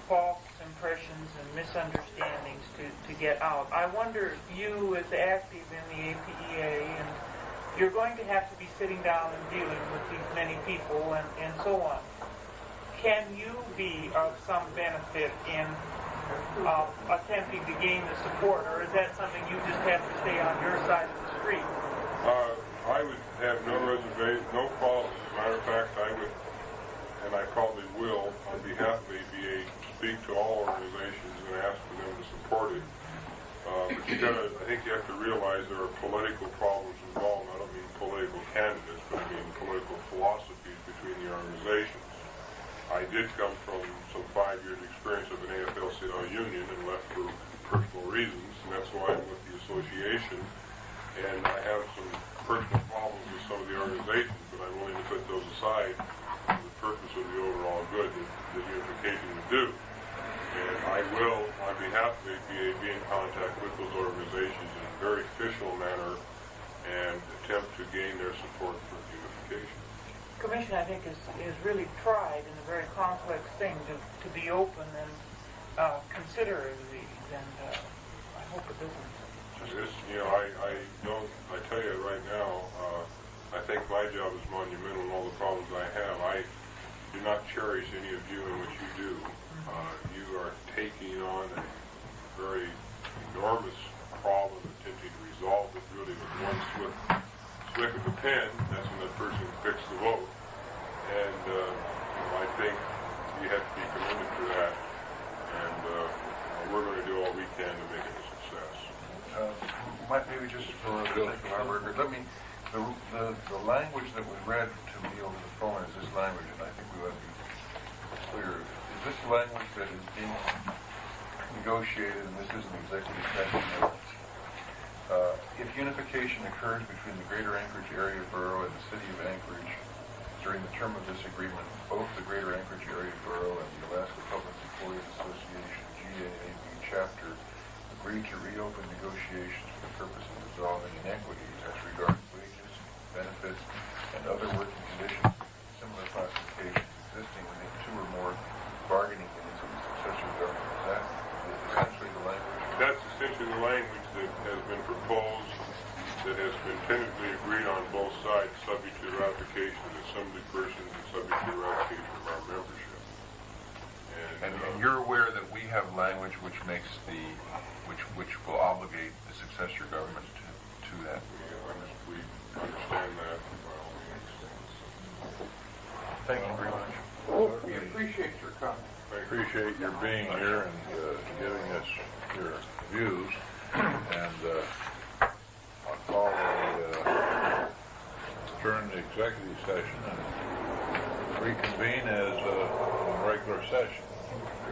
S2: false impressions and misunderstandings to get out. I wonder, you as active in the APEA, and you're going to have to be sitting down and dealing with these many people and so on. Can you be of some benefit in attempting to gain the support, or is that something you just have to stay on your side of the street?
S17: I would have no reservation, no problem. As a matter of fact, I would, and I probably will, on behalf of APA, speak to all organizations and ask for them to support it. But I think you have to realize there are political problems involved. I don't mean political candidates, but I mean political philosophies between the organizations. I did come from some 5 years experience of an AFL-CIO union and left for personal reasons, and that's why I'm with the association. And I have some personal problems with some of the organizations, but I'm willing to put those aside for the purpose of the overall good that the unification would do. And I will, on behalf of APA, be in contact with those organizations in a very official manner and attempt to gain their support for the unification.
S2: Commission, I think, is really tried in a very complex thing to be open and consider these, and I hope it doesn't.
S17: This, I tell you right now, I think my job is monumental in all the problems I have. I do not cherish any of you in what you do. You are taking on a very enormous problem, attempting to resolve it really with one swift of the pen. That's when that person picks the vote. And I think you have to be committed to that. And we're going to do all we can to make it a success.
S5: maybe just for the sake of our record, the language that was read to me over the phone is this language, and I think we ought to be clear. Is this language that is being negotiated, and this is an executive session, if unification occurs between the Greater Anchorage Area Borough and the City of Anchorage during the term of this agreement, both the Greater Anchorage Area Borough and the Alaska Public Employees Association, GAAP chapter, agree to reopen negotiations for the purpose of resolving inequities as regards wages, benefits, and other working conditions, similar classifications existing within two or more bargaining units of the successor government. Is that essentially the language?
S17: That's essentially the language that has been proposed, that has been tentatively agreed on both sides, subject to the ratification of the assembly persons and subject to the ratification of our membership.
S5: And you're aware that we have language which makes which will obligate the successor government to that.
S17: We understand that.
S5: Thank you very much. We appreciate your comment.
S3: I appreciate your being here and giving us your views. And I'll call adjourn the executive session and reconvene as a regular session.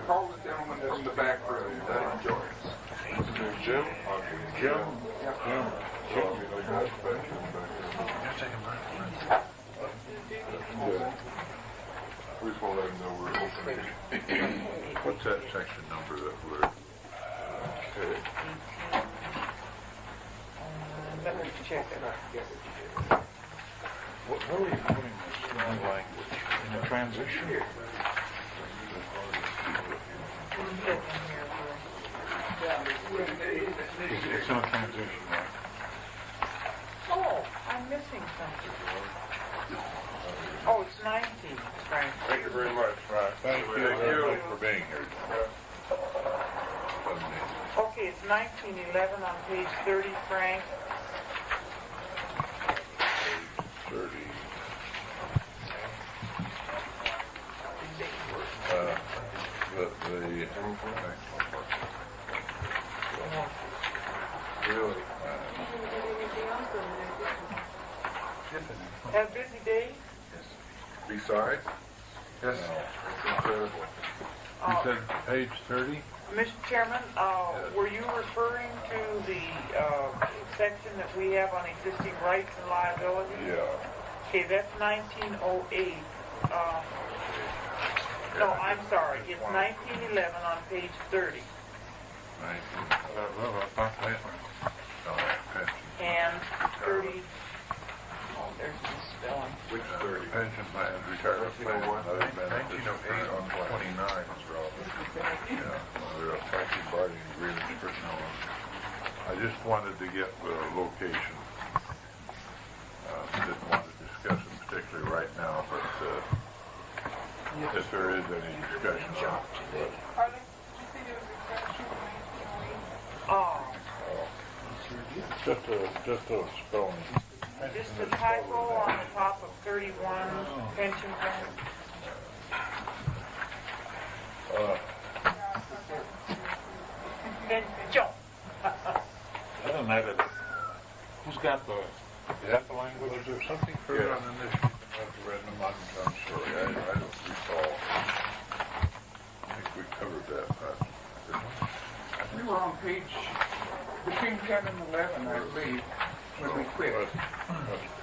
S5: Call the gentleman that's in the back row.
S17: Jim? Jim?
S3: We just want to let them know we're open. What's that section number that we're...
S2: Let me check it.
S3: What are you putting this strong language in a transition? It's not transition, right?
S2: Oh, I'm missing something. Oh, it's 19, Frank.
S17: Thank you very much.
S3: Right. Thank you very much for being here.
S2: Okay, it's 1911 on page 30, Frank.
S3: Page 30.
S5: Really?
S2: Have a busy day?
S5: Besides? Yes. It's incredible.
S3: You said page 30?
S2: Mr. Chairman, were you referring to the section that we have on existing rights and liabilities?
S3: Yeah.
S2: Okay, that's 1908. No, I'm sorry. It's 1911 on page 30. And 30. Oh, there's the spelling.
S3: Which 30? Pension plans, retirement plans, other benefits. 1908 on 29 is relevant. Yeah, there are collective bargaining agreements for personnel. I just wanted to get the location. Didn't want to discuss them particularly right now, but if there is any discussion on it.
S2: Oh,
S3: Just a spelling.
S2: just a typo on the top of 31 pension plan. Then jump.
S3: Other than that, who's got the language? Was there something further on the initiative referendum? I'm sorry, I don't recall. I think we covered that, didn't we?
S1: We were on page between 10 and 11, I believe, when we quit.
S3: I'm a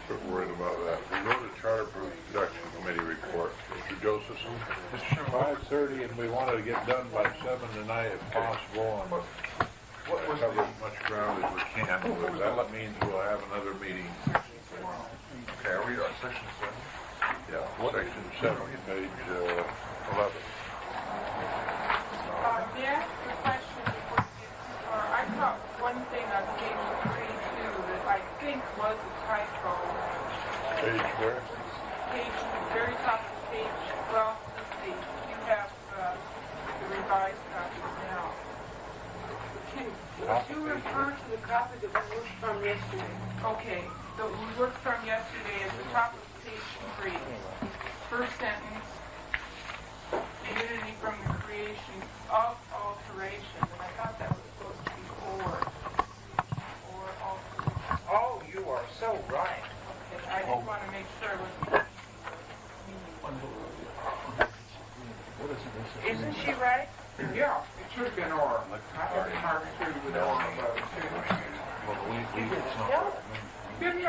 S3: bit worried about that. We wrote a charter production committee report. Mr. Josephson? It's 5:30 and we wanted to get done by 7 tonight if possible. And cover as much ground as we can. But that means we'll have another meeting. Okay, are we on section 7? Yeah, section 7, page 11.
S18: May I ask a question before we get too far? I caught one thing on page 3 too that I think was a typo.
S3: Page where?
S18: Page, very top of the page. Well, let's see. You have the revised copy now. Would you refer to the copy that we worked from yesterday? Okay, so we worked from yesterday at the top of page 3. First sentence, immunity from the creation of alteration. And I thought that was supposed to be or alteration.
S2: Oh, you are so right.
S18: Okay, I just want to make sure it was.
S2: Isn't she right?
S1: Yeah, it should have been or. I had it marked through with or above it too. Didn't you?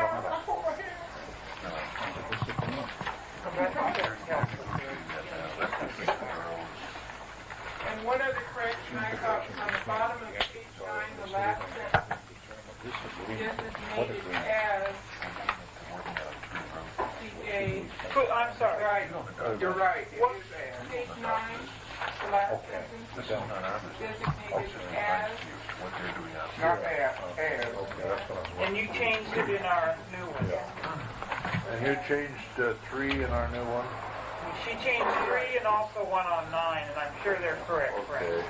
S1: And one other correction I got on the bottom of page 9, the last sentence, designated as CA.
S2: I'm sorry.
S1: Right, you're right, it is as. Page 9, the last sentence, designated as, not as.
S2: And you changed it in our new one.
S3: And you changed 3 in our new one?
S2: She changed 3 and also 1 on 9, and I'm sure they're correct.
S3: Okay.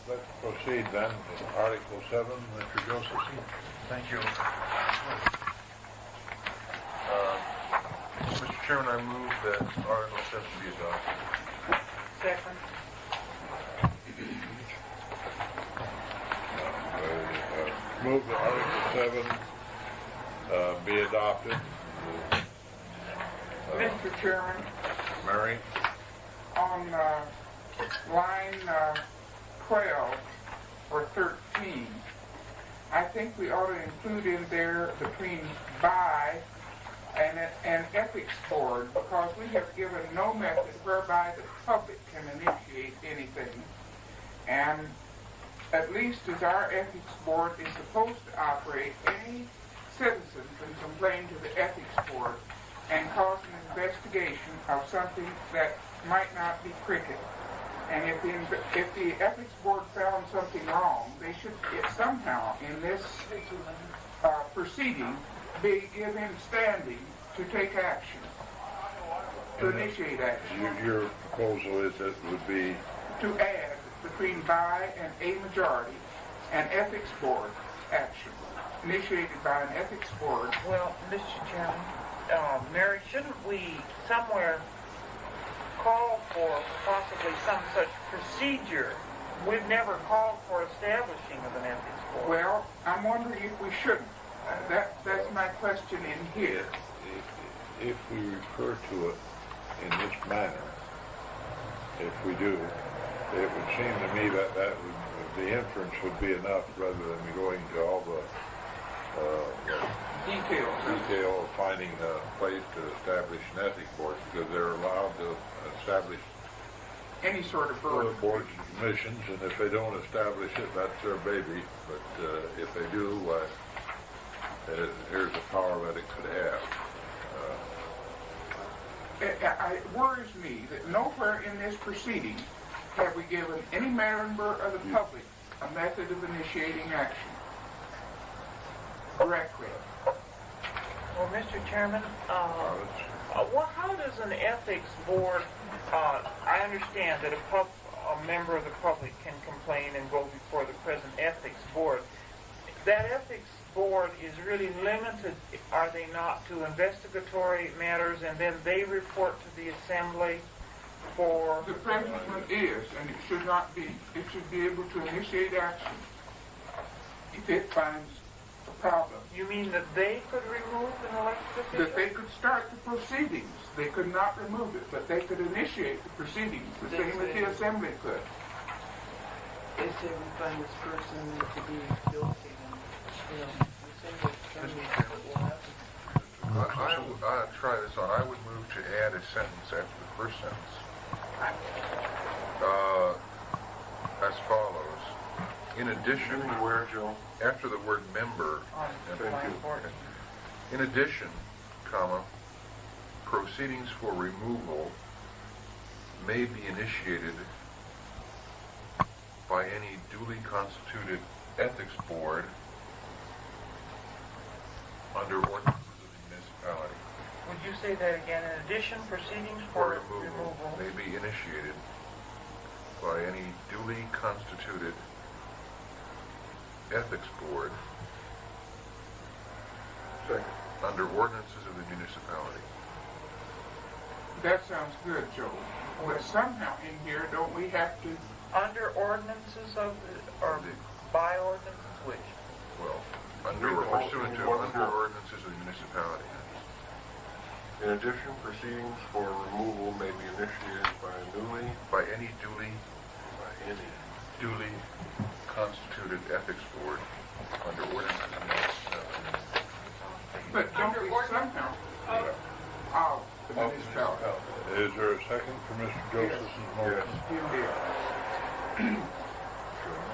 S3: Let's proceed then to Article 7, Mr. Josephson.
S5: Thank you. Mr. Chairman, I move that Article 7 be adopted.
S2: Second.
S3: Move that Article 7 be adopted.
S1: Mr. Chairman,
S3: Mary?
S1: on line 12 or 13, I think we ought to include in there between by and ethics board, because we have given no method whereby the public can initiate anything. And at least as our ethics board is supposed to operate, any citizen can complain to the ethics board and cause an investigation of something that might not be cricket. And if the ethics board found something wrong, they should somehow in this proceeding be given standing to take action, to initiate action.
S3: Your proposal is that it would be
S1: to add between by and a majority an ethics board action initiated by an ethics board.
S2: Well, Mr. Chairman, Mary, shouldn't we somewhere call for possibly some such procedure? We've never called for establishing of an ethics board.
S1: Well, I'm wondering if we shouldn't. That's my question in here.
S3: if we refer to it in this manner, if we do,
S17: it would seem to me that the inference would be enough rather than going to all the detail of finding a place to establish an ethics board, because they're allowed to establish
S1: Any sort of board.
S17: boards and commissions, and if they don't establish it, that's their baby. But if they do, here's the power that it could have.
S1: It worries me that nowhere in this proceeding have we given any member of the public a method of initiating action directly.
S2: Well, Mr. Chairman, how does an ethics board, I understand that a member of the public can complain and go before the present ethics board. That ethics board is really limited, are they not, to investigatory matters, and then they report to the assembly for...
S1: The principle is, and it should not be, it should be able to initiate action if it finds a problem.
S2: You mean that they could remove an elected official?
S1: That they could start the proceedings. They could not remove it, but they could initiate the proceedings, the same as the assembly could.
S2: They say we find this person to be guilty, and
S19: I'll try this on. I would move to add a sentence after the first sentence. As follows. In addition, where, Joe? After the word member, in addition, comma, proceedings for removal may be initiated by any duly constituted ethics board under ordinances of the municipality.
S2: Would you say that again? In addition, proceedings for removal
S19: may be initiated by any duly constituted ethics board under ordinances of the municipality.
S1: That sounds good, Joe. But somehow in here, don't we have to...
S2: Under ordinances of, or by ordinances, which?
S19: Well, under or pursuant to under ordinances of the municipality.
S10: In addition, proceedings for removal may be initiated
S19: by any duly constituted ethics board under ordinances of the municipality.
S1: But don't we somehow... Oh, the municipality.
S17: Is there a second for Mr. Josephson's motion?
S1: Yes.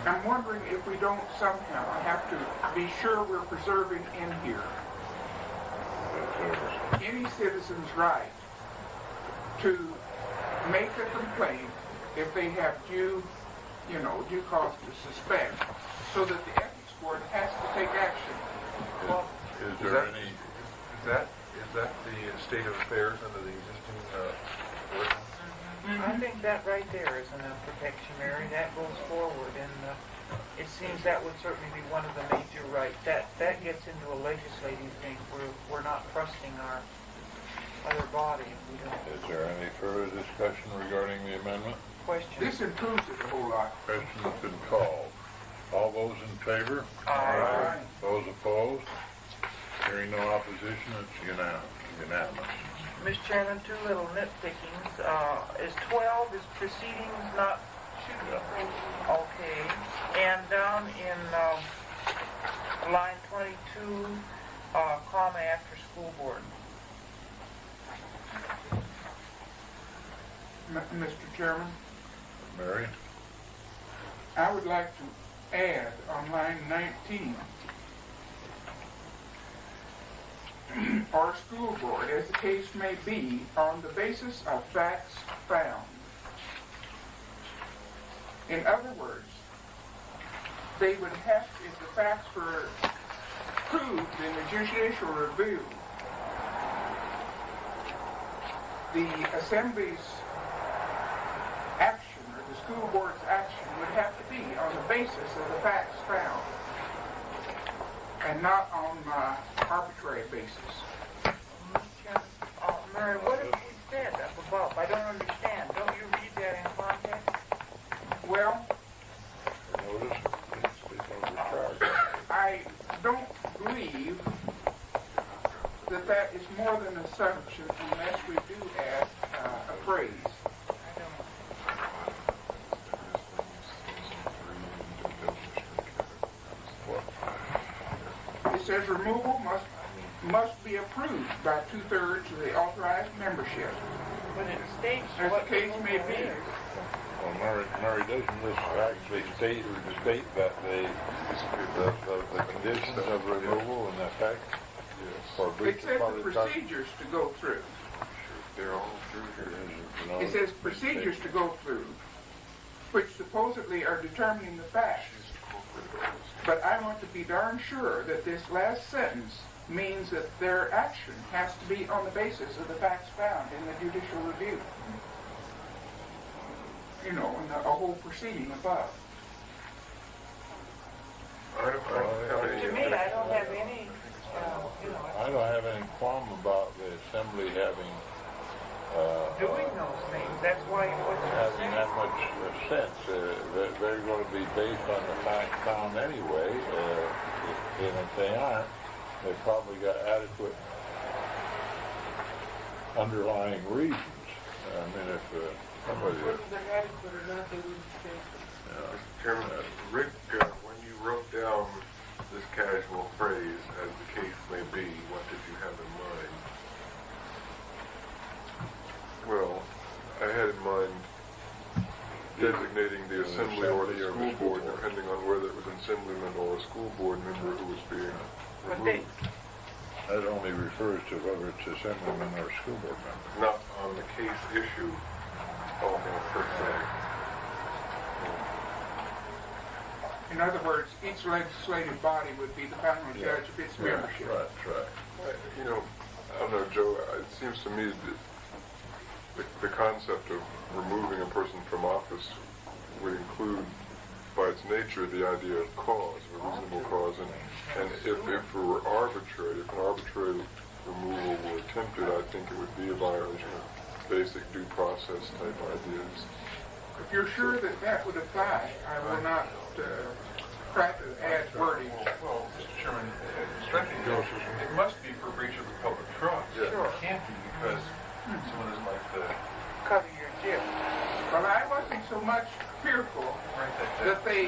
S1: I'm wondering if we don't somehow have to be sure we're preserving in here any citizen's right to make a complaint if they have due cause to suspect, so that the ethics board has to take action.
S19: Is that the state of affairs under the existing ordinance?
S2: I think that right there is enough protection, Mary. That goes forward, and it seems that would certainly be one of the major rights. That gets into a legislative thing where we're not trusting our other body if we don't.
S17: Is there any further discussion regarding the amendment?
S2: Question.
S1: This improves it a whole lot.
S17: Question has been called. All those in favor?
S2: Aye.
S17: Those opposed? Hearing no opposition, it's unanimous.
S2: Mr. Chairman, two little nitpickings. Is 12 is proceedings not shooting? Okay. And down in line 22, comma after school board.
S1: Mr. Chairman,
S17: Mary?
S1: I would like to add on line 19, or school board, as the case may be, on the basis of facts found. In other words, they would have, if the facts were proved in the judicial review, the Assembly's action, or the school board's action, would have to be on the basis of the facts found, and not on arbitrary basis.
S2: Mary, what have we said up above? I don't understand. Don't you read that in context?
S1: Well,
S17: Notice it's overcharged.
S1: I don't believe that that is more than an assumption unless we do add a phrase. says removal must be approved by 2/3 of the authorized membership,
S2: But it states
S1: as the
S2: what
S1: case may
S2: removal
S1: be.
S2: is.
S3: Well, Mary, doesn't this actually state that the conditions of removal in effect for
S1: It
S3: breach
S1: says
S3: of
S1: the
S3: public trust?
S1: procedures to go through.
S19: They're all through here.
S3: You know,
S1: It says procedures to go through, which supposedly are determining the facts. But I want to be darn sure that this last sentence means that their action has to be on the basis of the facts found in the judicial review. You know, in a whole proceeding above.
S2: To me, I don't have any,
S3: I don't have any qualm about the assembly having
S2: doing those things. That's why what you're
S3: having
S2: saying.
S3: that much sense. They're going to be based on the facts found anyway. And if they aren't, they've probably got adequate underlying reasons. I mean, if somebody...
S18: Whether they're adequate or not, they wouldn't say.
S19: Mr. Chairman, Rick, when you wrote down this casual phrase, as the case may be, what did you have in mind? Well, I had in mind designating the assembly or the school board, depending on whether it was an assemblyman or a school board member who was being removed.
S3: That only refers to whether it's assemblyman or school board member.
S19: Not on the case issue, per se.
S1: In other words, each legislative body would be the final judge of its membership.
S3: Right.
S19: You know, I don't know, Joe, it seems to me that the concept of removing a person from office would include, by its nature, the idea of cause, a reasonable cause. And if it were arbitrary, if an arbitrary removal were attempted, I think it would be a violation of basic due process type ideas.
S1: If you're sure that that would apply, I will not try to add wording.
S5: Well, Mr. Chairman, strengthening Joseph, it must be for breach of the public trust.
S19: Yeah.
S1: Sure.
S5: It can't be because someone doesn't like the...
S1: Cover your jib. Well, I wasn't so much fearful that they...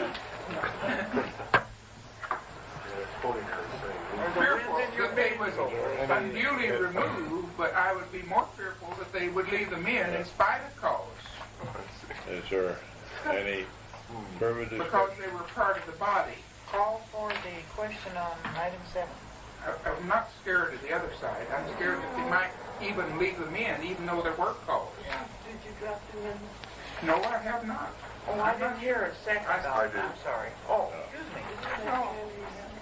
S1: fearful that they would unduly remove, but I would be more fearful that they would leave them in spite of cause.
S3: Is there any further discussion?
S1: Because they were part of the body.
S2: Call for the question on item 7.
S1: I'm not scared of the other side. I'm scared that they might even leave them in, even though there were calls.
S2: Did you drop them in?
S1: No, I have not.
S2: Oh, I didn't hear a second.
S1: I did.
S2: I'm sorry. Oh, excuse me.
S1: No,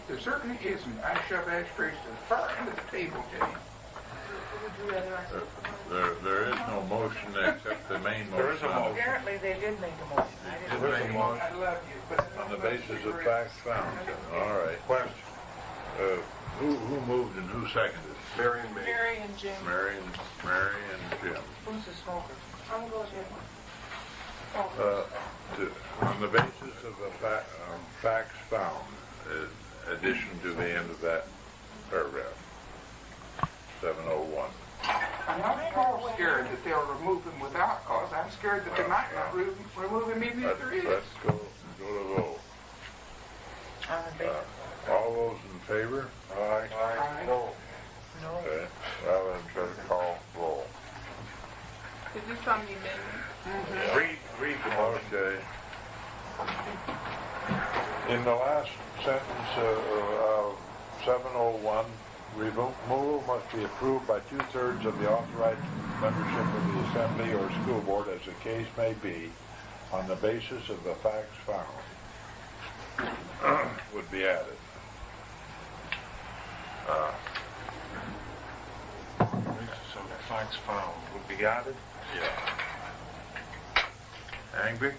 S1: there certainly isn't. I shove ashtrays to the far end of the table, Jane.
S3: There is no motion except the main motion. There is a motion.
S2: Apparently they did make a motion. I didn't
S3: Did make a motion
S1: I love you, but...
S3: on the basis of facts found. All right. Question. Who moved and who seconded?
S19: Mary and me.
S18: Mary and Jim.
S3: Mary and Jim.
S2: Who's the smoker?
S18: I'm going to.
S3: On the basis of the facts found, addition to the end of that paragraph, 701.
S1: I'm not at all scared that they'll remove him without cause. I'm scared that they might not remove him even if there is.
S3: Let's go to vote. All those in favor? Aye.
S1: Aye.
S19: No.
S3: Okay. Well, then try to call roll.
S18: Is this on the amendment?
S3: Read the motion. Okay. In the last sentence of 701, removal must be approved by 2/3 of the authorized membership of the assembly or school board, as the case may be, on the basis of the facts found, would be added.
S5: So the facts found would be added?
S3: Yeah. Angry?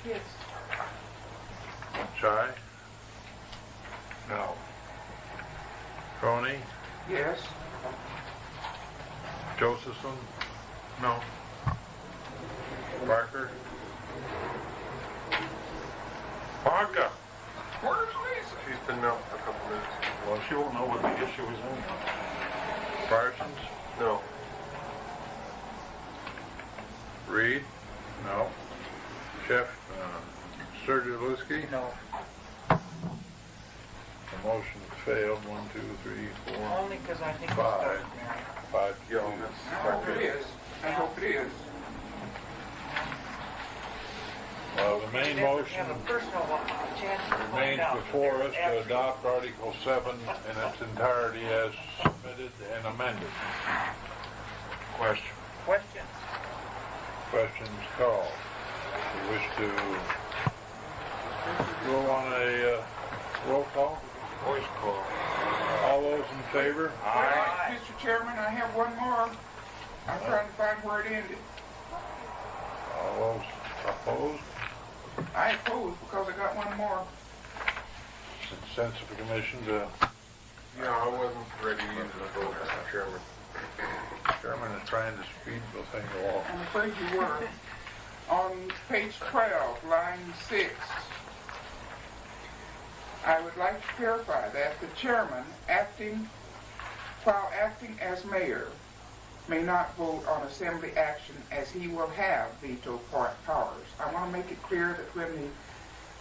S18: Yes.
S3: Shy?
S5: No.
S3: Crony?
S1: Yes.
S3: Josephson?
S5: No.
S3: Parker? Parker!
S1: Where's Lisa?
S19: She's been out for a couple minutes.
S5: Well, she won't know what the issue is anyway.
S3: Parsons?
S19: No.
S3: Reed? No. Chef Sergilewski?
S2: No.
S3: And motion failed. 1, 2, 3, 4,
S2: Only because I think
S3: 5. 5 to 2.
S1: I hope it is. I hope it is.
S3: Well, the main motion
S2: have a personal chance to find
S3: remains
S2: out.
S3: before us to adopt Article 7 in its entirety as submitted and amended. Question.
S2: Questions?
S3: Questions called. You wish to go on a roll call?
S10: Voice call.
S3: All those in favor?
S1: Aye. Mr. Chairman, I have one more. I'm trying to find where it ended.
S3: All those opposed?
S1: I oppose because I got one more.
S3: Sense of the commission to...
S5: Yeah, I wasn't ready to vote, Mr. Chairman.
S3: Chairman is trying to speed the thing along.
S1: I'm afraid you were. On page 12, line 6, I would like to clarify that the chairman, while acting as mayor, may not vote on assembly action as he will have veto powers. I want to make it clear that when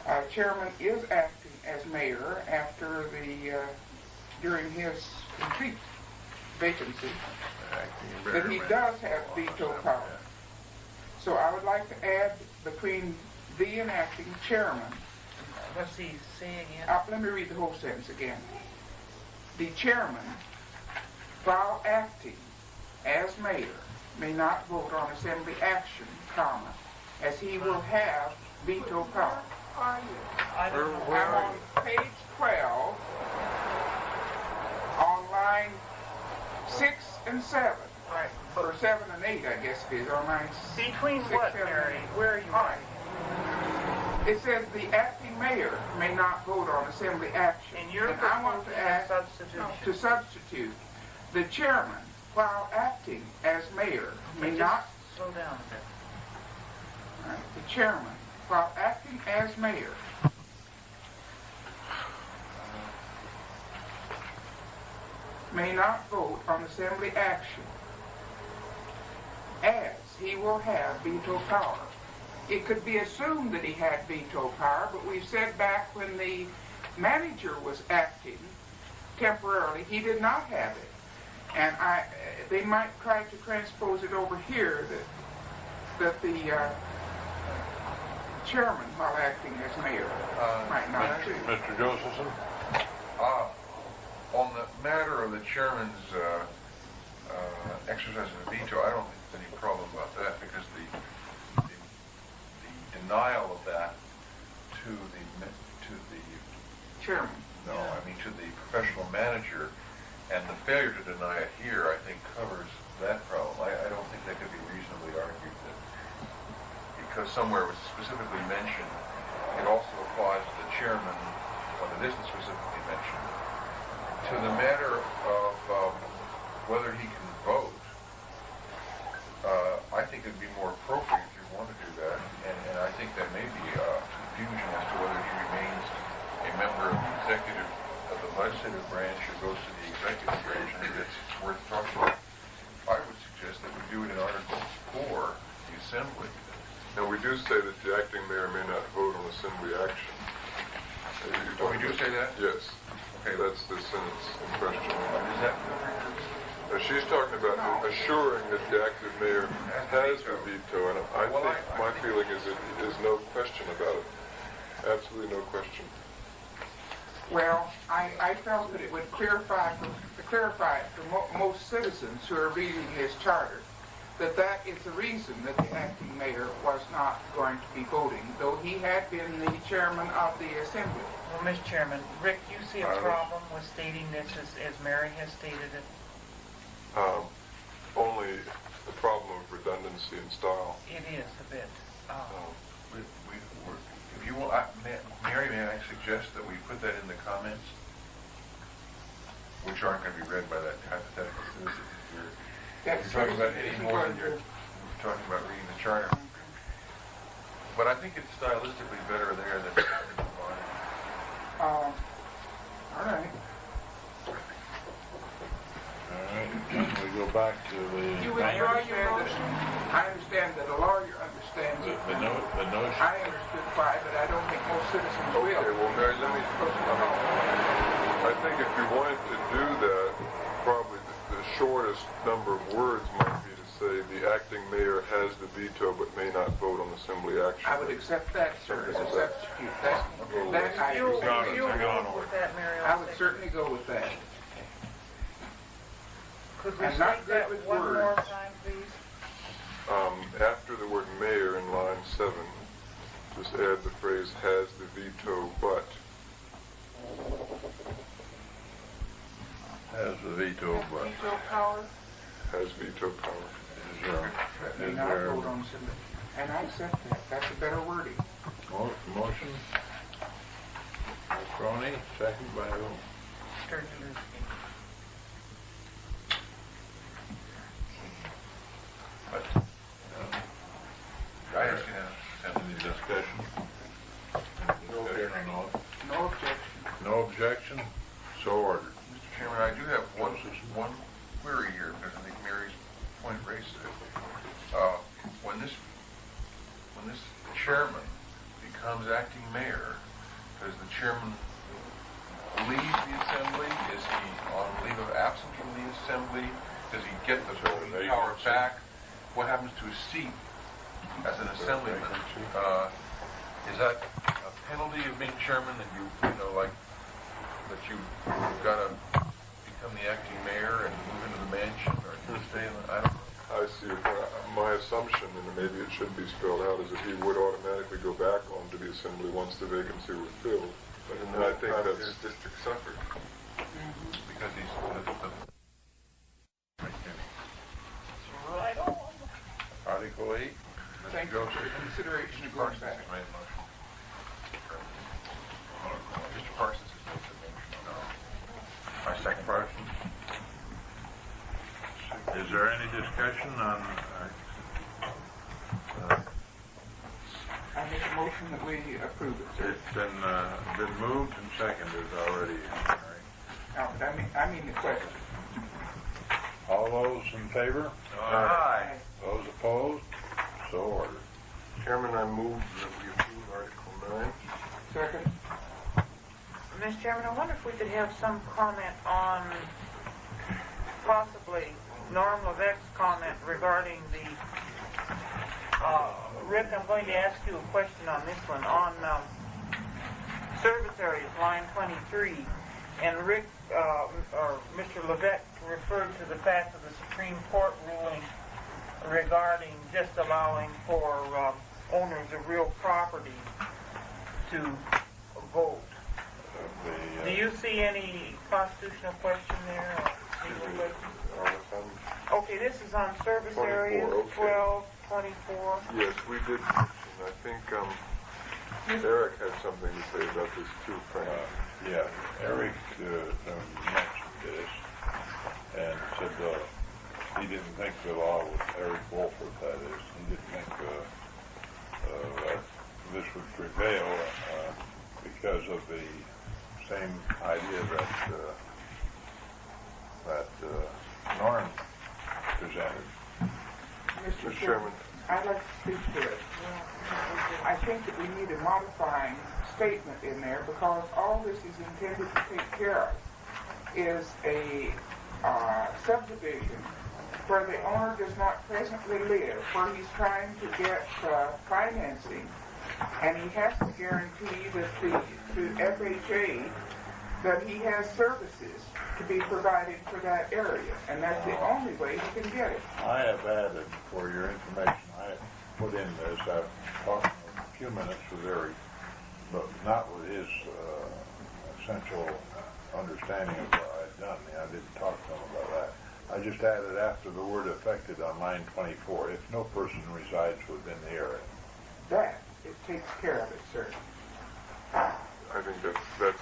S1: the chairman is acting as mayor after during his complete vacancy, that he does have veto power. So I would like to add between the and acting chairman.
S2: Let's see, say again.
S1: Let me read the whole sentence again. The chairman, while acting as mayor, may not vote on assembly action, comma, as he will have veto power.
S2: I don't know.
S1: I'm on page 12, on line 6 and 7.
S2: Right.
S1: Or 7 and 8, I guess it is, on line
S2: Between
S1: 6,
S2: what,
S1: 7,
S2: Mary?
S1: 8.
S2: Where are you?
S1: All right. It says the acting mayor may not vote on assembly action.
S2: And you're
S1: I want to
S2: proposing
S1: add
S2: a substitution.
S1: to substitute the chairman, while acting as mayor, may
S2: Just
S1: not.
S2: slow down a bit.
S1: All right, the chairman, while acting as mayor, may not vote on assembly action, as he will have veto power. It could be assumed that he had veto power, but we've said back when the manager was acting temporarily, he did not have it. And they might try to transpose it over here that the chairman, while acting as mayor, might not do.
S3: Mr. Josephson?
S7: On the matter of the chairman's exercise of veto, I don't think there's any problem about that because the denial of that to the
S1: chairman.
S7: No, I mean to the professional manager, and the failure to deny it here, I think, covers that problem. I don't think that could be reasonably argued that because somewhere it was specifically mentioned, it also applies to the chairman when it isn't specifically mentioned. To the matter of whether he can vote, I think it'd be more appropriate if you want to do that, and I think there may be confusion as to whether he remains a member of the legislative branch or goes to the executive branch. I think it's worth talking about. I would suggest that we do it in Article 4, the Assembly.
S5: And we do say that the acting mayor may not vote on assembly action.
S7: Oh, we do say that?
S5: Yes.
S7: Okay.
S5: That's the sentence in question.
S7: Is that?
S5: She's talking about assuring that the active mayor has the veto, and I think my feeling is that there's no question about it. Absolutely no question.
S1: Well, I felt that it would clarify it for most citizens who are reading his charter that is the reason that the acting mayor was not going to be voting, though he had been the chairman of the assembly.
S2: Well, Mr. Chairman, Rick, you see a problem with stating this as Mary has stated it?
S5: Only the problem of redundancy in style.
S2: It is a bit.
S7: If you will, Mary, may I suggest that we put that in the comments, which aren't going to be read by that hypothetical citizen. You're talking about any more than you're talking about reading the charter. But I think it's stylistically better there than in the body.
S1: All right.
S3: We go back to the...
S1: You withdraw your motion? I understand that a lawyer understands it.
S3: The notion.
S1: I understood why, but I don't think most citizens will.
S5: Okay, well, Mary, let me...
S19: I think if you wanted to do that, probably the shortest number of words might be to say the acting mayor has the veto but may not vote on assembly action.
S1: I would accept that, sir, as a substitute. That I
S2: You'll
S1: accept.
S2: go with that, Mary.
S1: I would certainly go with that.
S2: Could we
S1: I'm not
S2: state
S1: good
S2: that
S1: with
S2: one more
S1: words.
S2: time, please?
S19: After the word mayor in line 7, just add the phrase has the veto but.
S3: Has the veto, but
S1: Veto power.
S19: Has veto power.
S1: May
S3: is
S1: not
S3: there
S1: vote on assembly. And I accept that. That's a better wording.
S3: motion? By Crony, second by who? Any discussion?
S5: No objection.
S1: No objection.
S3: No objection? So ordered.
S7: Mr. Chairman, I do have one query here, because I think Mary's point raised it. When this chairman becomes acting mayor, does the chairman leave the assembly? Is he on leave of absence from the assembly? Does he get the voting power back? What happens to his seat as an assemblyman? Is that a penalty of being chairman that you know, like, that you've got to become the acting mayor and move into the mansion, or you stay in the, I don't know.
S19: I see. My assumption, and maybe it should be spelled out, is that he would automatically go back onto the assembly once the vacancy was filled. And I think that's
S7: his district suffered because he's
S2: Right on.
S3: Article 8?
S1: Thank you for the consideration of going back.
S7: Mr. Parsons has made the motion. My second
S3: Parsons. Is there any discussion on,
S1: I make a motion that we approve it, sir.
S3: it's been moved and seconded already, Mary.
S1: I mean the question.
S3: All those in favor?
S7: Aye.
S3: Those opposed? So ordered.
S19: Chairman, I move that we approve Article 9.
S1: Second.
S2: Mr. Chairman, I wonder if we could have some comment on possibly Norm Levesque's comment regarding the, Rick, I'm going to ask you a question on this one. On service areas, line 23, and Rick, or Mr. Levesque referred to the fact of the Supreme Court ruling regarding just allowing for owners of real property to vote. Do you see any constitutional question there? Or legal question? Okay, this is on service
S19: 24,
S2: areas,
S19: okay.
S2: 12, 24.
S19: Yes, we did mention, I think Eric had something to say about this too, Frank.
S3: Yeah, Eric mentioned this and said he didn't think the law was, Eric Wolford that is, he didn't think that this would prevail because of the same idea that Norm presented.
S1: Mr. Chairman, I'd like to speak to it. I think that we need a modifying statement in there because all this is intended to take care of is a subdivision where the owner does not presently live, where he's trying to get financing, and he has to guarantee that through FHA that he has services to be provided for that area, and that's the only way he can get it.
S3: I have added, for your information, I put in this, I've talked a few minutes with Eric, but not with his essential understanding of what I'd done. I didn't talk to him about that. I just added after the word affected on line 24, if no person resides within the area.
S1: That, it takes care of it, sir.
S19: I think that's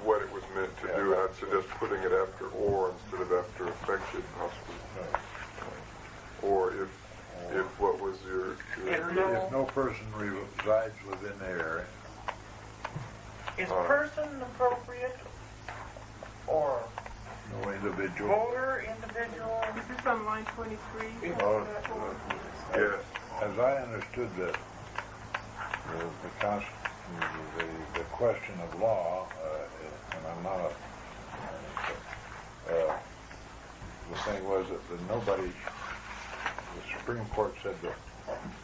S19: what it was meant to do. I'd suggest putting it after or instead of after affected, possibly. Or if what was your
S3: if no person resides within the area.
S2: Is person appropriate or
S3: No individual.
S2: voter, individual?
S15: Is this on line 23?
S19: Yes.
S3: As I understood the question of law, and I'm not a
S13: the thing was that nobody, the Supreme Court said that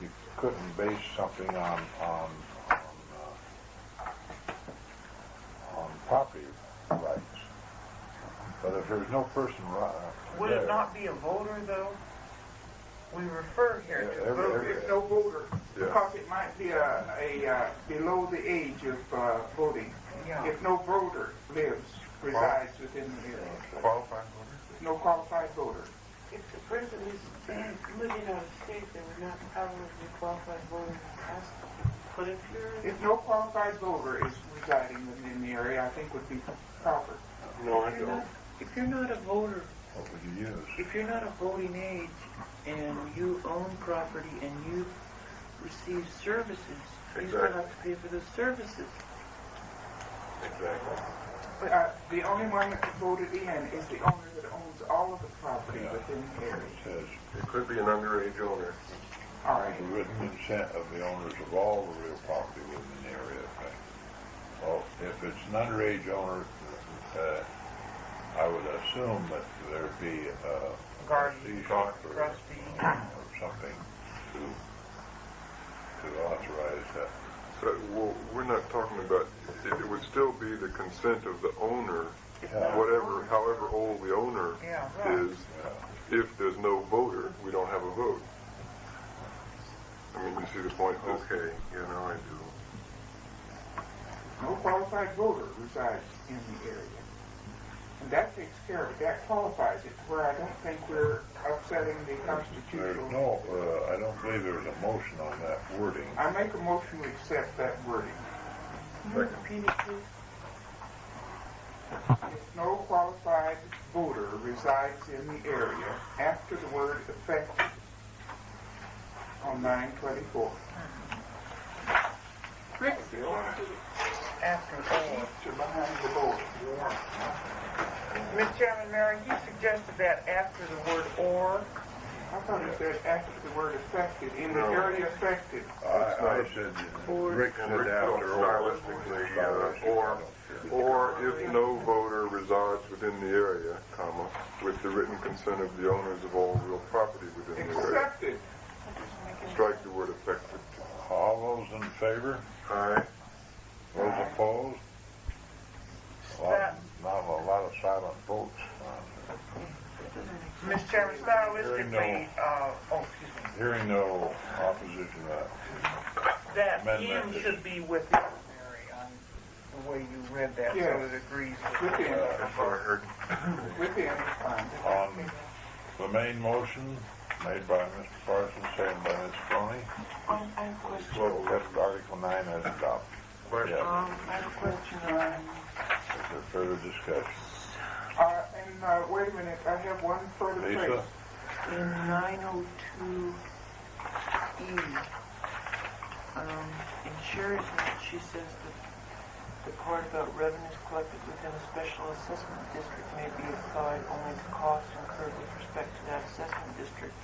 S13: you couldn't base something on property rights. But if there's no person
S1: Would it not be a voter, though? We refer here to voter. It's no voter, because it might be a below the age of voting. Yeah. If no voter resides within the area.
S3: Qualified voter?
S1: No qualified voter.
S15: If the person is living out of state, they would not probably be a qualified voter.
S1: But if no qualified voter is residing within the area, I think would be proper.
S3: No, I don't.
S1: If you're not a voter,
S13: what would you use?
S1: if you're not a voting age and you own property and you receive services, you still have to pay for the services.
S3: Exactly.
S1: The only one that's voted in is the owner that owns all of the property within the area.
S13: It says
S3: It could be an underage owner.
S1: All right.
S13: the written consent of the owners of all the real property within the area. Well, if it's an underage owner, I would assume that there'd be a
S1: Guardian,
S13: trustee or something to authorize that.
S19: So, well, we're not talking about, it would still be the consent of the owner, however old the owner is. If there's no voter, we don't have a vote. I mean, you see the point? Okay, I do.
S1: No qualified voter resides in the area. And that takes care of it. That qualifies it, where I don't think we're upsetting the constitutional...
S13: There's no, I don't believe there's a motion on that wording.
S1: I make a motion to accept that wording.
S15: Can you repeat it, please?
S1: If no qualified voter resides in the area after the word effective on 9/24.
S15: Rick?
S1: After or behind the board. Mr. Chairman, Mary, you suggested that after the word or. I thought it said after the word affected, in the area affected.
S13: I said, Rick said after
S19: or if no voter resides within the area, comma, with the written consent of the owners of all real property within the area.
S1: Accepted.
S19: Strike the word affected.
S13: All those in favor?
S19: Aye.
S13: Those opposed? Not a lot of silent votes.
S1: Mr. Chairman, stylistically,
S13: Hearing no opposition to that.
S1: that you should be within, Mary, on the way you read that, so it agrees with within.
S13: On the main motion made by Mr. Parsons, seconded by Ms. Coney.
S15: I have a question.
S13: Well, that's Article 9 as adopted. Yes.
S15: I have a question on...
S13: Is there further discussion?
S1: And wait a minute, I have one further
S13: Lisa?
S1: place. In 902E, in Sherry's note, she says that the part about revenues collected within a special assessment district may be applied only to costs incurred with respect to that assessment district.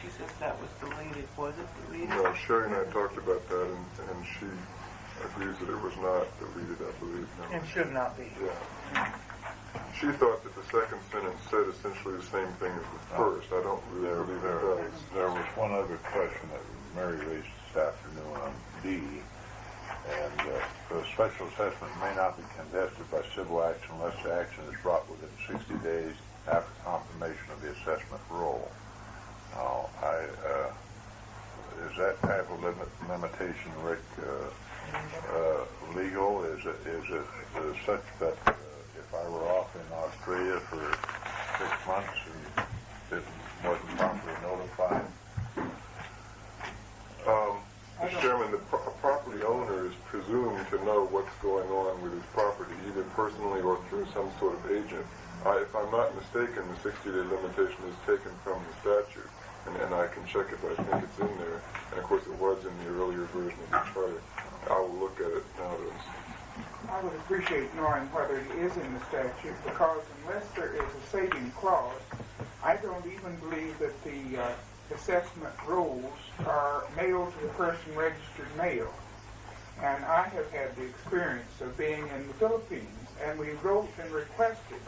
S1: She says that was deleted. Was it deleted?
S19: No, Sherry and I talked about that, and she agrees that it was not deleted, I believe. No.
S1: It should not be.
S19: Yeah. She thought that the second sentence said essentially the same thing as the first. I don't really believe it does.
S13: There was one other question that Mary raised this afternoon on D, and the special assessment may not be contested by civil action unless the action is brought within 60 days after confirmation of the assessment roll. Now, is that type of limitation, Rick, legal? Is it such that if I were off in Australia for 6 months and wasn't properly notified?
S19: Mr. Chairman, the property owner is presumed to know what's going on with his property, either personally or through some sort of agent. If I'm not mistaken, the 60-day limitation is taken from the statute, and I can check it, but I think it's in there. And of course, it was in the earlier version of the charter. I will look at it nowadays.
S1: I would appreciate knowing whether it is in the statute, because unless there is a saving clause, I don't even believe that the assessment rolls are mailed to the person registered mail. And I have had the experience of being in the Philippines, and we wrote and requested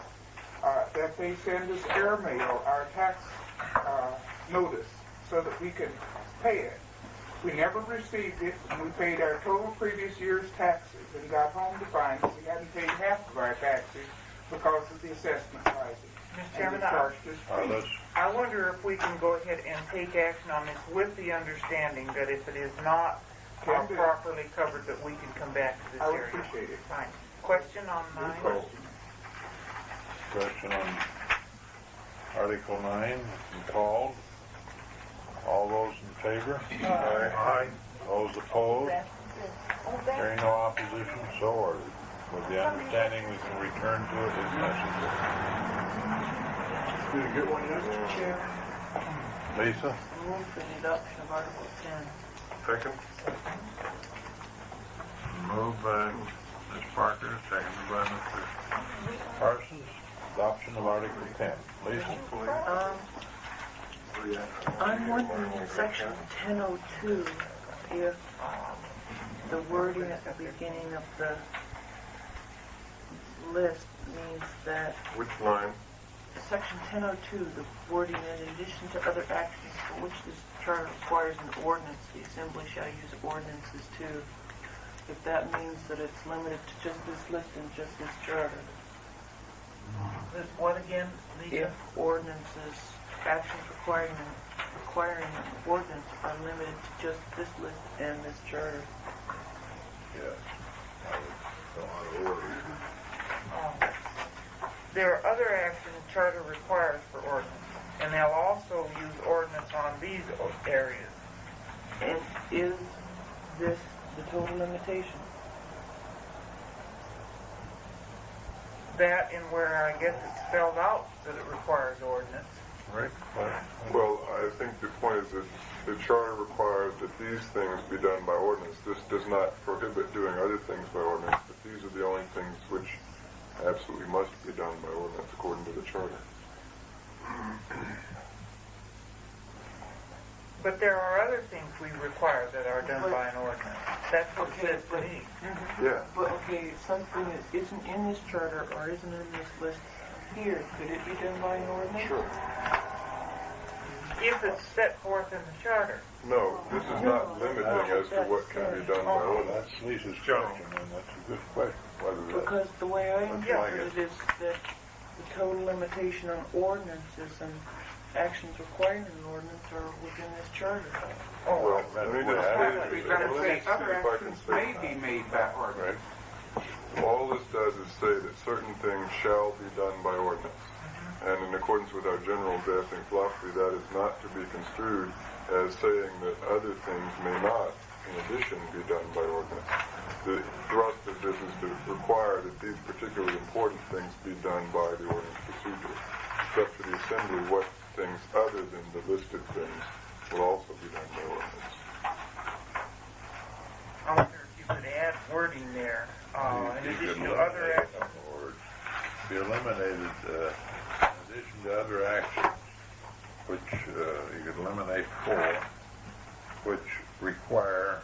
S1: that they send us airmail, our tax notice, so that we can pay it. We never received it, and we paid our total previous year's taxes and got home to find that we hadn't paid half of our taxes because of the assessment rising.
S2: Mr. Chairman,
S1: And they charged us fees.
S2: I wonder if we can go ahead and take action on this with the understanding that if it is not
S1: Can do.
S2: properly covered, that we can come back to this
S1: I would
S2: area.
S1: appreciate it.
S2: Fine. Question on
S1: Good
S2: 9?
S1: question.
S13: Question on Article 9 has been called. All those in favor? Aye. Those opposed? Hearing no opposition, so ordered. With the understanding we can return to it if necessary.
S5: Did you get one yet?
S2: Mr. Chair,
S13: Lisa?
S2: move for the adoption of Article 10.
S5: Second?
S13: Moved by Ms. Parker, seconded by Mr. Parsons. Adoption of Article 10. Lisa?
S11: I'm wondering in section 1002 if the wording at the beginning of the list means that
S5: Which line?
S11: section 1002, the wording in addition to other actions for which this charter requires an ordinance, the assembly shall use ordinances too. If that means that it's limited to just this list and just this charter.
S2: What again, Lisa?
S11: If ordinances, actions requiring an ordinance are limited to just this list and this charter.
S13: Yes. I would go out of order.
S2: There are other actions the charter requires for ordinance, and they'll also use ordinance on these areas.
S11: And is this the total limitation?
S2: That and where I guess it's spelled out that it requires ordinance.
S13: Right?
S5: Well, I think the point is that the charter requires that these things be done by ordinance. This does not prohibit doing other things by ordinance, but these are the only things which absolutely must be done by ordinance according to the charter.
S2: But there are other things we require that are done by an ordinance. That's what it says to me.
S5: Yeah.
S11: But okay, something that isn't in this charter or isn't in this list here, could it be done by an ordinance?
S5: Sure.
S2: If it's set forth in the charter.
S5: No, this is not limiting as to what can be done by
S13: Well,
S5: ordinance.
S13: that's Lisa's question, and that's a good question. Whether that's
S11: Because the way I
S13: Looks like
S11: interpret it is that the total limitation on ordinances and actions requiring an ordinance are within this charter.
S5: Well, let me just
S1: We're going to say
S5: see
S1: other
S5: if I
S1: actions
S5: can
S1: may
S5: say
S1: be made by ordinance.
S5: all this does is say that certain things shall be done by ordinance. And in accordance with our general drafting philosophy, that is not to be construed as saying that other things may not, in addition, be done by ordinance. The thrust of this is to require that these particularly important things be done by the ordinance procedure. It's up to the assembly what things other than the listed things will also be done by ordinance.
S2: I wonder if you could add wording there, in addition to other actions.
S13: be eliminated, in addition to other actions, which you could eliminate 4, which require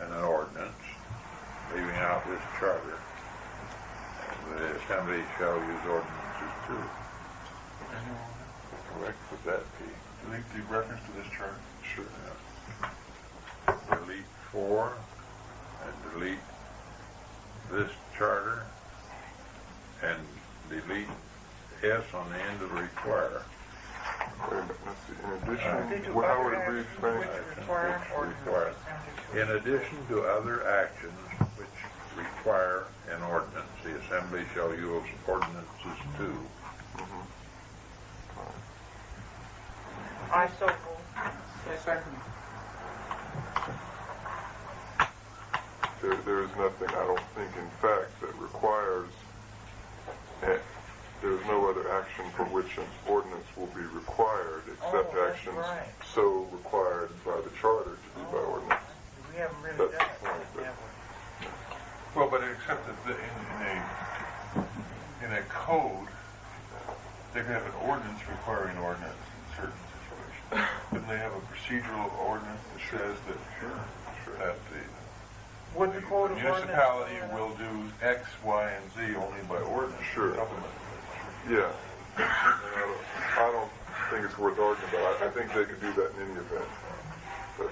S13: an ordinance, leaving out this charter. The assembly shall use ordinances too. Correct, would that be?
S5: Delete the reference to this charter? Sure.
S13: Yeah. Delete 4 and delete this charter and delete S on the end of require.
S5: Wait a minute, let's see. In addition,
S2: They do
S5: how would
S2: other
S5: it read,
S2: actions
S5: Frank?
S2: which require an ordinance.
S13: Require. In addition to other actions which require an ordinance, the assembly shall use ordinances too.
S2: I so move.
S1: Second.
S5: There is nothing, I don't think, in fact, that requires, there is no other action for which an ordinance will be required except
S2: that's
S5: actions
S2: right.
S5: so required by the charter to be by ordinance.
S2: We haven't really
S5: That's
S2: done
S5: the point,
S2: it,
S5: but-
S2: have we?
S17: Well, but except that in a code, they could have an ordinance requiring ordinance in certain situations. Couldn't they have a procedural ordinance that says that that the
S2: Would the code of
S17: municipality
S2: ordinance-
S17: will do X, Y, and Z only by ordinance?
S5: Sure.
S17: Supplement.
S19: Yeah. And I don't think it's worth arguing about. I think they could do that in any event. But,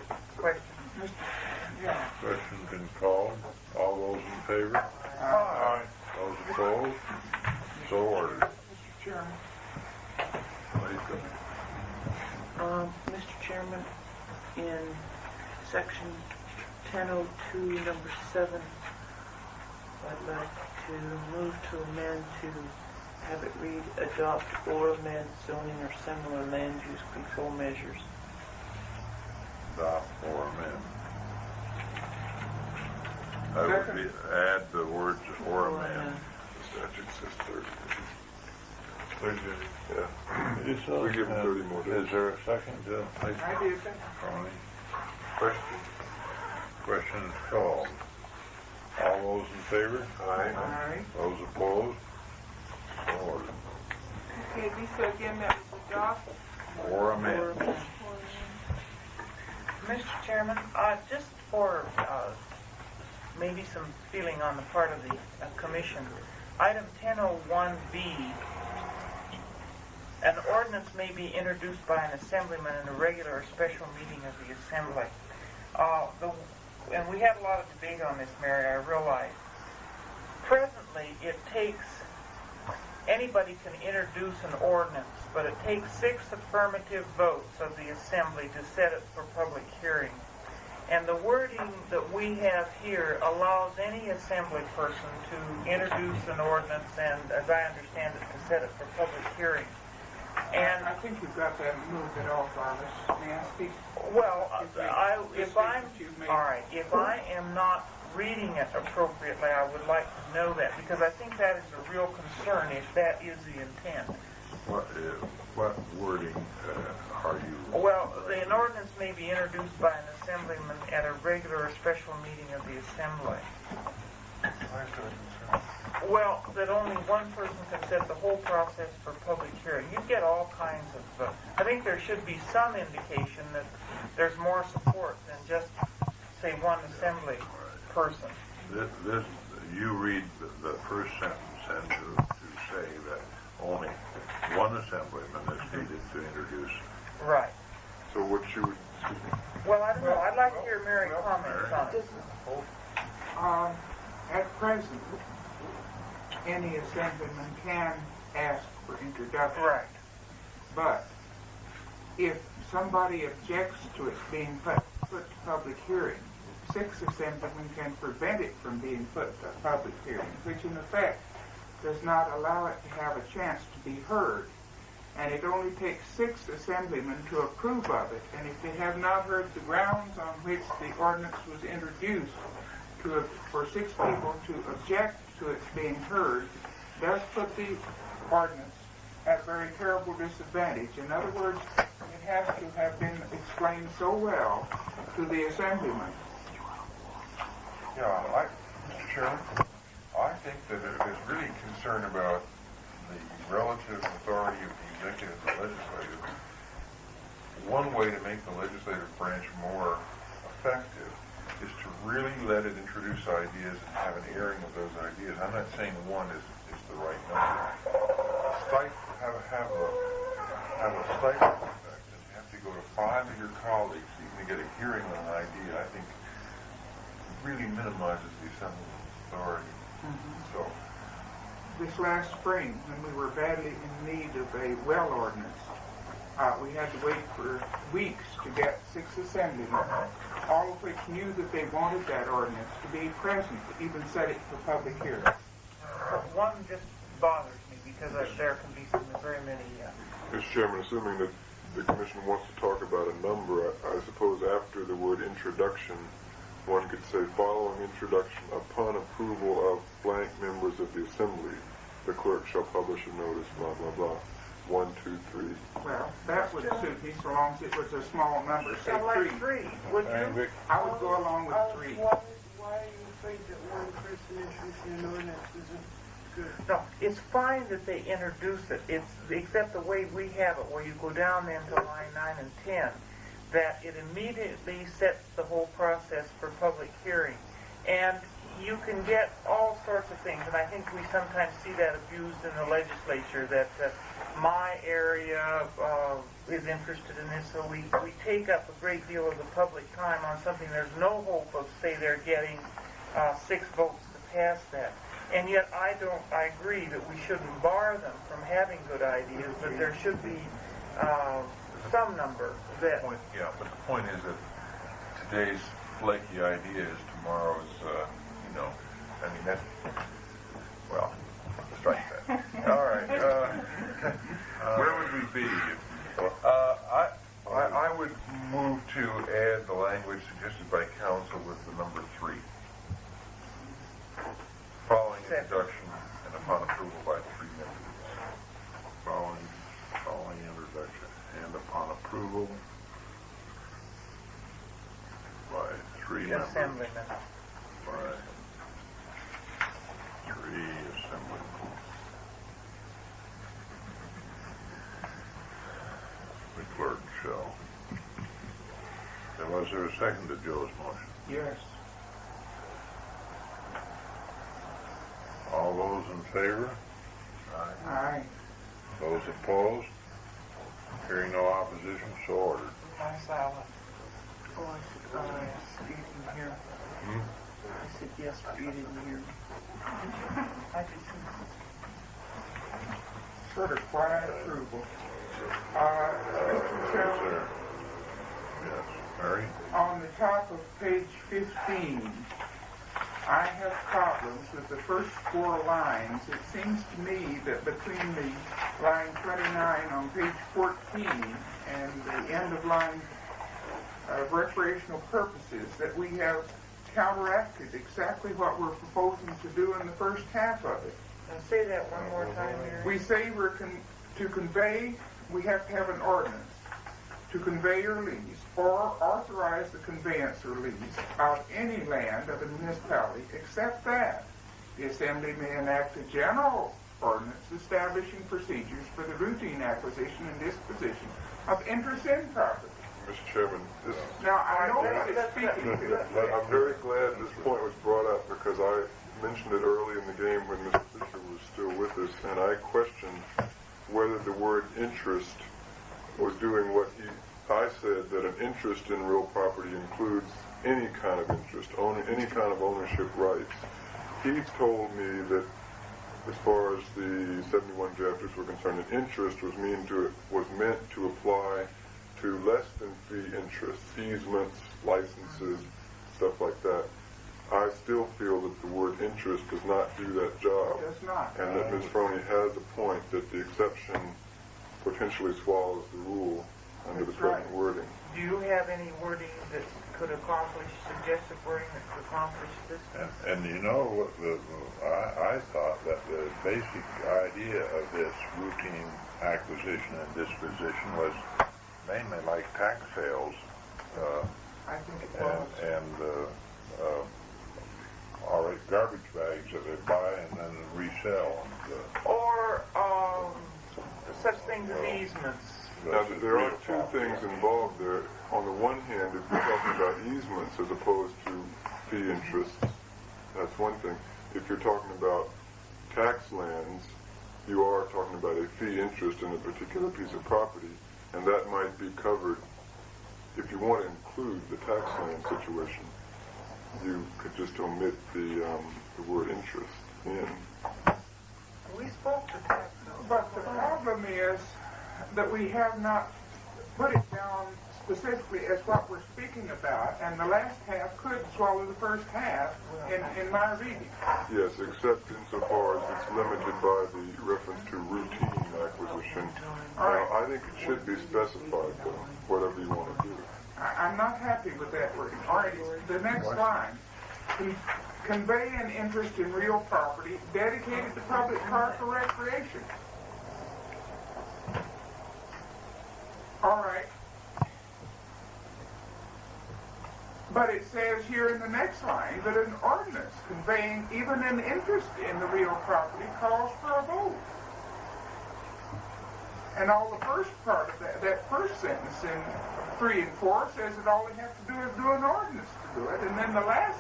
S13: Question's been called. All those in favor?
S1: Aye.
S13: Those opposed? So ordered.
S1: Mr. Chairman.
S2: Mr. Chairman, in section 1002, number 7, I'd like to move to amend to have it read, adopt or amend zoning or similar land use control measures.
S13: Adopt or amend. That would be, add the words or amend.
S19: the statute says 30 days. 30 days.
S13: Yeah.
S19: We give them 30 more days.
S13: Is there a second?
S1: I do.
S13: Ronnie? Question? Question is called. All those in favor?
S1: Aye.
S13: Those opposed? So ordered.
S1: Okay, Lisa, again, that was adopt.
S13: Or amend.
S2: Mr. Chairman, just for maybe some feeling on the part of the commission, item 1001B, an ordinance may be introduced by an assemblyman in a regular or special meeting of the assembly. And we had a lot of debate on this, Mary, I realize. Presently, it takes, anybody can introduce an ordinance, but it takes 6 affirmative votes of the assembly to set it for public hearing. And the wording that we have here allows any assembly person to introduce an ordinance and, as I understand it, to set it for public hearing. And
S1: I think you've got that moved it off on us. May I speak?
S2: well, if I am not reading it appropriately, I would like to know that, because I think that is a real concern if that is the intent.
S13: What wording are you?
S2: Well, an ordinance may be introduced by an assemblyman at a regular or special meeting of the assembly. Well, that only one person can set the whole process for public hearing. You get all kinds of, I think there should be some indication that there's more support than just, say, one assembly person.
S13: This you read the first sentence and to say that only one assemblyman is needed to introduce.
S2: Right.
S19: So what you would...
S2: Well, I don't know. I'd like to hear Mary comment on it.
S1: At present, any assemblyman can ask for introduction.
S2: Right.
S1: But if somebody objects to it being put to public hearing, 6 assemblymen can prevent it from being put to public hearing, which in effect does not allow it to have a chance to be heard. And it only takes 6 assemblymen to approve of it. And if they have not heard the grounds on which the ordinance was introduced, for 6 people to object to its being heard, does put the ordinance at a very terrible disadvantage. In other words, it has to have been explained so well to the assemblyman.
S5: Yeah, Mr. Chairman, I think that there's really concern about the relative authority of the executive and legislative. One way to make the legislative branch more effective is to really let it introduce ideas and have an airing of those ideas. I'm not saying 1 is the right number. Have a stifle effect and have to go to 5 of your colleagues even to get a hearing on an idea, I think really minimizes the assembly's authority. So,
S1: This last spring, when we were badly in need of a well ordinance, we had to wait for weeks to get 6 assemblymen, all of which knew that they wanted that ordinance to be present to even set it for public hearing.
S2: One just bothers me because there can be very many.
S19: Mr. Chairman, assuming that the commission wants to talk about a number, I suppose after the word introduction, one could say, following introduction, upon approval of blank members of the assembly, the clerk shall publish a notice, blah, blah, blah. 1, 2, 3.
S1: Well, that would suit me so long as it was a small number, say 3.
S2: Would you?
S1: I would go along with 3.
S15: Why are you afraid that one person introducing an ordinance isn't good?
S2: No, it's fine that they introduce it. It's except the way we have it, where you go down then to line 9 and 10, that it immediately sets the whole process for public hearing. And you can get all sorts of things, and I think we sometimes see that abused in the legislature, that my area is interested in this, so we take up a great deal of the public time on something there's no hope of, say, they're getting 6 votes to pass that. And yet I agree that we shouldn't bar them from having good ideas, but there should be some number that...
S3: Yeah, but the point is that today's flaky idea is tomorrow's, I mean, that's, well, strike that. All right, where would we be? I would move to add the language suggested by council with the number 3. Following introduction and upon approval by 3 members. Following introduction and upon approval by 3 members.
S2: Assembly members.
S3: By 3 assembly. The clerk shall. And was there a second to Joe's motion?
S1: Yes.
S3: All those in favor?
S1: Aye.
S3: Those opposed? Hearing no opposition, so ordered.
S1: My silent. Oh, I said, yes, you didn't hear. I said, yes, but you didn't hear. I just sort of quiet approval. Mr. Chairman,
S3: Yes. Mary?
S1: on the top of page 15, I have problems with the first 4 lines. It seems to me that between the line 29 on page 14 and the end of line of recreational purposes that we have counteracted exactly what we're proposing to do in the first half of it.
S2: And say that one more time, Mary.
S1: We say to convey, we have to have an ordinance. To convey or lease, or authorize the conveyance or lease of any land of a municipality, except that the Assembly may enact a general ordinance establishing procedures for the routine acquisition and disposition of interest in property.
S19: Mr. Chairman, this,
S1: Now, I know what it's speaking to.
S19: I'm very glad this point was brought up because I mentioned it early in the game when Mr. Fisher was still with us, and I questioned whether the word interest was doing what I said, that an interest in real property includes any kind of interest, any kind of ownership rights. He told me that as far as the 71 drafters were concerned, an interest was meant to apply to less than fee interest, easements, licenses, stuff like that. I still feel that the word interest does not do that job.
S1: It does not.
S19: And that Ms. Froney has a point that the exception potentially swallows the rule under the present wording.
S2: Do you have any wording that could accomplish, suggested wording that could accomplish this?
S13: And you know, I thought that the basic idea of this routine acquisition and disposition was mainly like tax sales.
S1: I think it was.
S13: And all right, garbage bags that they buy and then resell.
S2: Or such things as easements.
S19: Now, there are 2 things involved there. On the one hand, if you're talking about easements as opposed to fee interests, that's one thing. If you're talking about tax lands, you are talking about a fee interest in a particular piece of property, and that might be covered. If you want to include the tax land situation, you could just omit the word interest in.
S2: We spoke to tax.
S1: But the problem is that we have not put it down specifically as what we're speaking about, and the last half could swallow the first half in my reading.
S19: Yes, except insofar as it's limited by the reference to routine acquisition. Now, I think it should be specified, though, whatever you want to do.
S1: I'm not happy with that wording. All right, the next line. Convey an interest in real property dedicated to public park or recreation. All right. But it says here in the next line that an ordinance conveying even an interest in the real property calls for a vote. And all the first part of that first sentence in 3 and 4 says that all they have to do is do an ordinance to do it. And then the last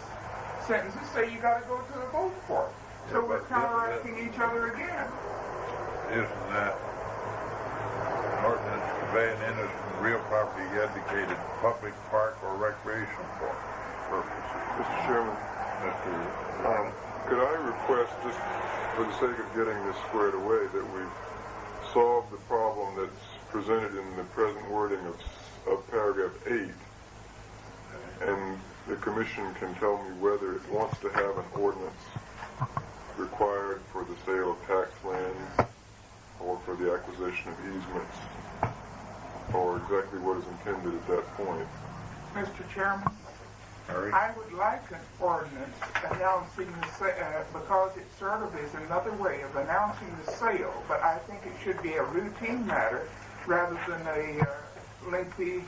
S1: sentences say you gotta go to the vote for it. So
S13: Yeah,
S1: we're
S13: but
S1: counteracting each other again.
S13: Isn't that an ordinance conveying innocent real property dedicated public park or recreational purposes?
S5: Mr. Chairman, could I request, just for the sake of getting this squared away, that we solve the problem that's presented in the present wording of paragraph 8, and the commission can tell me whether it wants to have an ordinance required for the sale of tax lands or for the acquisition of easements, or exactly what is intended at that point.
S1: Mr. Chairman, I would like an ordinance announcing the because it sort of is another way of announcing the sale, but I think it should be a routine matter rather than a lengthy,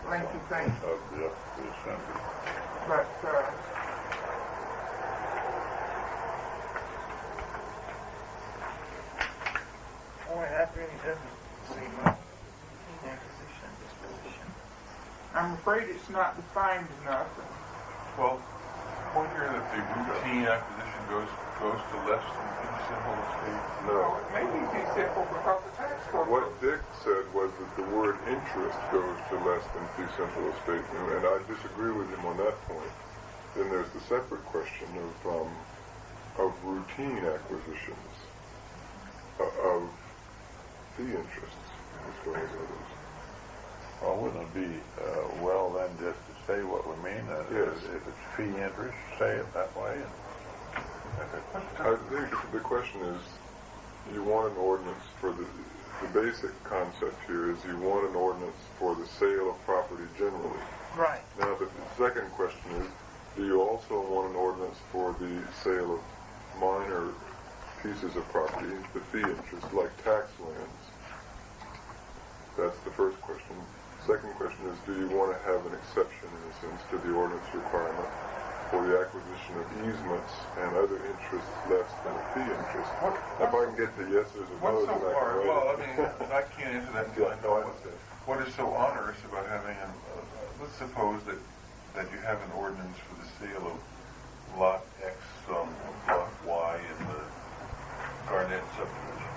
S1: lengthy thing.
S13: Of the assembly.
S1: But,
S2: Boy, that really doesn't seem like routine acquisition disposition.
S1: I'm afraid it's not defined enough.
S17: Well, point here that the routine acquisition goes to less than fee simple estate.
S5: No.
S1: It may be fee simple because the tax court.
S5: What Dick said was that the word interest goes to less than fee simple estate, and I disagree with him on that point. Then there's the separate question of routine acquisitions of fee interests as well as others.
S13: Well, wouldn't it be well then just to say what we mean?
S5: Yes.
S13: If it's fee interest, say it that way.
S5: I think the question is, you want an ordinance for the basic concept here is you want an ordinance for the sale of property generally.
S2: Right.
S5: Now the second question is, do you also want an ordinance for the sale of minor pieces of property, the fee interest, like tax lands? That's the first question. Second question is, do you want to have an exception, in a sense, to the ordinance requirement for the acquisition of easements and other interests less than a fee interest? If I can get the yeses or
S17: What's
S5: no's,
S17: so
S5: then I
S17: far?
S5: can
S17: Well, I
S5: write
S17: mean,
S5: it.
S17: I can't answer that until I know what is so onerous about having let's suppose that you have an ordinance for the sale of lot X, lot Y in the Garnett subdivision.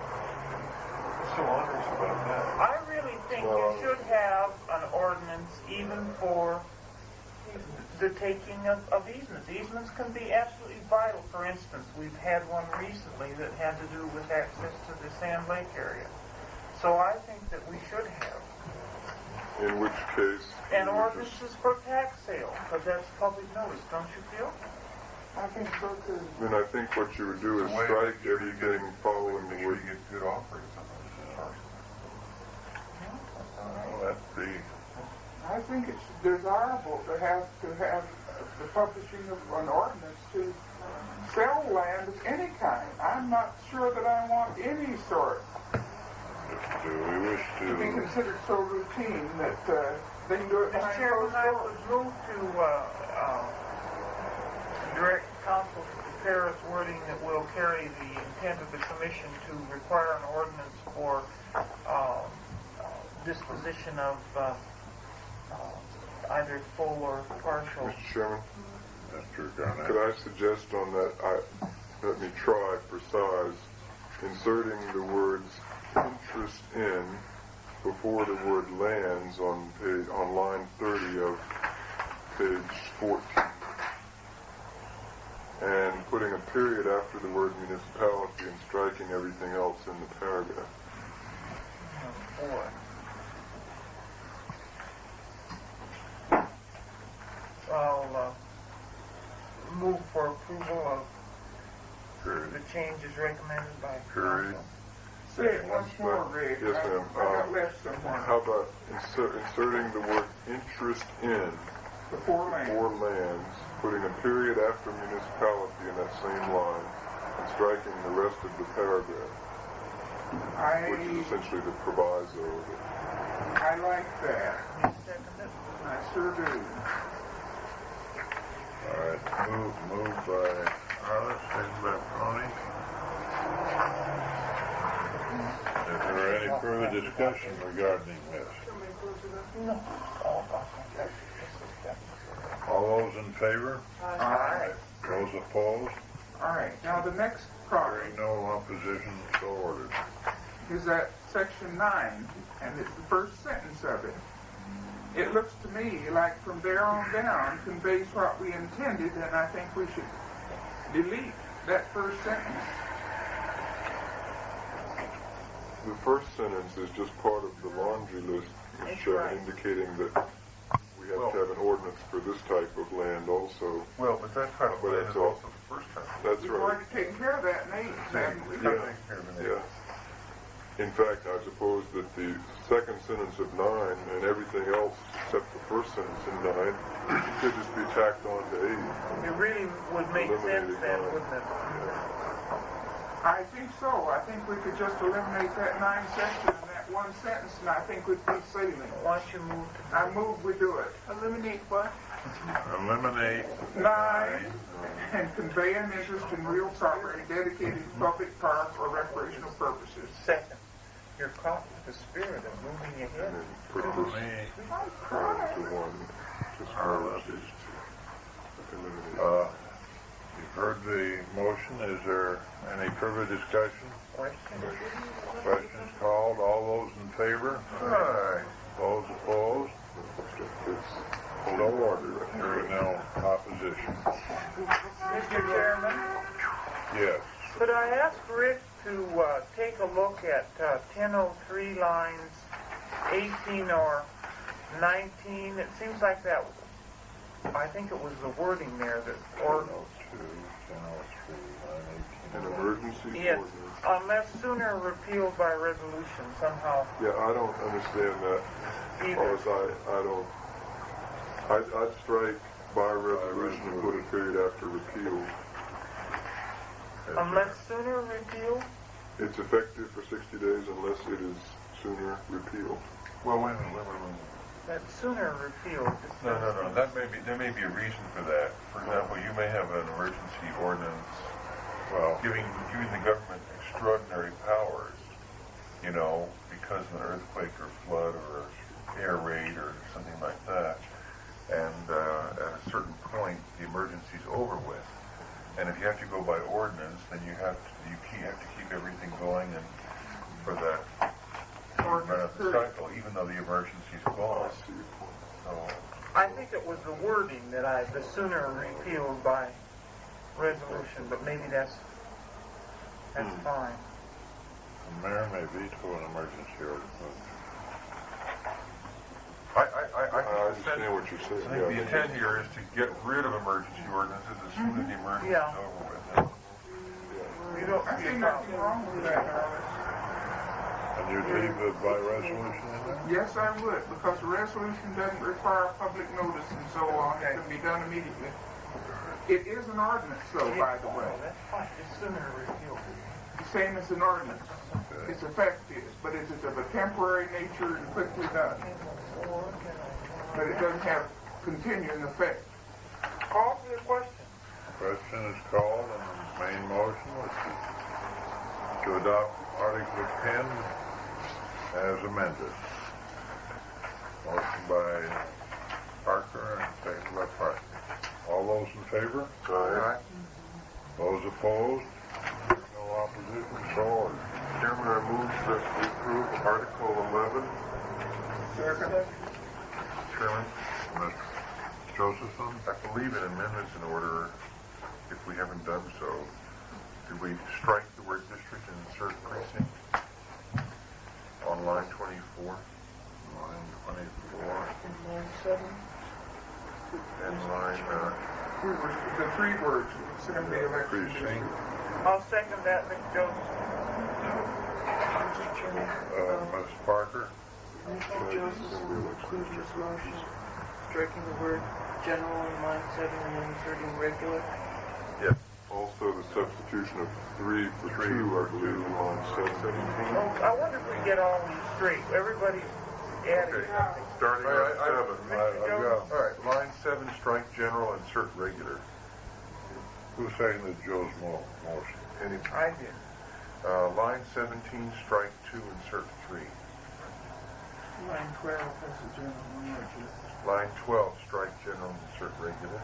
S17: What's so onerous about that?
S2: I really think you should have an ordinance even for the taking of easements. Easements can be absolutely vital. For instance, we've had one recently that had to do with access to the Sand Lake area. So I think that we should have.
S5: In which case...
S2: And ordinances for tax sale, because that's public notice, don't you feel?
S1: I think so too.
S5: Then I think what you would do is strike everything following the word...
S17: Get good offerings.
S1: I think it's desirable to have the publishing of an ordinance to sell land of any kind. I'm not sure that I want any sort
S13: Do we wish
S1: to be
S13: to...
S1: considered so routine that they can do it behind
S2: Chairman,
S1: closed
S2: I
S1: doors.
S2: would move to direct council to prepare its wording that will carry the intent of the commission to require an ordinance for disposition of either full or partial.
S5: Mr. Chairman?
S13: Mr. Garnett.
S5: Could I suggest on that, let me try for size, inserting the words interest in before the word lands on line 30 of page 14. And putting a period after the word municipality and striking everything else in the paragraph.
S2: I'll move for approval of the changes recommended by council.
S1: Say it once more, Ray.
S5: Yes, ma'am.
S1: I got left somewhere.
S5: How about inserting the word interest in
S1: before
S5: lands, putting a period after municipality in that same line, and striking the rest of the paragraph, which is essentially the proviso of it.
S1: I like that. I sure do.
S13: All right, moved by Harlan, second by Ronnie. Is there any further discussion regarding this?
S2: No.
S13: All those favor?
S1: Aye.
S13: Those opposed?
S1: All right, now the next part
S13: Hearing no opposition, so ordered.
S1: is at section 9, and it's the first sentence of it. It looks to me like from there on down conveys what we intended, and I think we should delete that first sentence.
S5: The first sentence is just part of the laundry list, Ms. Chairman, indicating that we have to have an ordinance for this type of land also.
S13: Well, but that part of
S5: But
S13: it
S5: that's
S13: is
S5: all.
S13: also the first time.
S5: That's
S1: We've
S5: right.
S1: already taken care of that in 8, haven't we?
S5: Yeah. In fact, I suppose that the second sentence of 9 and everything else except the first sentence in 9 could just be tacked on to 8.
S2: It really would make sense then, wouldn't it?
S1: I think so. I think we could just eliminate that 9 section and that one sentence, and I think we'd be sailing.
S2: Why don't you move to...
S1: I move we do it. Eliminate what?
S13: Eliminate
S1: 9, and convey an interest in real property dedicated to public park or recreational purposes.
S2: Second, you're caught with the spirit of moving ahead.
S5: Put this to 1, just merge these two. Eliminate.
S13: You've heard the motion. Is there any further discussion? Questions called. All those in favor? Aye. Those opposed?
S5: It's
S13: So ordered. There is no opposition.
S2: Mr. Chairman,
S13: Yes.
S2: could I ask Rick to take a look at 1003 lines 18 or 19? It seems like that, I think it was the wording there that, or...
S13: 1003, 918.
S5: An emergency
S2: Yes,
S5: ordinance.
S2: unless sooner repealed by resolution somehow.
S5: Yeah, I don't understand that.
S2: Either.
S5: Because I'd strike by resolution and put a period after repeal.
S2: Unless sooner repealed?
S5: It's effective for 60 days unless it is sooner repealed.
S13: Well, wait a minute.
S2: That sooner repealed.
S20: No. There may be a reason for that. For example, you may have an emergency ordinance, giving the government extraordinary powers, because of an earthquake or flood or air raid or something like that. And at a certain point, the emergency's over with. And if you have to go by ordinance, then you have to keep everything going and for that run of the cycle, even though the emergency's gone. So,
S2: I think it was the wording that the sooner repealed by resolution, but maybe that's fine.
S13: The mayor may veto an emergency ordinance.
S20: I
S5: understand what you're saying.
S20: I think the intent here is to get rid of emergency ordinances as soon as the emergency is over with.
S2: You don't
S1: I see nothing wrong with that, Alice.
S13: And you'd leave it by resolution in there?
S1: Yes, I would, because the resolution doesn't require public notice and so on. It can be done immediately. It is an ordinance, though, by the way.
S2: That's fine, it's sooner repealed.
S1: The same as an ordinance. Its effect is, but it is of a temporary nature and quickly done. But it doesn't have continuing effect.
S2: Call for the question.
S13: Question is called on the main motion, which is to adopt Article 10 as amended. Motion by Parker and second by Parker. All those in favor? Aye. Those opposed? No opposition, so ordered.
S5: Chairman, I move that we approve Article 11.
S1: Second.
S13: Chairman, Mr. Josephson?
S20: I believe an amendment's in order if we haven't done so. Did we strike the word district and insert precinct on line 24?
S13: Line 24.
S20: And line,
S1: The 3 words, assembly election district.
S2: I'll second that, Mr. Joseph.
S13: Ms. Parker?
S11: Mr. Joseph, include this motion, striking the word general in line 7 and then inserting regular.
S20: yes.
S5: Also, the substitution of 3 for 2, I believe, in line 717.
S2: I wonder if we get all these straight. Everybody's adding something.
S20: Starting at 7.
S13: I've got,
S20: All right, line 7, strike general, insert regular.
S13: who seconded Joe's motion?
S2: I did.
S20: Line 17, strike 2, insert 3.
S1: Line 12 has a general emergency.
S20: Line 12, strike general, insert regular.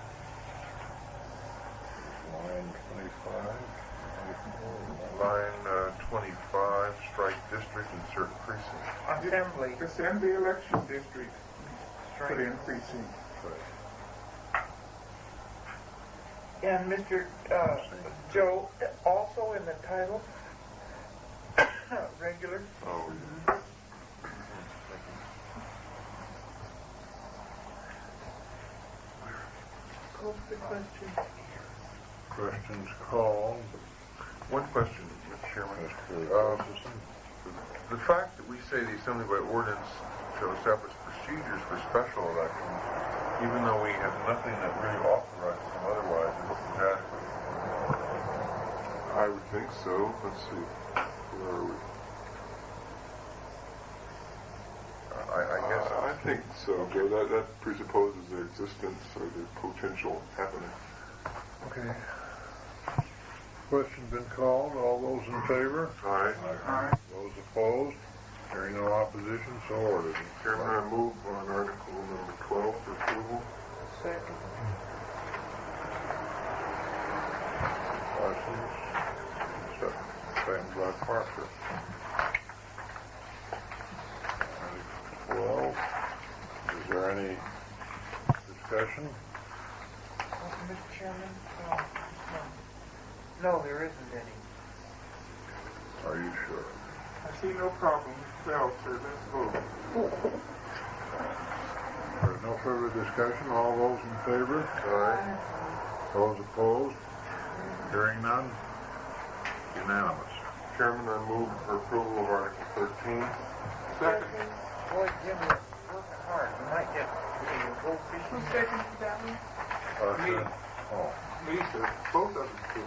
S13: Line 25.
S20: Line 25, strike district, insert precinct.
S1: Assembly.
S21: Assembly election district, put in precinct.
S1: And Mr. Joe, also in the title, regular.
S20: Oh,
S1: Call the question.
S13: Questions called.
S20: One question, Mr. Chairman. The fact that we say the Assembly by ordinance shall establish procedures for special elections, even though we have nothing that really authorizes them otherwise, is adequate.
S19: I would think so. Let's see. Where are we?
S20: I guess.
S19: I think so, Joe. That presupposes their existence or the potential happening.
S13: Okay. Question been called. All those in favor?
S19: Aye.
S21: Aye.
S13: Those opposed? Hearing no opposition, so ordered.
S19: Chairman, I move on Article number 12 for approval.
S1: Second.
S13: Questions? Second by Parker. Article 12. Is there any discussion?
S1: Mr. Chairman? No, there isn't any.
S13: Are you sure?
S21: I see no problem. 12, sir, let's vote.
S13: There's no further discussion. All those in favor?
S19: Aye.
S13: Those opposed? Hearing none? Unanimous.
S19: Chairman, I move for approval of Article 13.
S21: Second.
S1: Boy, Jim, you're working hard. You might get a goldfish.
S21: Who seconded that one?
S13: Parker? Oh.
S21: Me, sir. Both of them did.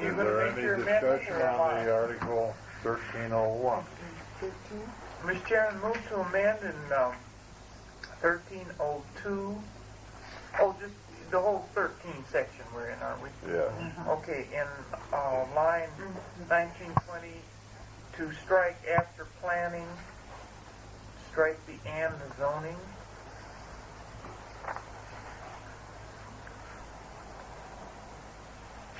S13: Is there any discussion on the Article 1301?
S1: Mr. Chairman, move to amend in 1302. Oh, just the whole 13 section we're in, aren't we?
S13: Yeah.
S1: Okay, in line 1920, to strike after planning, strike the and the zoning.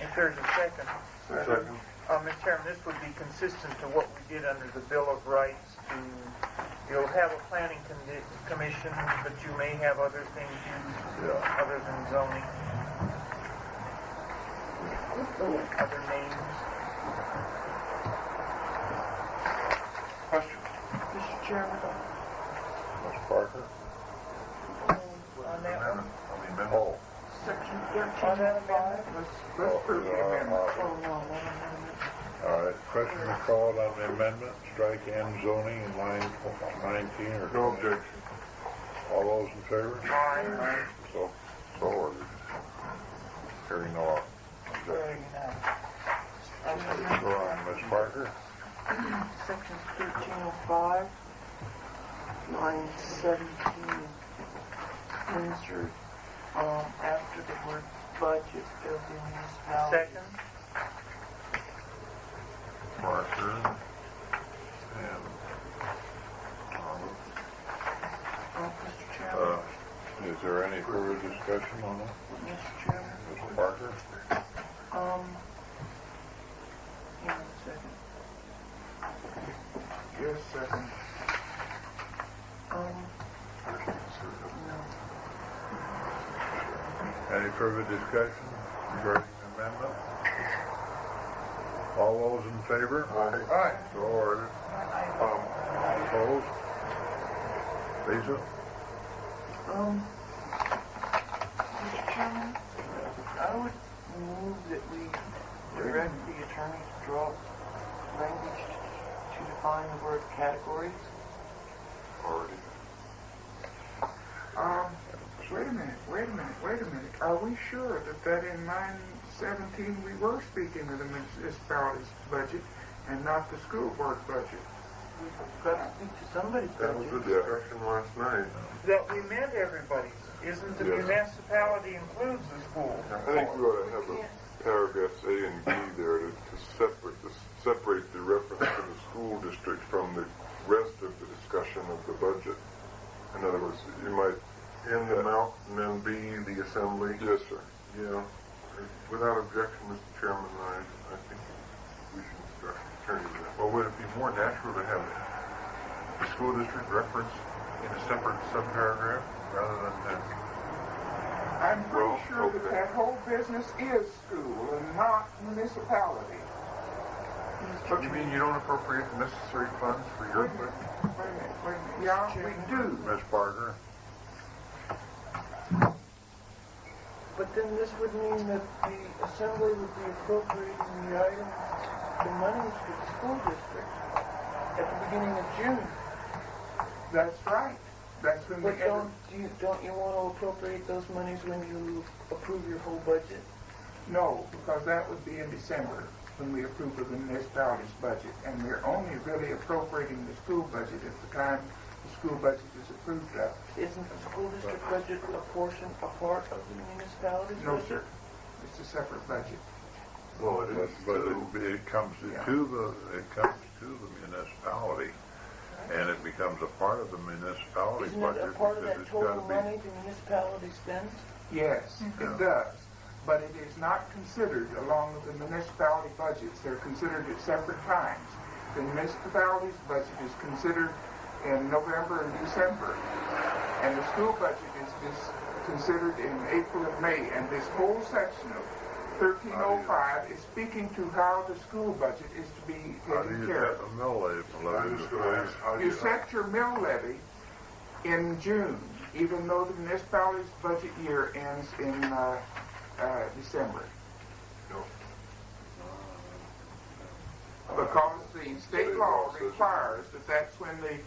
S1: If there's a second.
S19: Second.
S1: Mr. Chairman, this would be consistent to what we did under the Bill of Rights. You'll have a planning commission, but you may have other things used other than zoning. Other names.
S20: Question?
S1: Mr. Chairman?
S13: Ms. Parker?
S1: On that one?
S20: On the amendment?
S13: Oh.
S1: Section 13. On that amendment?
S21: Let's prove the amendment.
S13: All right, question is called on the amendment, strike and zoning in line 19 or...
S19: No objection.
S13: All those in favor?
S1: Aye.
S13: So ordered. Hearing no objection. Go on, Ms. Parker.
S1: Section 1305, line 17, insert after the word budget, there'll be municipality. Second.
S13: Parker. And,
S1: Mr. Chairman.
S13: is there any further discussion on it?
S1: Mr. Chairman.
S13: Ms. Parker?
S1: Hang on a second.
S21: Yes, second.
S13: Any further discussion regarding the amendment? All those in favor?
S19: Aye.
S13: Aye. So ordered. Opposed? Lisa?
S1: Mr. Chairman, I would move that we direct the attorney to draw language to define the word categories.
S19: Already.
S21: Wait a minute. Are we sure that in line 17 we were speaking of the municipality's budget and not the school board budget?
S1: We've got to speak to somebody's
S19: That was the
S1: budget.
S19: discussion last night.
S1: That we meant everybody's. Isn't the
S19: Yes.
S1: municipality includes the school?
S19: I think we ought to have a paragraphs A and B there to separate the reference to the school district from the rest of the discussion of the budget. In other words, you might
S20: in the amount, and then B, the assembly?
S19: Yes, sir.
S20: Yeah. Without objection, Mr. Chairman, I think we should instruct the attorney to that. Well, would it be more natural to have the school district reference in a separate subparagraph rather than
S21: I'm pretty sure that that whole business is school and not municipality.
S20: But you mean you don't appropriate the necessary funds for your...
S21: Wait a minute. Yeah, we do.
S13: Ms. Parker?
S6: But then this would mean that the assembly would be appropriating the items, the monies for the school district at the beginning of June.
S21: That's right. That's when
S6: But don't you want to appropriate those monies when you approve your whole budget?
S21: No, because that would be in December when we approve of the municipality's budget. And we're only really appropriating the school budget at the time the school budget is approved of.
S6: Isn't the school district budget a part of the municipality's
S21: No,
S6: budget?
S21: sir. It's a separate budget.
S13: Well, it is, but it comes to the municipality, and it becomes a part of the municipality's
S6: Isn't
S13: budget
S6: it a part of
S13: because
S6: that
S13: it's
S6: total
S13: got to be.
S6: money the municipality spends?
S21: Yes, it does. But it is not considered along with the municipality budgets. They're considered at separate times. The municipality's budget is considered in November and December. And the school budget is considered in April and May. And this whole section of 1305 is speaking to how the school budget is to be
S13: How do
S21: taken
S13: you
S21: care
S13: set
S21: of.
S13: a mill levy?
S21: You set your mill levy in June, even though the municipality's budget year ends in December. Because the state law requires that that's when the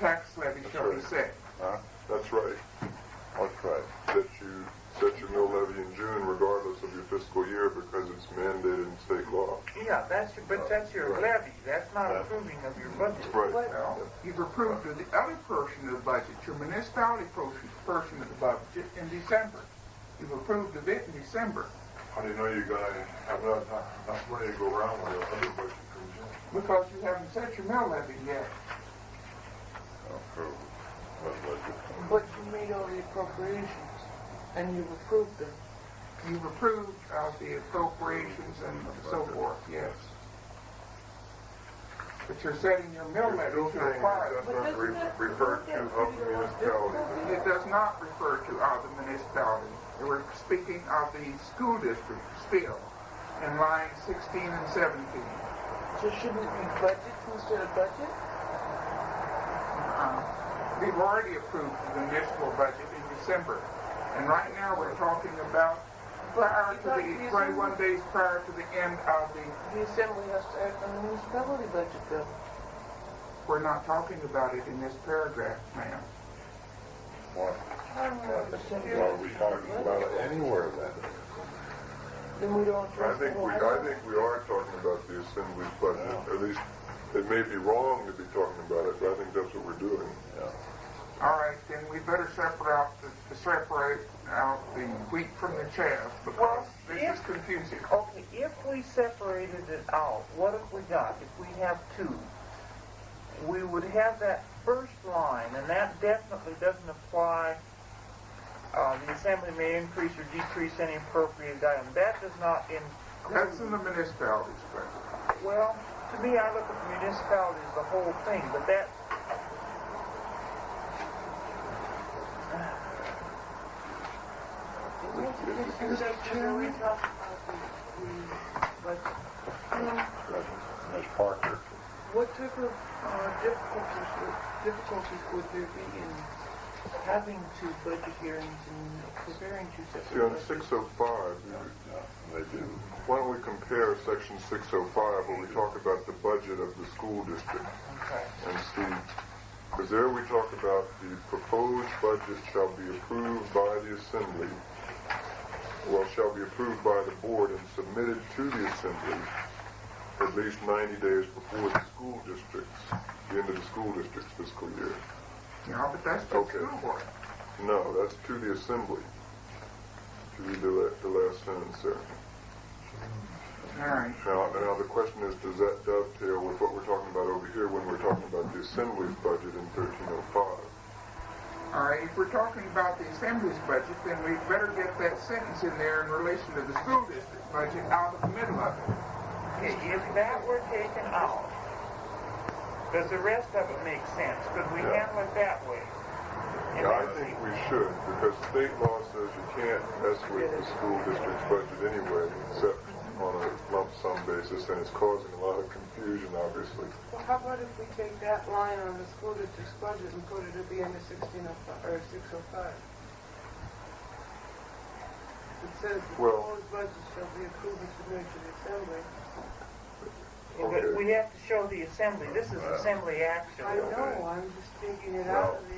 S21: tax levy shall be set.
S19: That's right.
S13: That's right.
S19: That you set your mill levy in June regardless of your fiscal year because it's mandated in state law.
S21: Yeah, that's your levy. That's not approving of your budget.
S19: Right.
S21: Well, you've approved of the other portion of the budget, your municipality portion of the budget in December. You've approved of it in December.
S19: How do you know you're going to have enough money to go around when your other budget comes in?
S21: Because you haven't set your mill levy yet.
S6: But you made all the appropriations, and you've approved them.
S21: You've approved of the appropriations and so forth, yes. But you're setting your mill levy to require it.
S19: That's not referred to of the municipality.
S21: It does not refer to other municipalities. We're speaking of the school district still, in line 16 and 17.
S6: So shouldn't it be budget instead of budget?
S21: We've already approved the municipal budget in December. And right now we're talking about prior to the 21 days prior to the end of the...
S6: The assembly has to act on the municipality budget, though.
S21: We're not talking about it in this paragraph, ma'am.
S13: What? Are we talking about it anywhere then?
S6: Then we don't
S19: I think we are talking about the assembly's budget. At least it may be wrong to be talking about it, but I think that's what we're doing.
S13: Yeah.
S21: All right, then we better separate out the wheat from the chaff, because this is confusing.
S1: Okay, if we separated it out, what have we got? If we have two, we would have that first line, and that definitely doesn't apply. The assembly may increase or decrease any appropriated item. That does not include...
S21: That's in the municipality's budget.
S1: Well, to me, I look at the municipality as the whole thing, but that...
S13: Ms. Parker?
S6: What type of difficulties would there be in having two budget hearings and preparing two
S19: See,
S6: separate
S19: on
S6: budgets?
S19: 605,
S13: They do.
S19: why don't we compare section 605 where we talk about the budget of the school district and see, because there we talk about the proposed budget shall be approved by the assembly, shall be approved by the board and submitted to the assembly at least 90 days before the end of the school district's fiscal year.
S21: Yeah, but that's the school board.
S19: No, that's to the assembly. To read the last sentence there.
S21: All right.
S19: Now the question is, does that dovetail with what we're talking about over here when we're talking about the assembly's budget in 1305?
S21: All right, if we're talking about the Assembly's budget, then we better get that sentence in there in relation to the school district budget out of the middle of it.
S1: Okay, if that were taken out, does the rest of it make sense? Could we handle it that way?
S19: Yeah, I think we should, because state law says you can't mess with the school district's budget anyway, except on a lump sum basis, and it's causing a lot of confusion, obviously.
S15: Well, how about if we take that line on the school district's budget and put it at the end of 1605, or 605? It says the proposed budget shall be approved and submitted to the Assembly.
S1: Yeah, but we have to show the Assembly. This is Assembly action.
S15: I know, I'm just taking it out of the...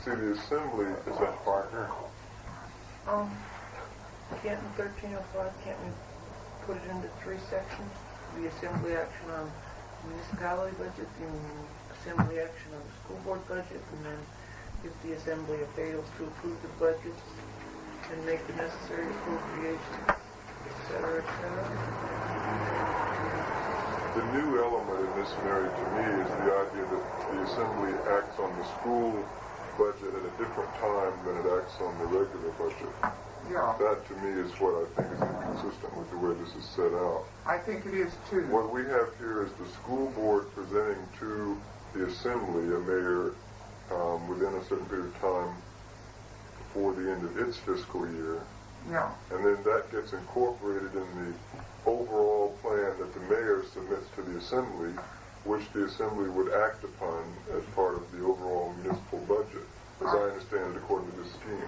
S19: See, the Assembly, is that Parker?
S2: Can't in 1305, can't we put it into 3 sections? The Assembly action on municipality budget, the Assembly action on the school board budget, and then if the Assembly fails to approve the budgets and make the necessary appropriations, et cetera, et cetera.
S19: The new element in this, Mary, to me, is the idea that the Assembly acts on the school budget at a different time than it acts on the regular budget.
S21: Yeah.
S19: That, to me, is what I think is inconsistent with the way this is set out.
S21: I think it is too.
S19: What we have here is the school board presenting to the Assembly a mayor within a certain period of time before the end of its fiscal year.
S21: Yeah.
S19: And then that gets incorporated in the overall plan that the mayor submits to the Assembly, which the Assembly would act upon as part of the overall municipal budget, as I understand it according to this scheme.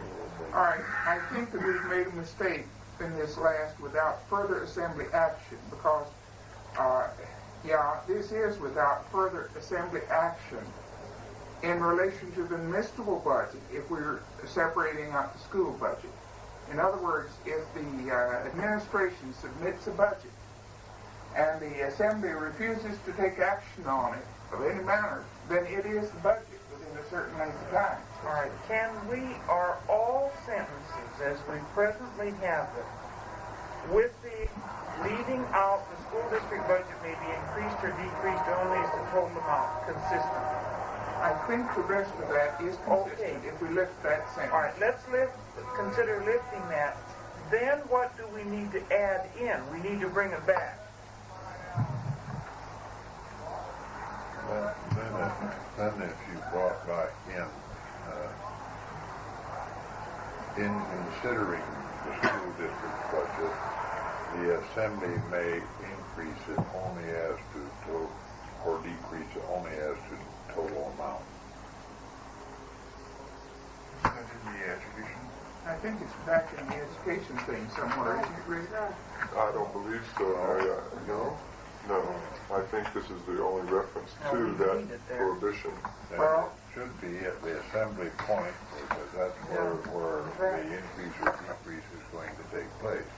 S21: All right, I think that we've made a mistake in this last without further Assembly action because, this is without further Assembly action in relation to the municipal budget if we're separating out the school budget. In other words, if the administration submits a budget and the Assembly refuses to take action on it of any manner, then it is the budget within a certain length of time.
S1: All right, are all sentences as we presently have them, with the leaving out the school district budget may be increased or decreased only as the total amount, consistent?
S21: I think the rest of that is consistent if we lift that sentence.
S1: All right, let's consider lifting that. Then what do we need to add in? We need to bring it back.
S13: Then if you brought back in considering the school district budget, the Assembly may increase it only as to total, or decrease it only as to total amount.
S21: Is that in the education? I think it's back in the education thing somewhere, isn't it, Rick?
S19: I don't believe so. No. I think this is the only reference to that prohibition.
S13: Well, it should be at the Assembly point, because that's where the increase or decrease is going to take place.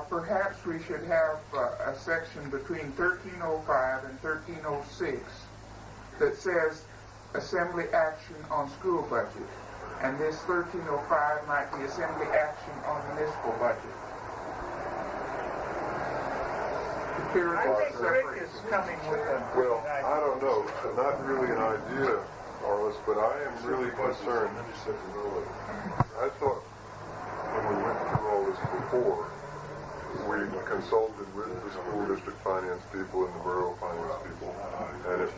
S21: Perhaps we should have a section between 1305 and 1306 that says Assembly action on school budget. And this 1305 might be Assembly action on municipal budget.
S1: I think Rick is coming with a...
S19: Well, I don't know. Not really an idea, Arliss, but I am really concerned. I thought when we went through all this before, we consulted with the school district finance people and the borough finance people, and it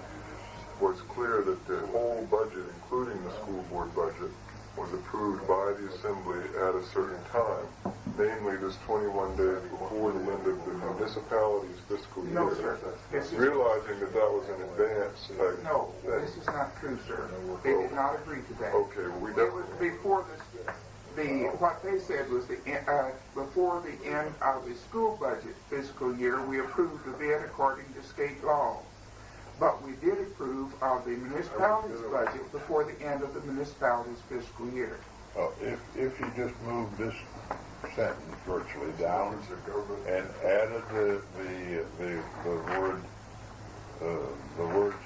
S19: was clear that the whole budget, including the school board budget, was approved by the Assembly at a certain time, namely this 21 days before the end of the municipality's fiscal year.
S21: No, sir.
S19: Realizing that that was in advance.
S21: No, this is not true, sir. They did not agree to that.
S19: Okay, well, we
S21: It was before what they said was before the end of the school budget fiscal year, we approved of it according to state law. But we did approve of the municipality's budget before the end of the municipality's fiscal year.
S13: If you just move this sentence virtually down and added the words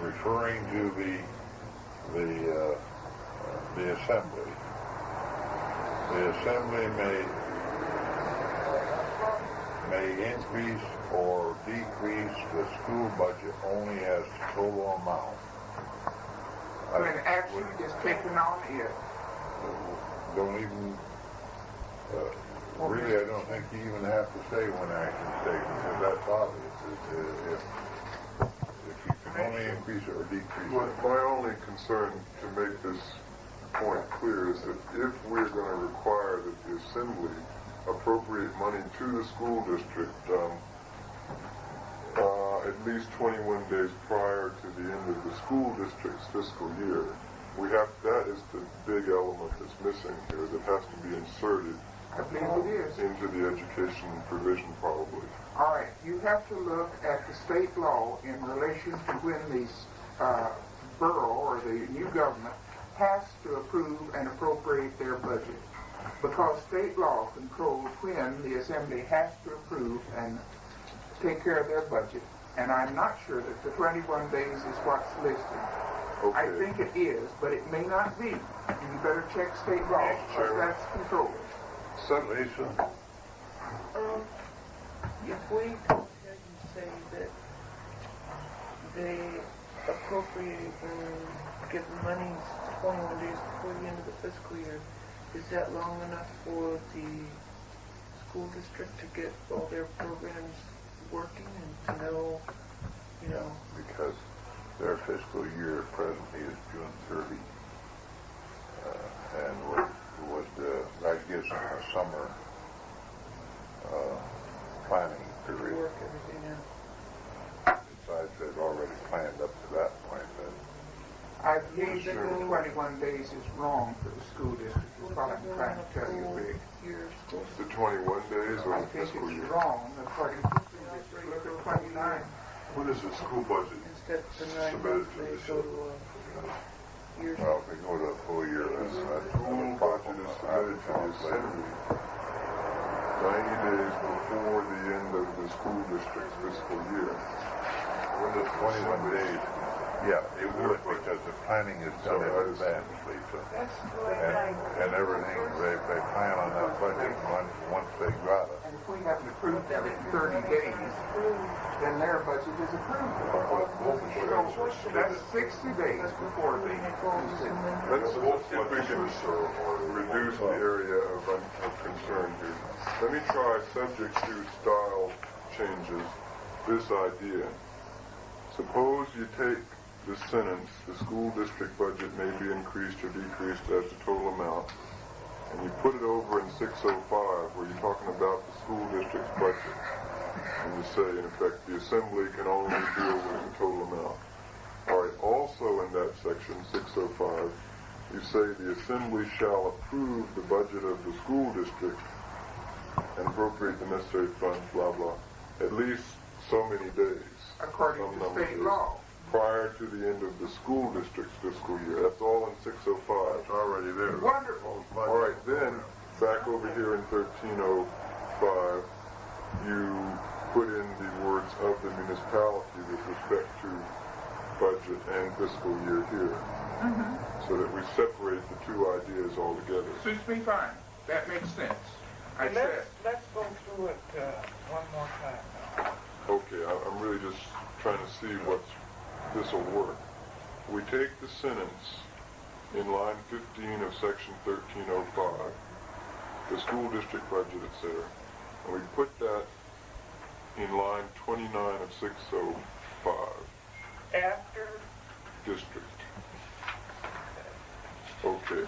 S13: referring to the Assembly. The Assembly may increase or decrease the school budget only as to total amount.
S21: when action is taken on it.
S13: Don't even, really, I don't think you even have to say when action's taken, because that's obvious. If you can only increase it or decrease
S19: Well,
S13: it.
S19: my only concern, to make this point clear, is that if we're going to require that the Assembly appropriate money to the school district at least 21 days prior to the end of the school district's fiscal year, that is the big element that's missing here that has to be inserted
S21: I believe it is.
S19: into the education provision probably.
S21: All right, you have to look at the state law in relation to when the borough or the new government has to approve and appropriate their budget. Because state law controls when the Assembly has to approve and take care of their budget. And I'm not sure that the 21 days is what's listed.
S19: Okay.
S21: I think it is, but it may not be. You better check state law, because that's controlled.
S13: Lisa?
S6: If we go ahead and say that they appropriate or give the money 21 days before the end of the fiscal year, is that long enough for the school district to get all their programs working and to know, you know?
S13: Because their fiscal year presently is June 30. And that gives them a summer planning period.
S6: Work everything out.
S13: Besides, they've already planned up to that point.
S21: I believe that the 21 days is wrong for the school district, is what I'm trying to tell you, Rick.
S19: The 21 days or
S21: I
S19: the
S21: think
S19: fiscal
S21: it's
S19: year?
S21: wrong, according to the school district. Look at 29.
S19: When is the school budget
S6: Instead of the 9
S19: submitted
S6: months,
S19: to
S6: they
S19: the
S6: go to years.
S13: Well, if they go to a full year, that's
S19: school budget is submitted to the Assembly 90 days before the end of the school district's fiscal year?
S13: When the 21 days, yeah, it would, because the planning is done in advance, Lisa. And everything, they plan on that budget once they got it.
S21: And if we haven't approved them in 30 days, then their budget is approved. So that's 60 days before they
S19: Let's see if we can reduce the area of concern here. Let me try, subject to style changes, this idea. Suppose you take the sentence, the school district budget may be increased or decreased as the total amount, and you put it over in 605 where you're talking about the school district's budget. And you say, in effect, the Assembly can only deal with the total amount. All right, also in that section, 605, you say the Assembly shall approve the budget of the school district and appropriate the necessary funds, blah, blah, at least so many days.
S21: according to state law.
S19: Prior to the end of the school district's fiscal year. That's all in 605.
S13: It's already there.
S21: Wonderful.
S19: All right, then, back over here in 1305, you put in the words of the municipality with respect to budget and fiscal year here, so that we separate the two ideas altogether.
S21: Suits me fine. That makes sense. I said,
S6: Let's go through it one more time now.
S19: Okay, I'm really just trying to see this will work. We take the sentence in line 15 of section 1305, the school district budget, etc., and we put that in line 29 of 605,
S6: After
S19: district. Okay.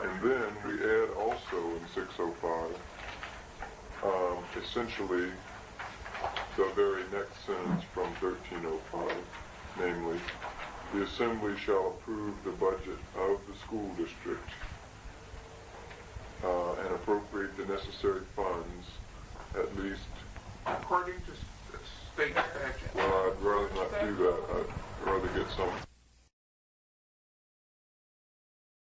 S19: And then we add also in 605, essentially, the very next sentence from 1305, namely, the Assembly shall approve the budget of the school district and appropriate the necessary funds, at least.
S21: according to state statute.
S19: Well, I'd rather not do that. I'd rather get some